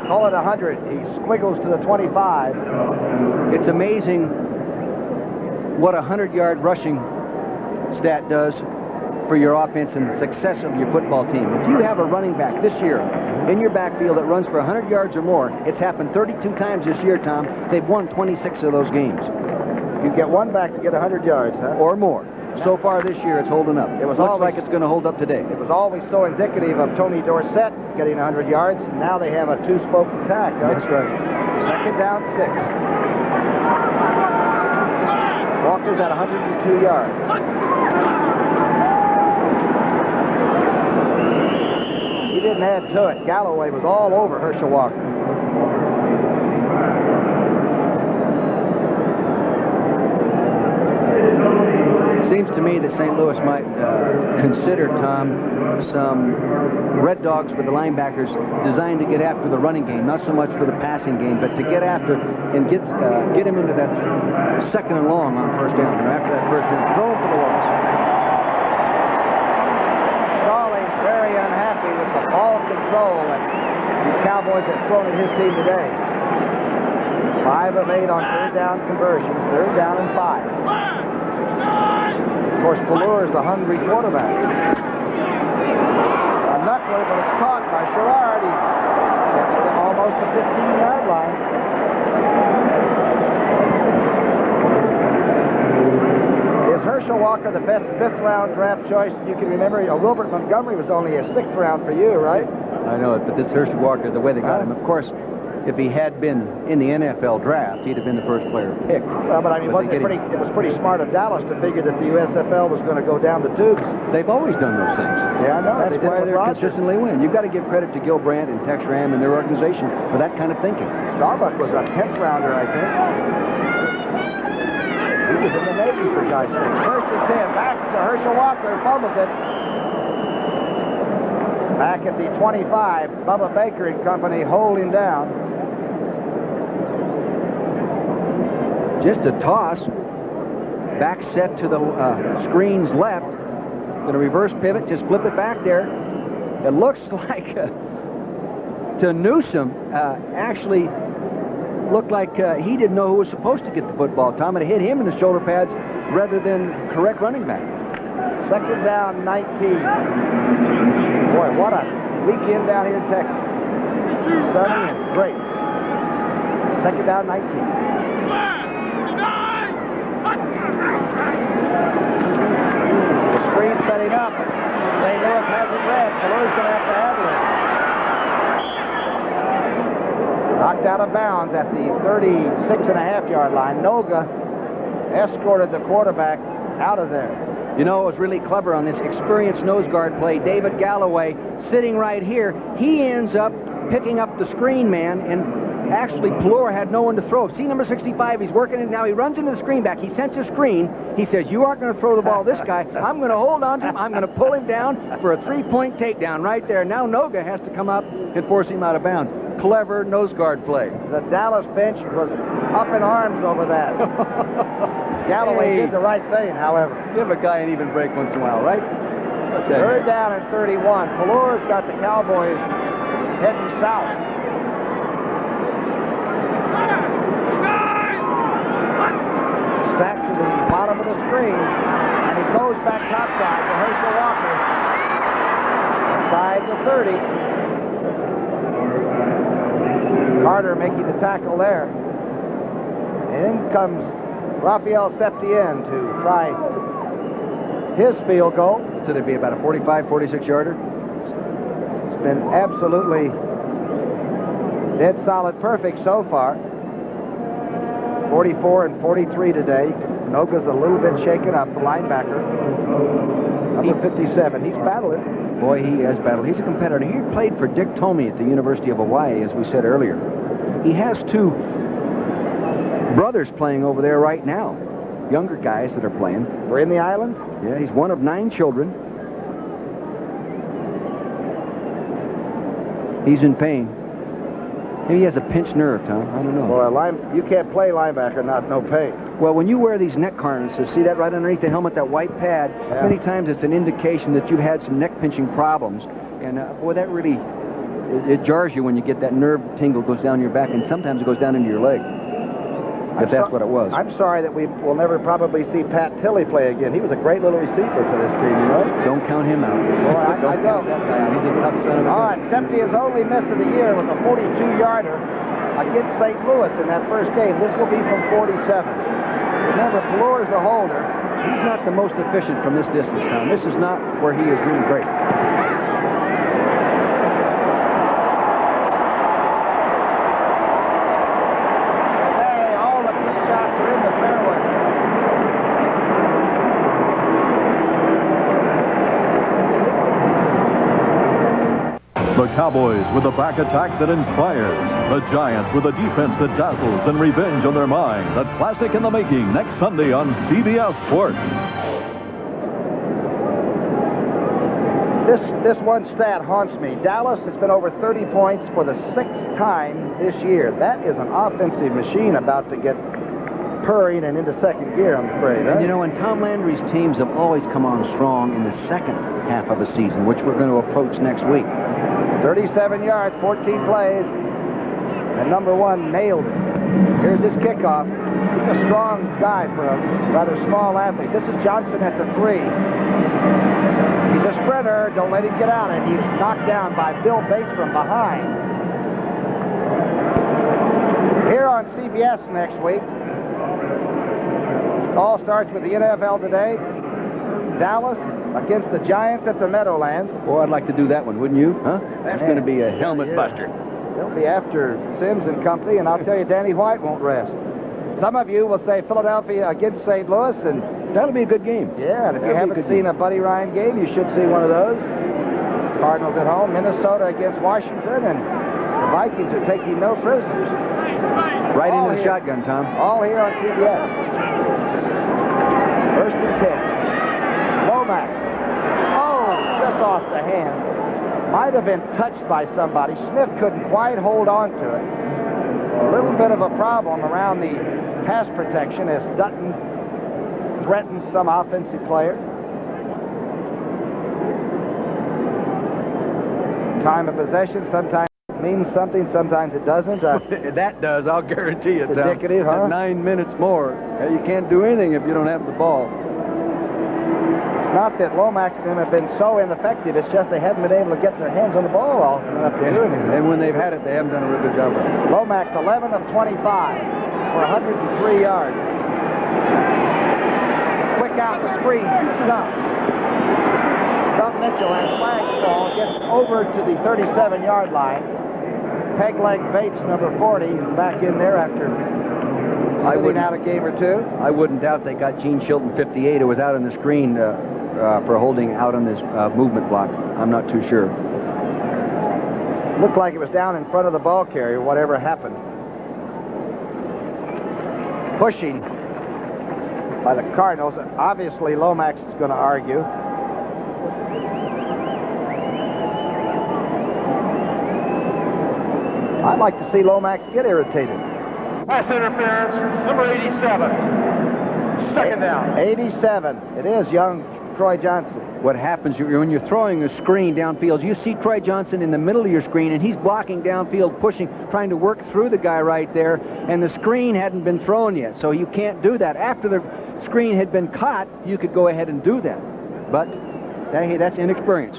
Call it 100. He squiggles to the 25. It's amazing what a 100-yard rushing stat does for your offense and the success of your football team. If you have a running back this year in your backfield that runs for 100 yards or more, it's happened 32 times this year, Tom. They've won 26 of those games. You get one back to get 100 yards, huh? Or more. So far this year, it's holding up. It was Looks always like it's going to hold up today. It was always so indicative of Tony Dorsett getting 100 yards. Now they have a two-spoke attack. Huh? That's right. Second down, 6. Walker's at 102 yards. He didn't add to it. Galloway was all over Herschel Walker. It seems to me that St. Louis might consider, Tom, some red dogs for the linebackers designed to get after the running game, not so much for the passing game, but to get after and get him into that second and long on first down. And after that first down, throw him for the loss. Stallings very unhappy with the ball control that these Cowboys have thrown at his team today. 5 of 8 on third down conversions. Third down and 5. Of course, Ballure is the hungry quarterback. A knuckler, but it's caught by Sherrard. He gets to almost the 15-yard line. Is Herschel Walker the best fifth-round draft choice you can remember? Wilbert Montgomery was only a sixth round for you, right? I know it, but this Herschel Walker, the way they got him, of course, if he had been in the NFL draft, he'd have been the first player picked. Well, but I mean, it was pretty smart of Dallas to figure that the USFL was going to go down the tubes. They've always done those things. Yeah, I know. That's why they're consistently winning. You've got to give credit to Gil Brandt and Tex Ram and their organization for that kind of thinking. Starbuck was a 10th rounder, I think. He was in the Navy for God's sake. First and 10. Back to Herschel Walker. Fumbles it. Back at the 25. Bubba Baker and company holding down. Just a toss. Back set to the screen's left. Going to reverse pivot. Just flip it back there. It looks like to Newsom actually looked like he didn't know who was supposed to get the football, Tom. It hit him in the shoulder pads rather than correct running back. Second down, 19. Boy, what a weekend down here in Texas. Sunny and great. Second down, 19. The screen setting up. St. Louis has it red. Ballure's going to have to handle it. Knocked out of bounds at the 36.5-yard line. Noga escorted the quarterback out of there. You know, it was really clever on this experienced nose guard play. David Galloway sitting right here. He ends up picking up the screen man, and actually Plure had no one to throw. See number 65, he's working it now. He runs into the screen back. He sends a screen. He says, you aren't going to throw the ball this guy. I'm going to hold on to him. I'm going to pull him down for a 3-point takedown right there. Now Noga has to come up and force him out of bounds. Clever nose guard play. The Dallas bench was up in arms over that. Galloway did the right thing, however. Give a guy an even break once in a while, right? Third down and 31. Plure's got the Cowboys heading south. Stacked to the bottom of the screen, and he goes back topside to Herschel Walker. Inside the 30. Carter making the tackle there. And in comes Raphael Septien to try his field goal. So it'd be about a 45, 46-yarder. It's been absolutely dead solid perfect so far. 44 and 43 today. Noga's a little bit shaken up, the linebacker. Number 57. He's battling. Boy, he has battled. He's a competitor. He played for Dick Tomey at the University of Hawaii, as we said earlier. He has two brothers playing over there right now. Younger guys that are playing. We're in the island? Yeah, he's one of 9 children. He's in pain. Maybe he has a pinched nerve, Tom. I don't know. Well, you can't play linebacker, no pain. Well, when you wear these neck harnesses, see that right underneath the helmet, that white pad, yeah. Many times it's an indication that you've had some neck-pinching problems. And, boy, that really, it jars you when you get that nerve tingle goes down your back, and sometimes it goes down into your leg. If that's what it was. I'm sorry that we will never probably see Pat Tilley play again. He was a great little receiver for this team, you know? Don't count him out. Well, I don't. He's a tough son of a All right, Septien's only miss of the year was a 42-yarder against St. Louis in that first game. This will be from 47. Remember, Plure's the holder. He's not the most efficient from this distance, Tom. This is not where he is really great. The Cowboys with a back attack that inspires. The Giants with a defense that dazzles and revenge on their mind. A classic in the making next Sunday on CBS Sports. This one stat haunts me. Dallas has been over 30 points for the 6th time this year. That is an offensive machine about to get purring and into second gear, I'm afraid. And you know, and Tom Landry's teams have always come on strong in the second half of the season, which we're going to approach next week. 37 yards, 14 plays, and number 1 nailed it. Here's his kickoff. He's a strong guy for a rather small athlete. This is Johnson at the 3. He's a sprinter. Don't let him get out. And he's knocked down by Bill Bates from behind. Here on CBS next week, all starts with the NFL today. Dallas against the Giants at the Meadowlands. Boy, I'd like to do that one, wouldn't you? Huh? That's going to be a helmet buster. They'll be after Sims and company, and I'll tell you, Danny White won't rest. Some of you will say Philadelphia against St. Louis, and that'll be a good game. Yeah, and if you haven't seen a Buddy Ryan game, you should see one of those. Cardinals at home, Minnesota against Washington, and the Vikings are taking no prisoners. Right into the shotgun, Tom. All here on CBS. First and 10. Lomax. Oh, just off the hands. Might have been touched by somebody. Smith couldn't quite hold on to it. A little bit of a problem around the pass protection as Dutton threatens some offensive player. Time of possession sometimes means something, sometimes it doesn't. That does, I'll guarantee it, Tom. Indicative, huh? 9 minutes more. You can't do anything if you don't have the ball. It's not that Lomax and them have been so ineffective. It's just they haven't been able to get their hands on the ball all enough to do anything. And when they've had it, they haven't done a real good job of it. Lomax, 11 of 25 for 103 yards. Quick out the screen. Stumped. Mitchell has flags fall, gets over to the 37-yard line. Peg leg Bates, number 40, is back in there after sitting out a game or two. I wouldn't doubt they got Gene Chilton 58. It was out on the screen for holding out on this movement block. I'm not too sure. Looked like it was down in front of the ball carrier, whatever happened. Pushing by the Cardinals. Obviously, Lomax is going to argue. I'd like to see Lomax get irritated. Pass interference, number 87. Second down. 87. It is young Troy Johnson. What happens when you're throwing a screen downfield, you see Troy Johnson in the middle of your screen, and he's blocking downfield, pushing, trying to work through the guy right there, and the screen hadn't been thrown yet, so you can't do that. After the screen had been caught, you could go ahead and do that. But that's inexperience.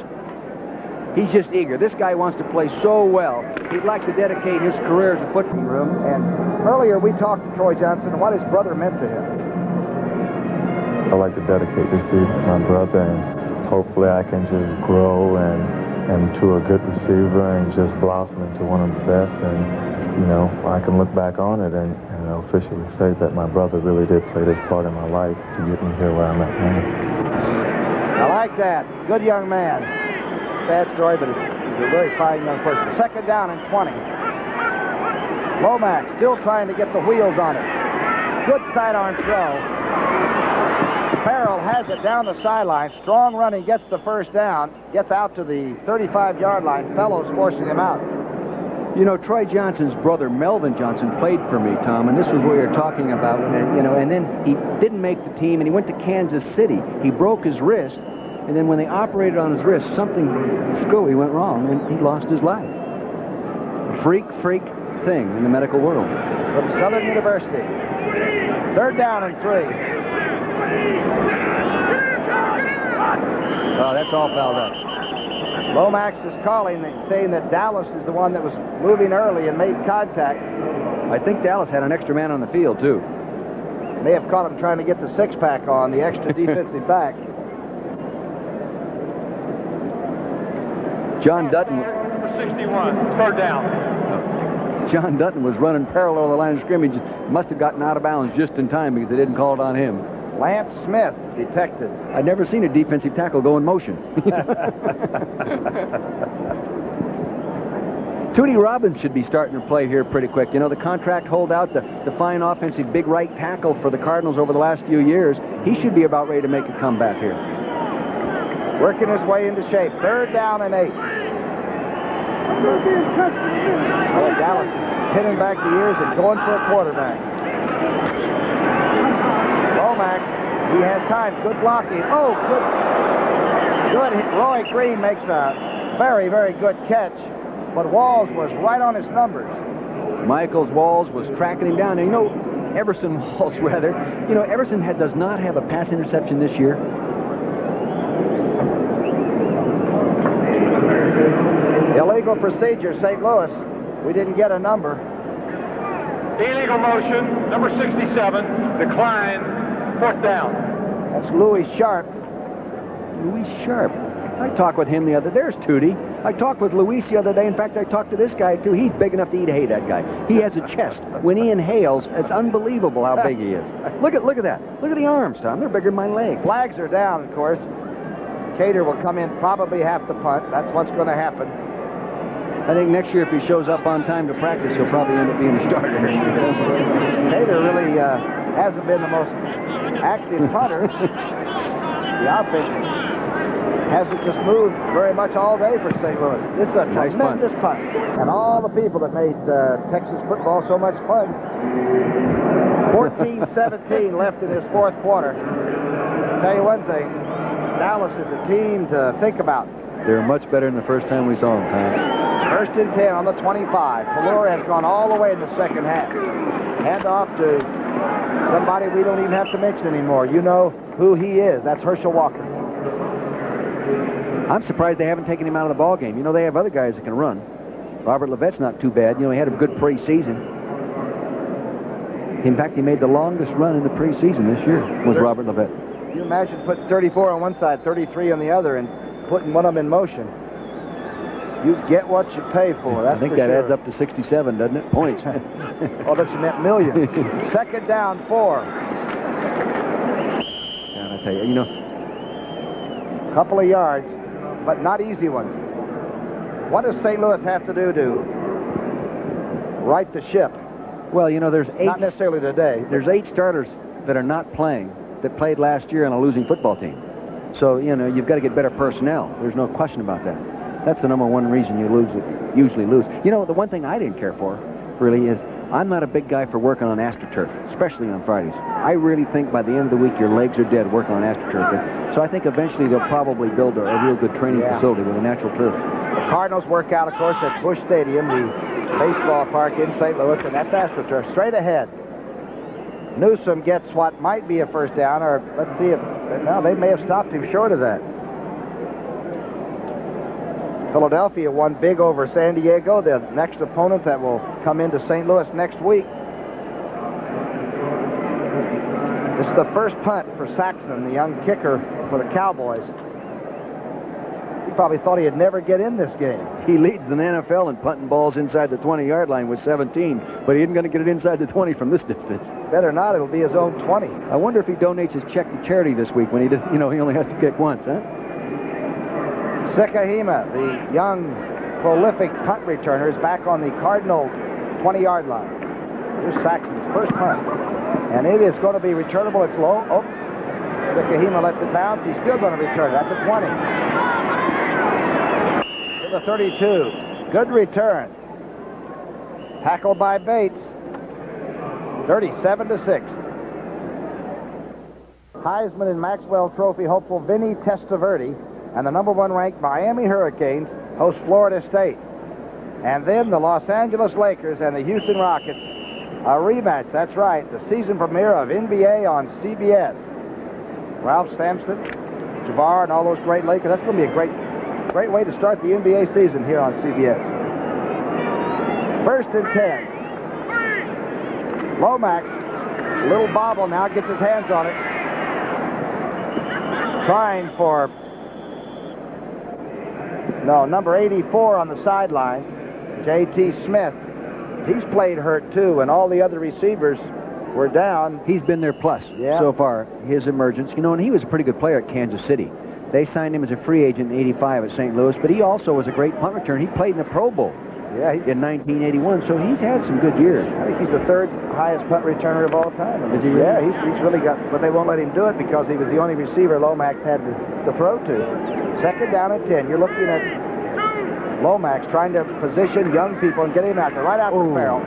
He's just eager. This guy wants to play so well. He'd like to dedicate his career as a football room. And earlier we talked to Troy Johnson and what his brother meant to him. I'd like to dedicate this season to my brother, and hopefully I can just grow and to a good receiver and just blossom into one of the best. And, you know, I can look back on it and officially say that my brother really did play this part in my life to get me here where I'm at now. I like that. Good young man. Sad story, but he's a very fine young person. Second down and 20. Lomax still trying to get the wheels on it. Good sidearm throw. Farrell has it down the sideline. Strong running, gets the first down. Gets out to the 35-yard line. Fellows forcing him out. You know, Troy Johnson's brother, Melvin Johnson, played for me, Tom, and this was what we were talking about. And then he didn't make the team, and he went to Kansas City. He broke his wrist. And then when they operated on his wrist, something screwy went wrong, and he lost his life. A freak thing in the medical world. From Southern University. Third down and 3. Oh, that's all fouled up. Lomax is calling, saying that Dallas is the one that was moving early and made contact. I think Dallas had an extra man on the field, too. May have caught him trying to get the six-pack on, the extra defensive back. John Dutton. Number 61, third down. John Dutton was running parallel to the line of scrimmage. Must have gotten out of bounds just in time because they didn't call it on him. Lance Smith detected. I'd never seen a defensive tackle go in motion. Tootie Robbins should be starting to play here pretty quick. You know, the contract holdout, the fine offensive big right tackle for the Cardinals over the last few years, he should be about ready to make a comeback here. Working his way into shape. Third down and 8. Dallas is pinning back the ears and going for a quarterback. Lomax, he has time. Good blocking. Oh, good. Roy Green makes a very, very good catch, but Walls was right on his numbers. Michaels Walls was tracking him down. And, you know, Everson Walls, rather. You know, Everson does not have a pass interception this year. Illegal procedure, St. Louis. We didn't get a number. Illegal motion, number 67, decline, 4th down. That's Louis Sharp. Louis Sharp. I talked with him the other. There's Tootie. I talked with Luis the other day. In fact, I talked to this guy too. He's big enough to eat hay. That guy. He has a chest. When he inhales, it's unbelievable how big he is. Look at that. Look at the arms, Tom. They're bigger than my legs. Flags are down, of course. Cater will come in, probably have to punt. That's what's going to happen. I think next year, if he shows up on time to practice, he'll probably end up being a starter. Cater really hasn't been the most active punter. The offense hasn't just moved very much all day for St. Louis. This is a Nice tremendous punt. And all the people that made Texas football so much fun. 14-17 left in this 4th quarter. Tell you one thing, Dallas is a team to think about. They're much better than the first time we saw them, Tom. 1st and 10 on the 25. Pelura has gone all the way in the second half. Hand off to somebody we don't even have to mention anymore. You know who he is. That's Herschel Walker. I'm surprised they haven't taken him out of the ball game. You know, they have other guys that can run. Robert Levette's not too bad. You know, he had a good preseason. In fact, he made the longest run in the preseason this year was Robert Levette. Can you imagine putting 34 on one side, 33 on the other, and putting one of them in motion? You get what you pay for. That's I think for that sure. adds up to 67, doesn't it? Points. Oh, that's a net million. 2nd down, 4. And I tell you, you know, Couple of yards, but not easy ones. What does St. Louis have to do to right the ship? well, you know, there's Not necessarily today. There's 8 starters that are not playing that played last year on a losing football team. So, you know, you've got to get better personnel. There's no question about that. That's the number one reason you usually lose. You know, the one thing I didn't care for, really, is I'm not a big guy for working on AstroTurf, especially on Fridays. I really think by the end of the week, your legs are dead working on AstroTurf. So I think eventually they'll probably build a real good training facility with a natural turf. The Cardinals work out, of course, at Busch Stadium, the baseball park in St. Louis, and that's AstroTurf. Straight ahead. Newsom gets what might be a 1st down, or let's see if, well, they may have stopped him short of that. Philadelphia won big over San Diego, the next opponent that will come into St. Louis next week. This is the first punt for Saxon, the young kicker for the Cowboys. He probably thought he'd never get in this game. He leads the NFL in punting balls inside the 20-yard line with 17, but he isn't going to get it inside the 20 from this distance. Better not, it'll be his own 20. I wonder if he donates his check to charity this week when he does, you know, he only has to kick once, huh? Sekahima, the young, prolific punt returner, is back on the Cardinal 20-yard line. Here's Saxon's first punt. And it is going to be returnable. It's low. Oh, Sekahima lets it bounce. He's still going to return it at the 20. To the 32. Good return. Tackled by Bates. 37-6. Heisman and Maxwell Trophy hopeful Vinny Testaverde and the number 1 ranked Miami Hurricanes host Florida State. And then the Los Angeles Lakers and the Houston Rockets, a rematch. That's right, the season premiere of NBA on CBS. Ralph Sampson, Jabbar, and all those great Lakers. That's going to be a great way to start the NBA season here on CBS. 1st and 10. Lomax, little bobble now, gets his hands on it. Trying for number 84 on the sideline, J.T. Smith. He's played hurt too, and all the other receivers were down. He's been their plus so far, his emergence. You know, and he was a pretty good player at Kansas City. They signed him as a free agent in '85 at St. Louis, but he also was a great punt returner. He played in the Pro Bowl in 1981, so he's had some good years. I think he's the 3rd highest punt returner of all time. Is he really? Yeah, he's really got, but they won't let him do it because he was the only receiver Lomax had to throw to. 2nd down and 10. You're looking at Lomax trying to position young people and get him out there right after Farrell.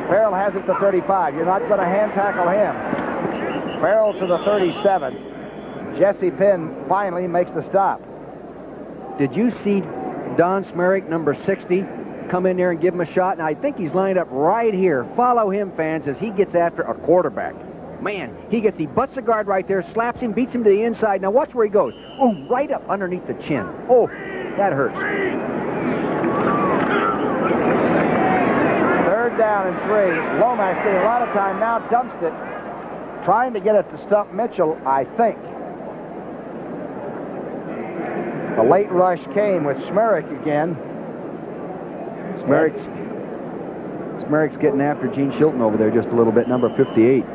Farrell has it to 35. You're not going to hand tackle him. Farrell to the 37. Jesse Penn finally makes the stop. Did you see Don Smerick, number 60, come in there and give him a shot, and I think he's lined up right here. Follow him, fans, as he gets after a quarterback. Man, he butts the guard right there, slaps him, beats him to the inside. Now watch where he goes. Oh, right up underneath the chin. Oh, that hurts. Third down and 3. Lomax getting a lot of time now, dumps it, trying to get it to stump Mitchell, I think. The late rush came with Smerrick again. Smerrick's getting after Gene Shilton over there just a little bit, number 58.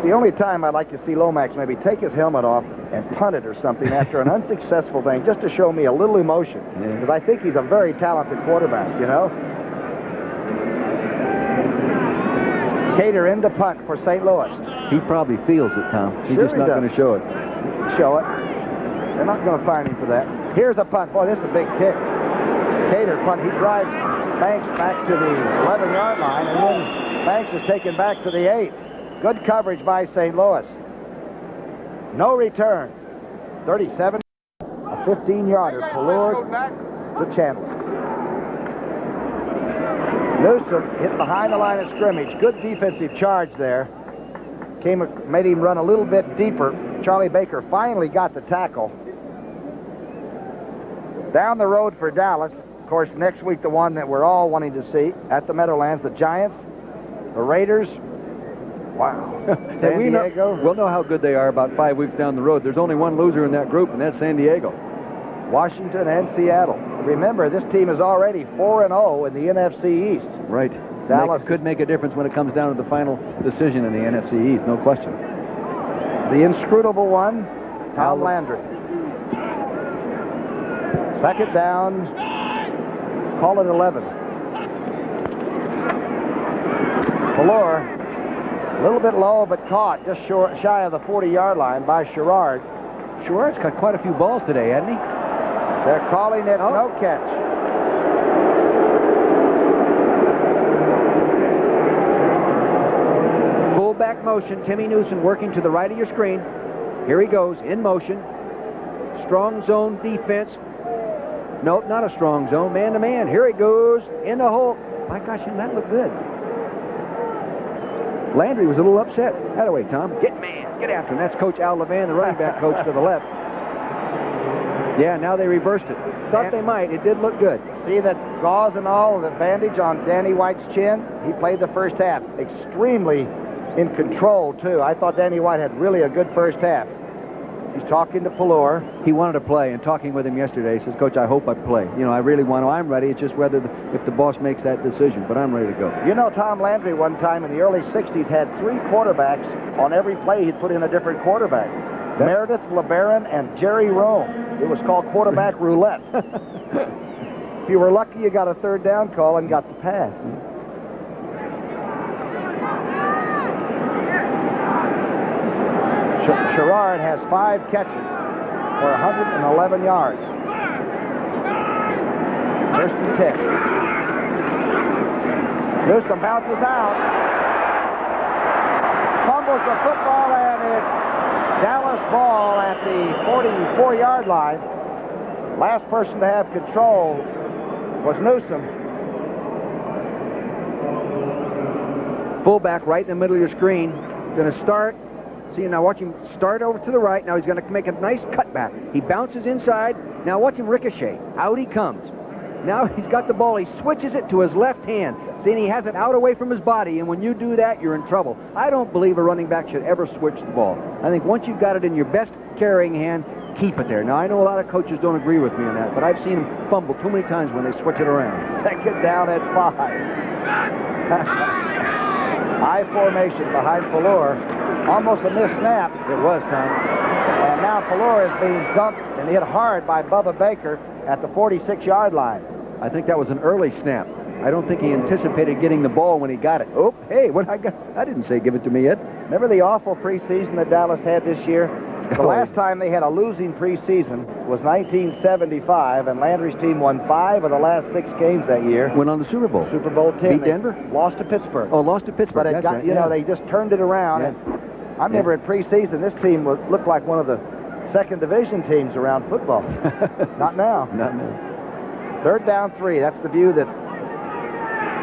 The only time I'd like to see Lomax maybe take his helmet off and punt it or something after an unsuccessful thing, just to show me a little emotion. Because I think he's a very talented quarterback, you know. Cater into punt for St. Louis. He probably feels it, Tom. He's Sure just not going to show it. Show it. They're not going to fine him for that. Here's a punt. Boy, this is a big kick. Cater punt. He drives Banks back to the 11-yard line, and then Banks is taken back to the 8. Good coverage by St. Louis. No return. 37. A 15-yarder. Pallure to Chandler. Newsom hit behind the line of scrimmage. Good defensive charge there. Made him run a little bit deeper. Charlie Baker finally got the tackle. Down the road for Dallas. Of course, next week, the one that we're all wanting to see at the Meadowlands, the Giants, the Raiders. Wow. San Diego. We'll know how good they are about 5 weeks down the road. There's only one loser in that group, and that's San Diego. Washington and Seattle. Remember, this team is already 4-0 in the NFC East. Right. Dallas could make a difference when it comes down to the final decision in the NFC East, no question. The inscrutable one, Tom Landry. Second down, call it 11. Pallure, a little bit low, but caught just shy of the 40-yard line by Sherrard. Sherrard's got quite a few balls today, hasn't he? They're calling it no catch. Fullback motion. Timmy Newsom working to the right of your screen. Here he goes, in motion. Strong zone defense. Nope, not a strong zone. Man-to-man. Here he goes, in the hole. My gosh, that looked good. Landry was a little upset. That away, Tom. Get after him. That's Coach Al Levan, the running back coach to the left. Yeah, now they reversed it. Thought they might. It did look good. See that gauze and all, the bandage on Danny White's chin? He played the first half. Extremely in control, too. I thought Danny White had really a good first half. He's talking to Pallure. He wanted to play, and talking with him yesterday, he says, Coach, I hope I play. You know, I really want to. I'm ready. It's just whether if the boss makes that decision, but I'm ready to go. You know, Tom Landry one time in the early 60s had 3 quarterbacks. On every play, he'd put in a different quarterback. Meredith LeBaron and Jerry Rome. It was called quarterback roulette. If you were lucky, you got a third down call and got the pass. Sherrard has 5 catches for 111 yards. First and 10. Newsom bounces out. Fumbles the football, and it's Dallas ball at the 44-yard line. Last person to have control was Newsom. Fullback right in the middle of your screen. Going to start. See, now watch him start over to the right. Now he's going to make a nice cutback. He bounces inside. Now watch him ricochet. Out he comes. Now he's got the ball. He switches it to his left hand. See, and he has it out away from his body, and when you do that, you're in trouble. I don't believe a running back should ever switch the ball. I think once you've got it in your best carrying hand, keep it there. Now, I know a lot of coaches don't agree with me on that, but I've seen them fumble too many times when they switch it around. Second down at 5. High formation behind Pallure. Almost a missed snap. It was, Tom. And now Pallure is being dumped and hit hard by Bubba Baker at the 46-yard line. I think that was an early snap. I don't think he anticipated getting the ball when he got it. Oh, hey, what I got? I didn't say give it to me yet. Remember the awful preseason that Dallas had this year? The last time they had a losing preseason was 1975, and Landry's team won 5 of the last 6 games that year. Went on the Super Bowl. Super Bowl 10. Beat Denver? Lost to Pittsburgh. Oh, lost to Pittsburgh. But it That's got, right. you know, they just turned it around. Yeah. And I remember at preseason, this team looked like one of the second division teams around football. Not now. Not now. Third down 3. That's the view that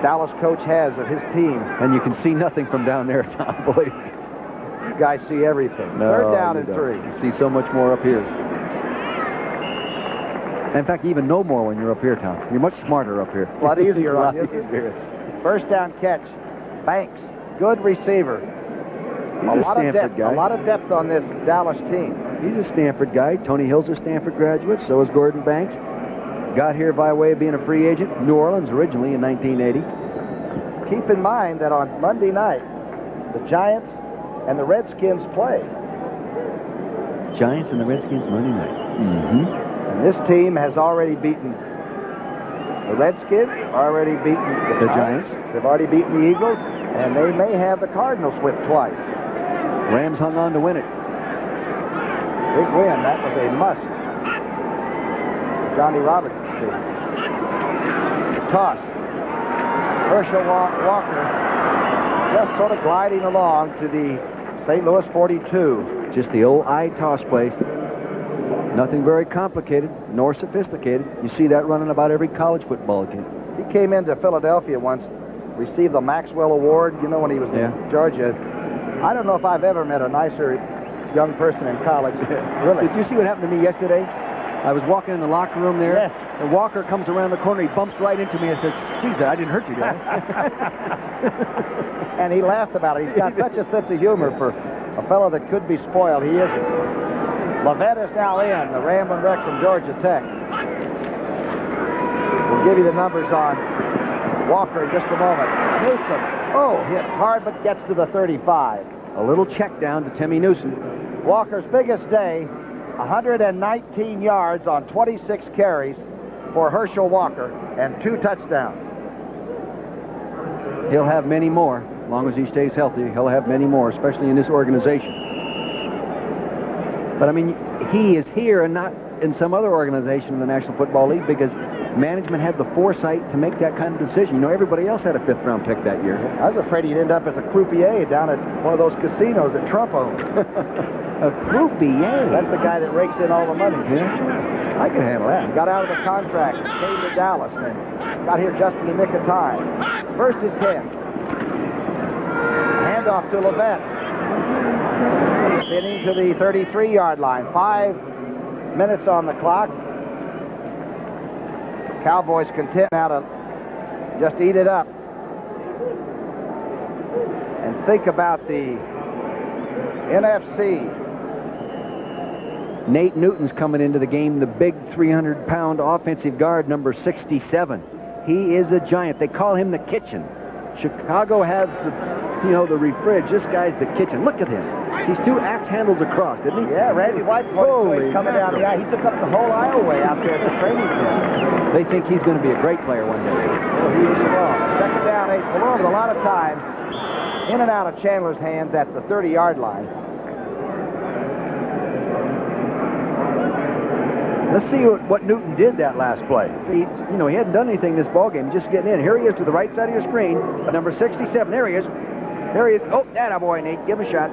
Dallas coach has of his team. And you can see nothing from down there, Tom. Believe me. You guys see everything. No, Third down you and don't. 3. You see so much more up here. In fact, you even know more when you're up here, Tom. You're much smarter up here. A lot easier A lot on you. easier. First down catch. Banks, good receiver. He's a Stanford guy. A lot of depth on this Dallas team. He's a Stanford guy. Tony Hill's a Stanford graduate. So is Gordon Banks. Got here by way of being a free agent. New Orleans originally in 1980. Keep in mind that on Monday night, the Giants and the Redskins play. Giants and the Redskins Monday night. Mm-hmm. And this team has already beaten the Redskins, already beaten the Giants. They've already beaten the Eagles, and they may have the Cardinals whipped twice. Rams hung on to win it. Big win. That was a must. Johnny Robinson's team. Toss. Herschel Walker just sort of gliding along to the St. Louis 42. Just the old eye toss play. Nothing very complicated nor sophisticated. You see that running about every college football game. He came into Philadelphia once, received the Maxwell Award, you know, when he was in Georgia. I don't know if I've ever met a nicer young person in college. Really. Did you see what happened to me yesterday? I was walking in the locker room there. Yes. And Walker comes around the corner. He bumps right into me and says, "Geez, I didn't hurt you, did I?" And he laughed about it. He's got such a sense of humor for a fellow that could be spoiled. He isn't. Levette is now in, the Ramblin' Wreck from Georgia Tech. We'll give you the numbers on Walker in just a moment. Newsom, hit hard but gets to the 35. A little check down to Timmy Newsom. Walker's biggest day, 119 yards on 26 carries for Herschel Walker and 2 touchdowns. He'll have many more. As long as he stays healthy, he'll have many more, especially in this organization. But, I mean, he is here and not in some other organization in the National Football League because management had the foresight to make that kind of decision. You know, everybody else had a 5th-round pick that year. I was afraid he'd end up as a croupier down at one of those casinos that Trump owns. A croupier? That's the guy that rakes in all the money. Yeah, I can handle that. Got out of the contract, came to Dallas, and got here just in the nick of time. First and 10. Handoff to Levette. Spinning to the 33-yard line. 5 minutes on the clock. Cowboys content now to just eat it up. And think about the NFC. Nate Newton's coming into the game, the big 300-pound offensive guard, number 67. He is a giant. They call him the kitchen. Chicago has the, the refridge. This guy's the kitchen. Look at him. He's 2 axe handles across, didn't he? Yeah, Randy White coming down the aisle. He took up the whole aisleway out there at the training camp. They think he's going to be a great player one day. Well, he is strong. Second down, 8 below, with a lot of time in and out of Chandler's hands at the 30-yard line. Let's see what Newton did that last play. He hadn't done anything this ballgame. Just getting in. Here he is to the right side of your screen. Number 67. There he is. There he is. Oh, that a boy, Nate. Give him a shot.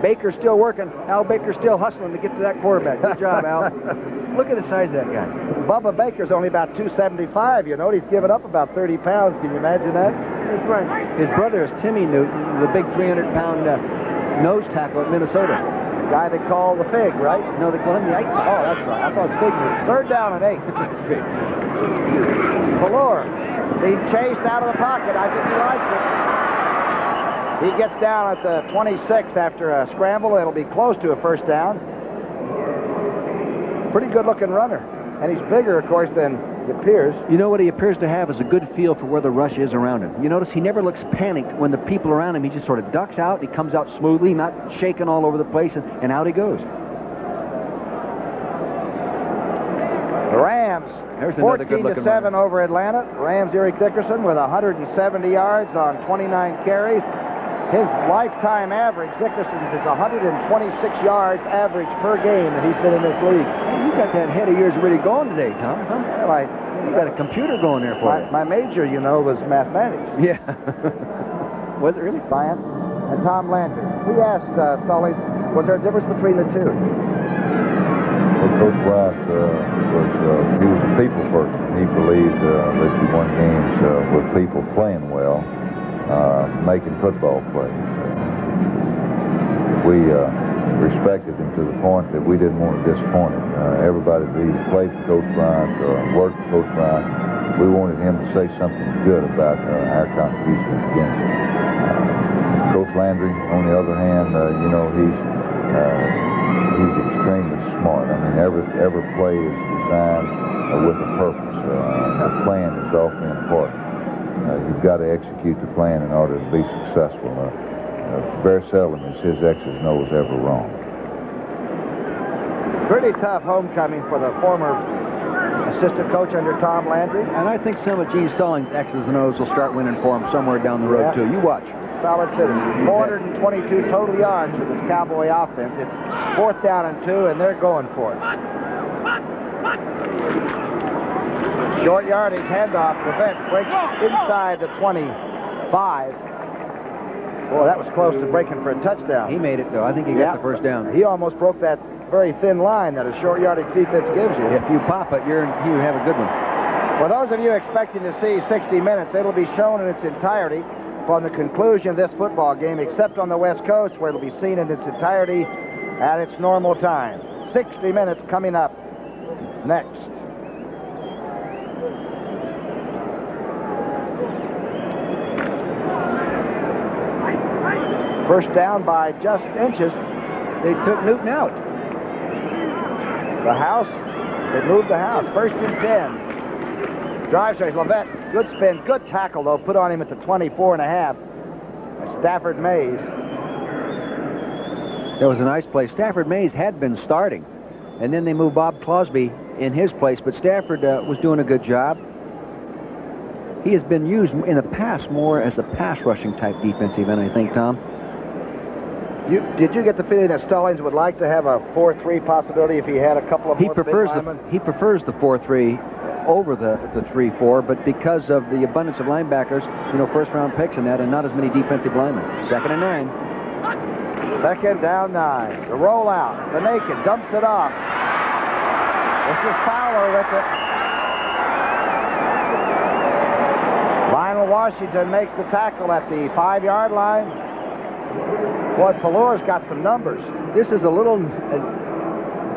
Baker's still working. Al Baker's still hustling to get to that quarterback. Good job, Al. Look at the size of that guy. Bubba Baker's only about 275. You know, he's given up about 30 pounds. Can you imagine that? That's right. His brother is Timmy Newton, the big 300-pound nose tackle at Minnesota. The guy they call the Fig, right? No, they call him the Ice. Oh, that's right. I thought it was Fig Newton. Third down and 8. Valor being chased out of the pocket. I think he likes it. He gets down at the 26 after a scramble. It'll be close to a first down. Pretty good-looking runner. And he's bigger, of course, than it appears. You know what he appears to have is a good feel for where the rush is around him. You notice he never looks panicked when the people around him. He just sort of ducks out. He comes out smoothly, not shaking all over the place, and out he goes. The Rams, 14-7 over Atlanta. Rams, Eric Dickerson with 170 yards on 29 carries. His lifetime average, Dickerson's, is 126 yards average per game that he's been in this league. You got that head of yours really going today, Tom. Huh? Well, you got a computer going there for you. My major, was mathematics. Yeah. Was it really? Science. And Tom Landry. We asked Sully, was there a difference between the two? Well, Coach Bryant he was a people person. He believed that you won games with people playing well, making football plays. We respected him to the point that we didn't want to disappoint him. Everybody that either played for Coach Bryant or worked for Coach Bryant, we wanted him to say something good about our contribution at the game. Coach Landry, on the other hand, he's extremely smart. I mean, every play is designed with a purpose. The plan is awfully important. You've got to execute the plan in order to be successful. Very seldom is his X's and O's ever wrong. Pretty tough homecoming for the former assistant coach under Tom Landry. And I think some of Gene Stallings' X's and O's will start winning for him somewhere down the road, too. You watch. Solid citizen. 422 total yards for this Cowboy offense. It's 4th down and 2, and they're going for it. Short yardage handoff. Levent breaks inside the 25. Boy, that was close to breaking for a touchdown. He made it, though. I think he got the first down. He almost broke that very thin line that a short yardage defense gives you. If you pop it, you have a good one. For those of you expecting to see 60 minutes, it'll be shown in its entirety from the conclusion of this football game, except on the West Coast, where it'll be seen in its entirety at its normal time. 60 minutes coming up next. First down by just inches. They took Newton out. The house, they moved the house. 1st and 10. Drive straight. Levent, good spin, good tackle, though, put on him at the 24.5. Stafford Mays. That was a nice play. Stafford Mays had been starting, and then they moved Bob Clausby in his place, but Stafford was doing a good job. He has been used in the past more as a pass-rushing type defensive end, I think, Tom. Did you get the feeling that Stallings would like to have a 4-3 possibility if he had a couple of more big linemen? He prefers the 4-3 over the 3-4, but because of the abundance of linebackers, first-round picks and that, and not as many defensive linemen. 2nd and 9. 2nd down 9. The rollout. The naked dumps it off. This is Fowler with it. Lionel Washington makes the tackle at the 5-yard line. Boy, Pelor's got some numbers. This is a little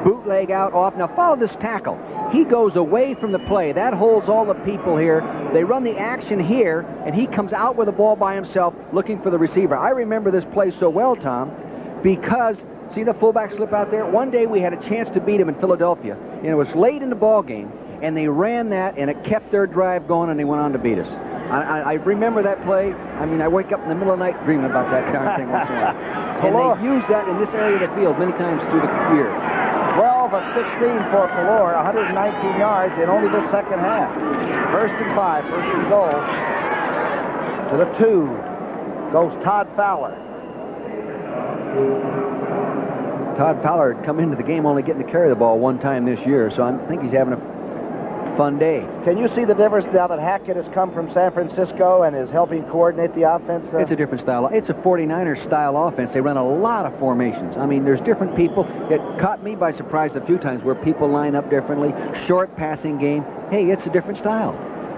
bootleg out off. Now follow this tackle. He goes away from the play. That holds all the people here. They run the action here, and he comes out with the ball by himself looking for the receiver. I remember this play so well, Tom, because, see the fullback slip out there? One day we had a chance to beat him in Philadelphia, and it was late in the ball game, and they ran that, and it kept their drive going, and they went on to beat us. I remember that play. I mean, I wake up in the middle of the night dreaming about that kind of thing once in a while. And they use that in this area of the field many times through the year. 12 of 16 for Pelor, 119 yards in only the 2nd half. 1st and 5, 1st and goal. To the 2 goes Todd Fowler. Todd Fowler had come into the game only getting to carry the ball one time this year, so I think he's having a fun day. Can you see the difference now that Hackett has come from San Francisco and is helping coordinate the offense? It's a different style. It's a 49ers style offense. They run a lot of formations. I mean, there's different people. It caught me by surprise a few times where people line up differently. Short passing game. Hey, it's a different style.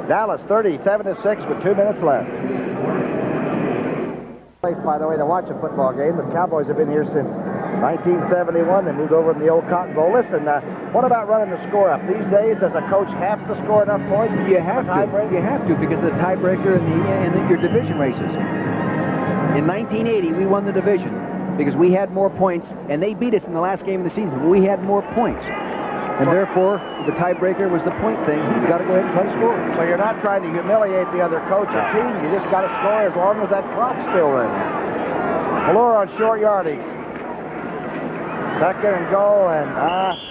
Dallas 37-6 with 2 minutes left. By the way, to watch a football game. The Cowboys have been here since 1971. They moved over in the old Cotton Bowl. Listen, what about running the score up? These days, does a coach have to score enough points? You have to. You have to because of the tiebreaker and your division races. In 1980, we won the division because we had more points, and they beat us in the last game of the season. But we had more points. And therefore, the tiebreaker was the point thing. He's got to go ahead and try to score. So you're not trying to humiliate the other coach or team. You just got to score as long as that clock's still running. Pelor on short yardage. 2nd and goal, and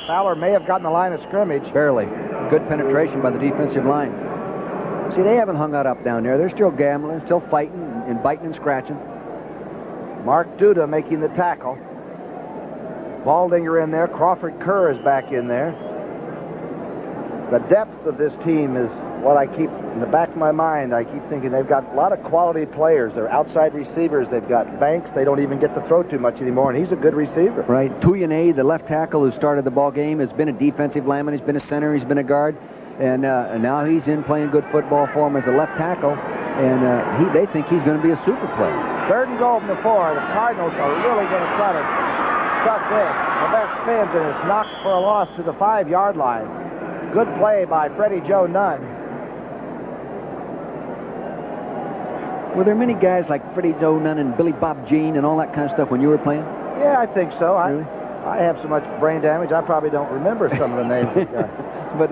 Fowler may have gotten the line of scrimmage. Barely. Good penetration by the defensive line. See, they haven't hung that up down there. They're still gambling, still fighting and biting and scratching. Mark Duda making the tackle. Baldinger in there. Crawford Kerr is back in there. The depth of this team is what I keep in the back of my mind, I keep thinking they've got a lot of quality players. They're outside receivers. They've got Banks. They don't even get to throw too much anymore, and he's a good receiver. Right. Tuyane, the left tackle who started the ball game, has been a defensive lineman. He's been a center. He's been a guard. And now he's in playing good football for him as a left tackle. And they think he's going to be a super player. 3rd and goal from the 4. The Cardinals are really going to try to stop this. The best spins, and it's knocked for a loss to the 5-yard line. Good play by Freddie Joe Nunn. Were there many guys like Freddie Joe Nunn and Billy Bob Jean and all that kind of stuff when you were playing? Yeah, I think so. Really? I have so much brain damage, I probably don't remember some of the names. But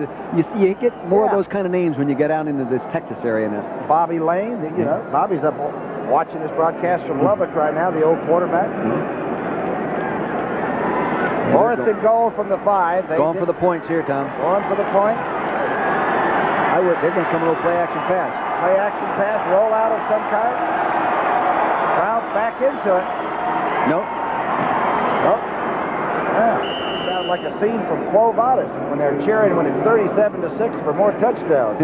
you get more of those kind of names when you get out into this Texas area now. Bobby Lane, you know, Bobby's up watching this broadcast from Lubbock right now, the old quarterback. 4th and goal from the 5. Going for the points here, Tom. Going for the point. They're going to come a little play-action pass. Play-action pass, roll out of some kind. Bounce back into it. Nope. Yeah. Sounds like a scene from Quo Vadis when they're cheering when it's 37-6 for more touchdowns.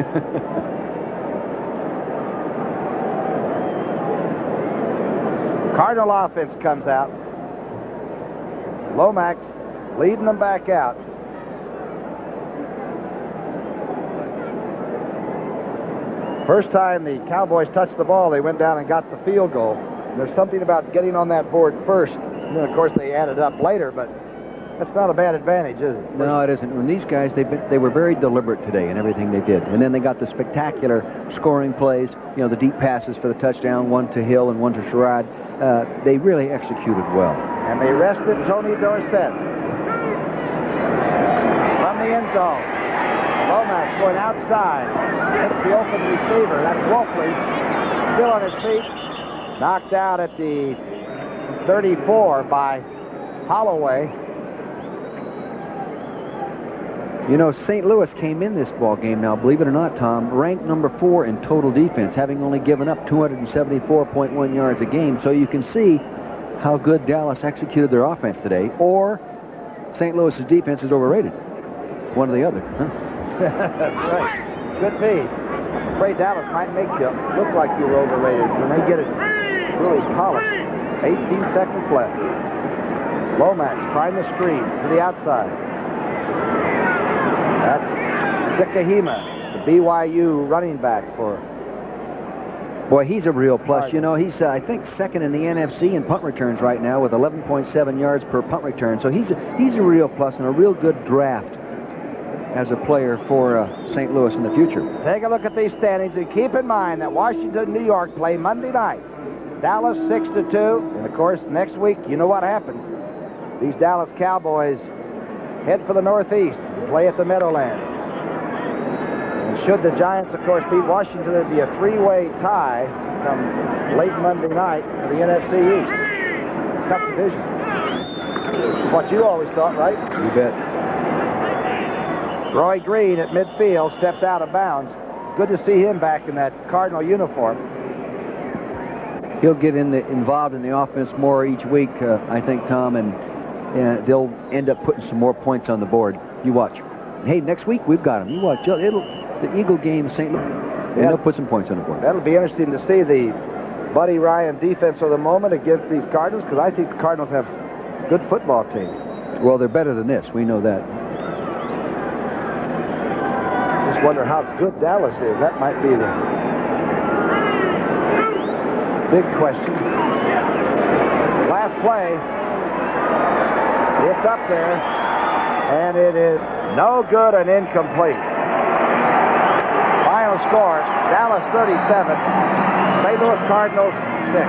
Cardinal offense comes out. Lomax leading them back out. First time the Cowboys touched the ball, they went down and got the field goal. There's something about getting on that board first. And then, of course, they added up later, but that's not a bad advantage, is it? No, it isn't. When these guys, they were very deliberate today in everything they did. And then they got the spectacular scoring plays, you know, the deep passes for the touchdown, one to Hill and one to Sherrod. They really executed well. And they rested Tony Dorsett. From the end zone. Lomax going outside. Hits the open receiver. That's Wolfley. Still on his feet. Knocked out at the 34 by Holloway. You know, St. Louis came in this ball game now, believe it or not, Tom, ranked number 4 in total defense, having only given up 274.1 yards a game. So you can see how good Dallas executed their offense today, or St. Louis's defense is overrated. One or the other. Huh? That's right. Could be. I'm afraid Dallas might make you look like you were overrated when they get it really polished. 18 seconds left. Lomax trying the screen to the outside. That's Sikahima, the BYU running back for. Boy, he's a real plus. You know, he's, I think, 2nd in the NFC in punt returns right now with 11.7 yards per punt return. So he's a real plus and a real good draft as a player for St. Louis in the future. Take a look at these standings and keep in mind that Washington, New York play Monday night. Dallas 6-2. And, of course, next week, you know what happens. These Dallas Cowboys head for the Northeast. Play at the Meadowlands. And should the Giants, of course, beat Washington, it'd be a 3-way tie come late Monday night for the NFC East. Tough division. What you always thought, right? You bet. Roy Green at midfield steps out of bounds. Good to see him back in that Cardinal uniform. He'll get involved in the offense more each week, I think, Tom, and they'll end up putting some more points on the board. You watch. Hey, next week we've got them. You watch. The Eagle game, St. Louis, they'll put some points on the board. That'll be interesting to see the Buddy Ryan defense of the moment against these Cardinals, because I think the Cardinals have a good football team. Well, they're better than this. We know that. Just wonder how good Dallas is. That might be the big question. Last play. It's up there. And it is no good and incomplete. Final score, Dallas 37, St. Louis Cardinals 6.